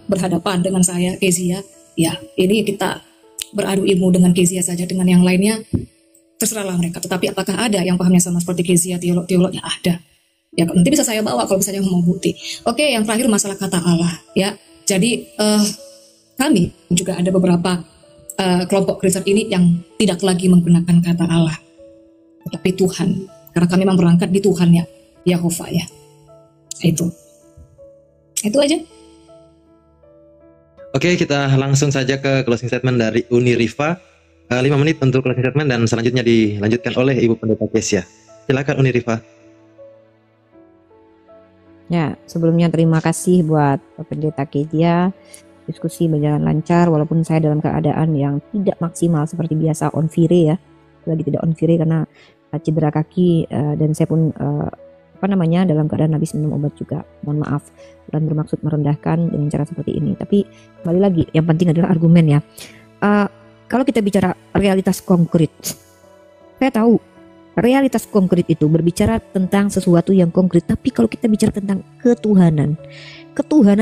berhadapan dengan saya Kezia, ya ini kita beradu ilmu dengan Kezia saja, dengan yang lainnya terserahlah mereka. Tetapi apakah ada yang pahamnya sama seperti Kezia, teolog-teolognya? Ada. Ya nanti bisa saya bawa kalau misalnya mau bukti. Oke, yang terakhir masalah kata Allah ya. Jadi kami juga ada beberapa kelompok Kristen ini yang tidak lagi menggunakan kata Allah, tetapi Tuhan. Karena kami memang berangkat di Tuhan ya, Yehova ya. Itu aja. Oke, kita langsung saja ke closing statement dari Uni Rifa. 5 menit untuk closing statement dan selanjutnya dilanjutkan oleh Ibu Pendeta Kezia. Silakan Uni Rifa. Ya, sebelumnya terima kasih buat Pendeta Kezia. Diskusi berjalan lancar walaupun saya dalam keadaan yang tidak maksimal seperti biasa on fire ya. Lagi tidak on fire karena cedera kaki dan saya pun dalam keadaan habis minum obat juga. Mohon maaf dan bermaksud merendahkan dengan cara seperti ini. Tapi kembali lagi yang penting adalah argumen ya. Kalau kita bicara realitas konkret, saya tahu realitas konkret itu berbicara tentang sesuatu yang konkret. Tapi kalau kita bicara tentang ketuhanan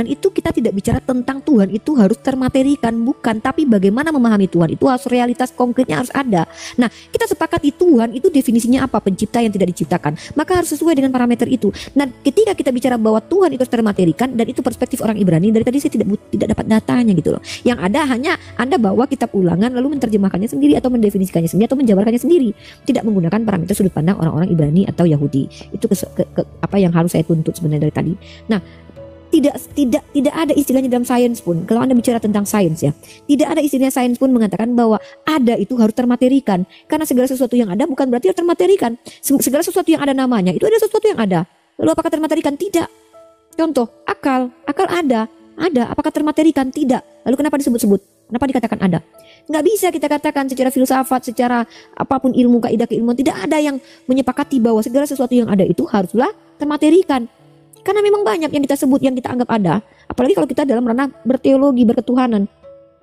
itu kita tidak bicara tentang Tuhan itu harus termaterikan, bukan. Tapi bagaimana memahami Tuhan itu harus realitas konkretnya harus ada. Nah, kita sepakati Tuhan itu definisinya apa? Pencipta yang tidak diciptakan. Maka harus sesuai dengan parameter itu. Nah, ketika kita bicara bahwa Tuhan itu harus termaterikan, dan itu perspektif orang Ibrani, dari tadi saya tidak dapat datanya gitu loh. Yang ada hanya Anda bawa kitab Ulangan lalu menerjemahkannya sendiri atau mendefinisikannya sendiri atau menjabarkannya sendiri, tidak menggunakan parameter sudut pandang orang-orang Ibrani atau Yahudi. Itu apa yang harus saya tuntut sebenarnya dari tadi. Nah, tidak ada istilahnya dalam sains pun. Kalau Anda bicara tentang sains ya, tidak ada istilahnya sains pun mengatakan bahwa ada itu harus termaterikan. Karena segala sesuatu yang ada bukan berarti harus termaterikan. Segala sesuatu yang ada namanya itu ada sesuatu yang ada. Lalu apakah termaterikan? Tidak. Contoh, akal ada. Apakah termaterikan? Tidak. Lalu kenapa disebut-sebut? Kenapa dikatakan ada? Nggak bisa kita katakan secara filsafat, secara apapun ilmu, kaidah keilmuan, tidak ada yang menyepakati bahwa segala sesuatu yang ada itu haruslah termaterikan. Karena memang banyak yang kita sebut, yang kita anggap ada, apalagi kalau kita dalam ranah berteologi, berketuhanan.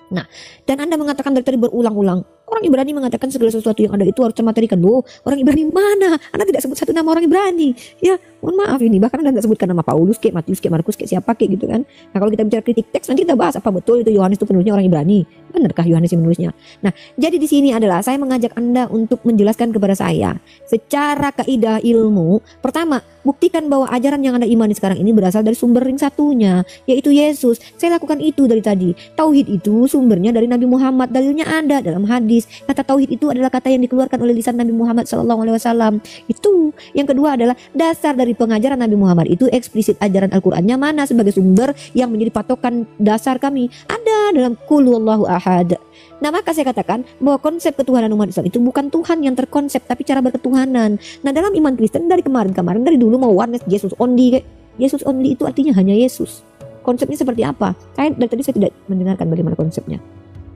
Nah, dan Anda mengatakan dari tadi berulang-ulang, orang Ibrani mengatakan segala sesuatu yang ada itu harus termaterikan. Loh, orang Ibrani mana? Anda tidak sebut satu nama orang Ibrani. Ya, mohon maaf ini. Bahkan Anda tidak sebutkan nama Paulus, kayak Matius, kayak Markus, kayak siapa, kayak gitu kan. Nah, kalau kita bicara kritik teks, nanti kita bahas apa betul itu Yohanes itu penulisnya orang Ibrani. Benarkah Yohanes yang menulisnya? Nah, jadi di sini adalah saya mengajak Anda untuk menjelaskan kepada saya secara kaidah ilmu. Pertama, buktikan bahwa ajaran yang Anda imani sekarang ini berasal dari sumber ring satunya, yaitu Yesus. Saya lakukan itu dari tadi. Tauhid itu sumbernya dari Nabi Muhammad, dalilnya ada dalam hadis. Kata tauhid itu adalah kata yang dikeluarkan oleh lisan Nabi Muhammad SAW. Itu. Yang kedua adalah dasar dari pengajaran Nabi Muhammad itu eksplisit ajaran Al-Qur'annya mana sebagai sumber yang menjadi patokan dasar kami. Ada dalam Qul huwallahu ahad. Nah, maka saya katakan bahwa konsep ketuhanan umat Islam itu bukan Tuhan yang terkonsep, tapi cara berketuhanan. Nah, dalam iman Kristen dari kemarin dari dulu mau oneness, Jesus only. Jesus only itu artinya hanya Yesus. Konsepnya seperti apa? Dari tadi saya tidak mendengarkan bagaimana konsepnya.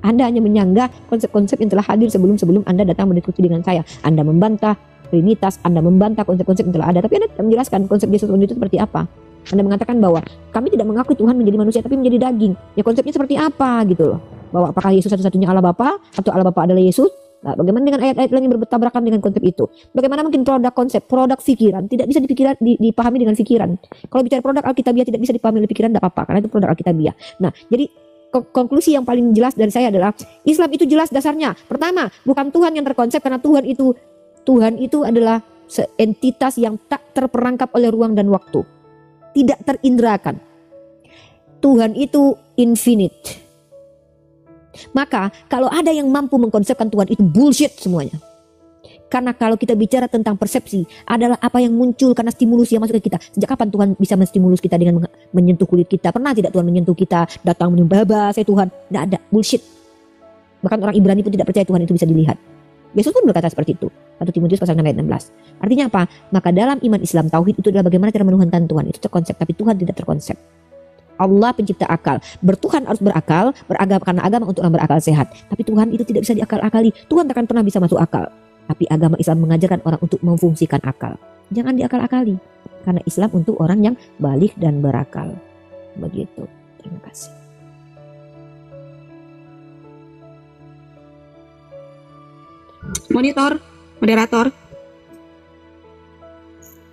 Anda hanya menyanggah konsep-konsep yang telah hadir sebelum Anda datang berdiskusi dengan saya. Anda membantah Trinitas, Anda membantah konsep-konsep yang telah ada, tapi Anda tidak menjelaskan konsep Yesus only itu seperti apa. Anda mengatakan bahwa kami tidak mengakui Tuhan menjadi manusia tapi menjadi daging. Ya, konsepnya seperti apa gitu loh. Bahwa apakah Yesus satu-satunya Allah Bapa atau Allah Bapa adalah Yesus? Nah, bagaimana dengan ayat-ayat lain yang bertabrakan dengan konsep itu? Bagaimana mungkin produk pikiran tidak bisa dipahami dengan pikiran? Kalau bicara produk Alkitabiah tidak bisa dipahami oleh pikiran, tidak apa-apa karena itu produk Alkitabiah. Nah, jadi konklusi yang paling jelas dari saya adalah Islam itu jelas dasarnya. Pertama, bukan Tuhan yang terkonsep karena Tuhan itu adalah entitas yang tak terperangkap oleh ruang dan waktu. Tidak terindrakan. Tuhan itu infinite. Maka kalau ada yang mampu mengkonsepkan Tuhan itu bullshit semuanya. Karena kalau kita bicara tentang persepsi adalah apa yang muncul karena stimulus yang masuk ke kita. Sejak kapan Tuhan bisa menstimulus kita dengan menyentuh kulit kita? Pernah tidak Tuhan menyentuh kita, datang menyembah saya Tuhan? Tidak ada, bullshit. Bahkan orang Ibrani pun tidak percaya Tuhan itu bisa dilihat. Yesus pun berkata seperti itu. 1 Timotius pasal 6 ayat 16. Artinya apa? Maka dalam iman Islam tauhid itu adalah bagaimana cara menuhankan Tuhan. Itu terkonsep, tapi Tuhan tidak terkonsep. Allah pencipta akal. Bertuhan harus berakal, beragama karena agama untuk orang berakal sehat. Tapi Tuhan itu tidak bisa diakal-akali. Tuhan takkan pernah bisa masuk akal. Tapi agama Islam mengajarkan orang untuk memfungsikan akal. Jangan diakal-akali. Karena Islam untuk orang yang balik dan berakal. Begitu. Terima kasih. Moderator.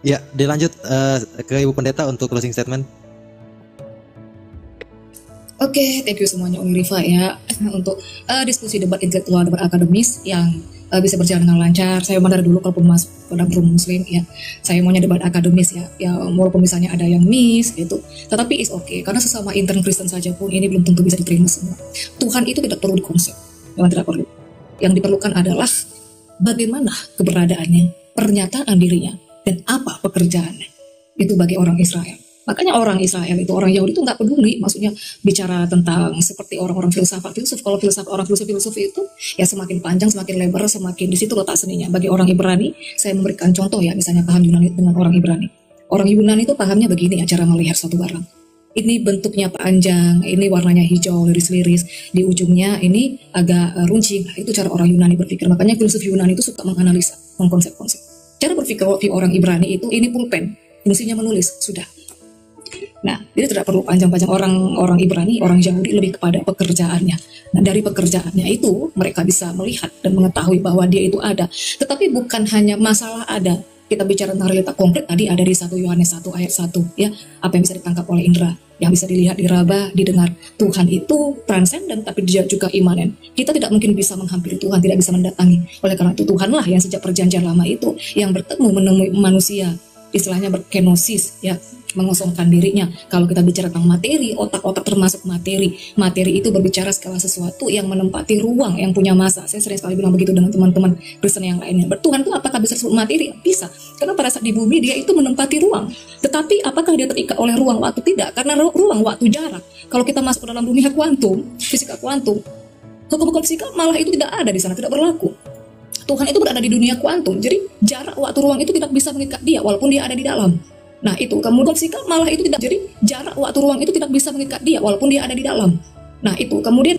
Ya, dilanjut ke Ibu Pendeta untuk closing statement. Oke, thank you semuanya Om Rifa ya untuk diskusi debat intelektual, debat akademis yang bisa berjalan dengan lancar. Saya dari dulu kalau masuk pada forum muslim ya, saya maunya debat akademis ya walaupun misalnya ada yang miss gitu, tetapi is okay karena sesama intern Kristen saja pun ini belum tentu bisa diterima semua. Tuhan itu tidak perlu dikonsep, memang tidak perlu. Yang diperlukan adalah bagaimana keberadaannya, pernyataan dirinya, dan apa pekerjaannya. Itu bagi orang Israel. Makanya orang Israel itu, orang Yahudi itu nggak peduli, maksudnya bicara tentang seperti orang-orang filsuf. Kalau orang filsuf itu ya semakin panjang, semakin lebar, semakin di situ letak seninya. Bagi orang Ibrani, saya memberikan contoh ya, misalnya paham Yunani dengan orang Ibrani. Orang Yunani itu pahamnya begini ya, cara melihat suatu barang. Ini bentuknya panjang, ini warnanya hijau, liris-liris, di ujungnya ini agak runcing. Nah, itu cara orang Yunani berpikir. Makanya filsuf Yunani itu suka menganalisa, mengkonsep-konsep. Cara berpikir orang Ibrani itu, ini pulpen, fungsinya menulis, sudah. Nah, jadi tidak perlu panjang-panjang. Orang Ibrani, orang Yahudi lebih kepada pekerjaannya. Nah, dari pekerjaannya itu mereka bisa melihat dan mengetahui bahwa dia itu ada. Tetapi bukan hanya masalah ada. Kita bicara tentang realita konkret tadi ada di 1 Yohanes 1 ayat 1 ya. Apa yang bisa ditangkap oleh indera, yang bisa dilihat, diraba, didengar. Tuhan itu transenden tapi dia juga imanen. Kita tidak mungkin bisa menghampiri Tuhan, tidak bisa mendatangi. Oleh karena itu Tuhanlah yang sejak perjanjian lama itu yang bertemu menemui manusia. Istilahnya berkenosis ya, mengosongkan dirinya. Kalau kita bicara tentang materi, otak-otak termasuk materi. Materi itu berbicara segala sesuatu yang menempati ruang, yang punya masa. Saya sering sekali bilang begitu dengan teman-teman Kristen yang lainnya. Bertuhan itu apakah bisa disebut materi? Bisa. Karena pada saat di bumi dia itu menempati ruang. Tetapi apakah dia terikat oleh ruang waktu? Tidak. Karena ruang waktu jarak. Kalau kita masuk ke dalam dunia kuantum, fisika kuantum, hukum-hukum fisika malah itu tidak ada di sana, tidak berlaku. Tuhan itu berada di dunia kuantum, jadi jarak waktu ruang itu tidak bisa mengikat dia walaupun dia ada di dalam. Nah itu, kemudian fisika malah itu tidak, jadi jarak waktu ruang itu tidak bisa mengikat dia walaupun dia ada di dalam. Nah itu, kemudian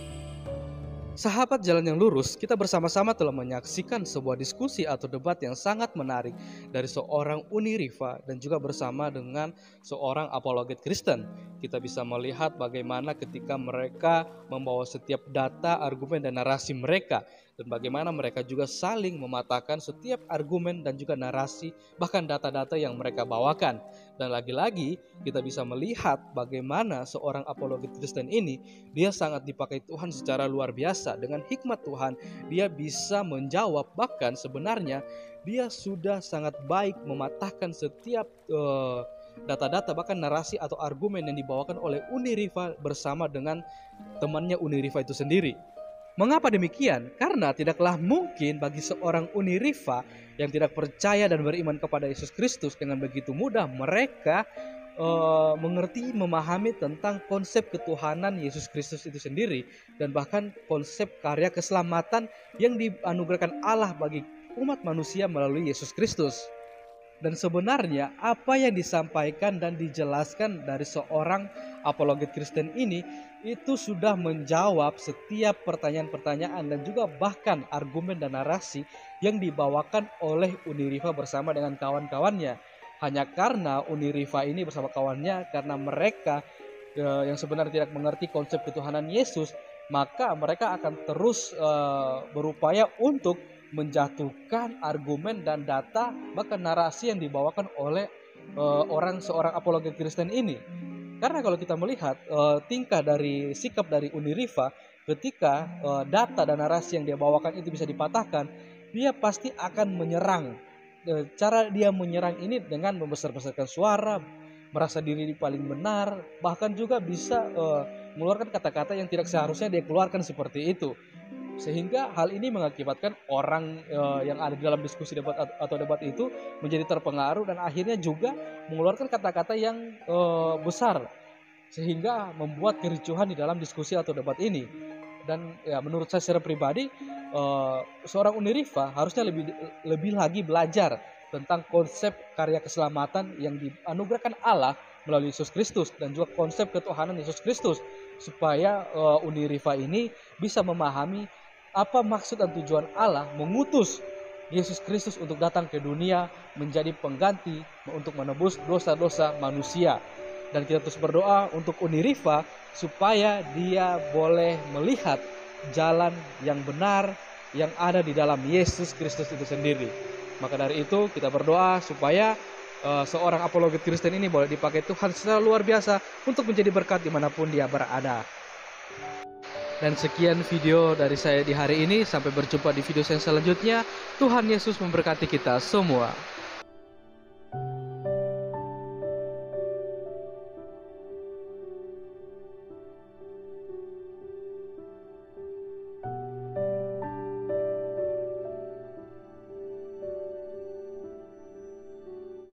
Sahabat Jalan yang Lurus, kita bersama-sama telah menyaksikan sebuah diskusi atau debat yang sangat menarik dari seorang Uni Rifa dan juga bersama dengan seorang apologet Kristen. Kita bisa melihat bagaimana ketika mereka membawa setiap data, argumen, dan narasi mereka, dan bagaimana mereka juga saling mematahkan setiap argumen dan juga narasi, bahkan data-data yang mereka bawakan. Dan lagi-lagi kita bisa melihat bagaimana seorang apologet Kristen ini, dia sangat dipakai Tuhan secara luar biasa. Dengan hikmat Tuhan, dia bisa menjawab, bahkan sebenarnya dia sudah sangat baik mematahkan setiap data-data, bahkan narasi atau argumen yang dibawakan oleh Uni Rifa bersama dengan temannya Uni Rifa itu sendiri. Mengapa demikian? Karena tidaklah mungkin bagi seorang Uni Rifa yang tidak percaya dan beriman kepada Yesus Kristus dengan begitu mudah mereka mengerti, memahami tentang konsep ketuhanan Yesus Kristus itu sendiri, dan bahkan konsep karya keselamatan yang dianugerahkan Allah bagi umat manusia melalui Yesus Kristus. Dan sebenarnya apa yang disampaikan dan dijelaskan dari seorang apologet Kristen ini itu sudah menjawab setiap pertanyaan-pertanyaan dan juga bahkan argumen dan narasi yang dibawakan oleh Uni Rifa bersama dengan kawan-kawannya. Hanya karena Uni Rifa ini bersama kawannya, karena mereka yang sebenarnya tidak mengerti konsep ketuhanan Yesus, maka mereka akan terus berupaya untuk menjatuhkan argumen dan data, bahkan narasi yang dibawakan oleh seorang apologet Kristen ini. Karena kalau kita melihat tingkah dari sikap dari Uni Rifa, ketika data dan narasi yang dia bawakan itu bisa dipatahkan, dia pasti akan menyerang. Cara dia menyerang ini dengan membesar-besarkan suara, merasa diri paling benar, bahkan juga bisa mengeluarkan kata-kata yang tidak seharusnya dia keluarkan seperti itu. Sehingga hal ini mengakibatkan orang yang ada di dalam diskusi debat atau debat itu menjadi terpengaruh dan akhirnya juga mengeluarkan kata-kata yang besar, sehingga membuat kericuhan di dalam diskusi atau debat ini. Dan ya, menurut saya secara pribadi, seorang Uni Rifa harusnya lebih lagi belajar tentang konsep karya keselamatan yang dianugerahkan Allah melalui Yesus Kristus dan juga konsep ketuhanan Yesus Kristus, supaya Uni Rifa ini bisa memahami apa maksud dan tujuan Allah mengutus Yesus Kristus untuk datang ke dunia menjadi pengganti untuk menebus dosa-dosa manusia. Dan kita terus berdoa untuk Uni Rifa supaya dia boleh melihat jalan yang benar yang ada di dalam Yesus Kristus itu sendiri. Maka dari itu kita berdoa supaya seorang apologet Kristen ini boleh dipakai Tuhan secara luar biasa untuk menjadi berkat dimanapun dia berada. Dan sekian video dari saya di hari ini. Sampai berjumpa di video saya selanjutnya. Tuhan Yesus memberkati kita semua.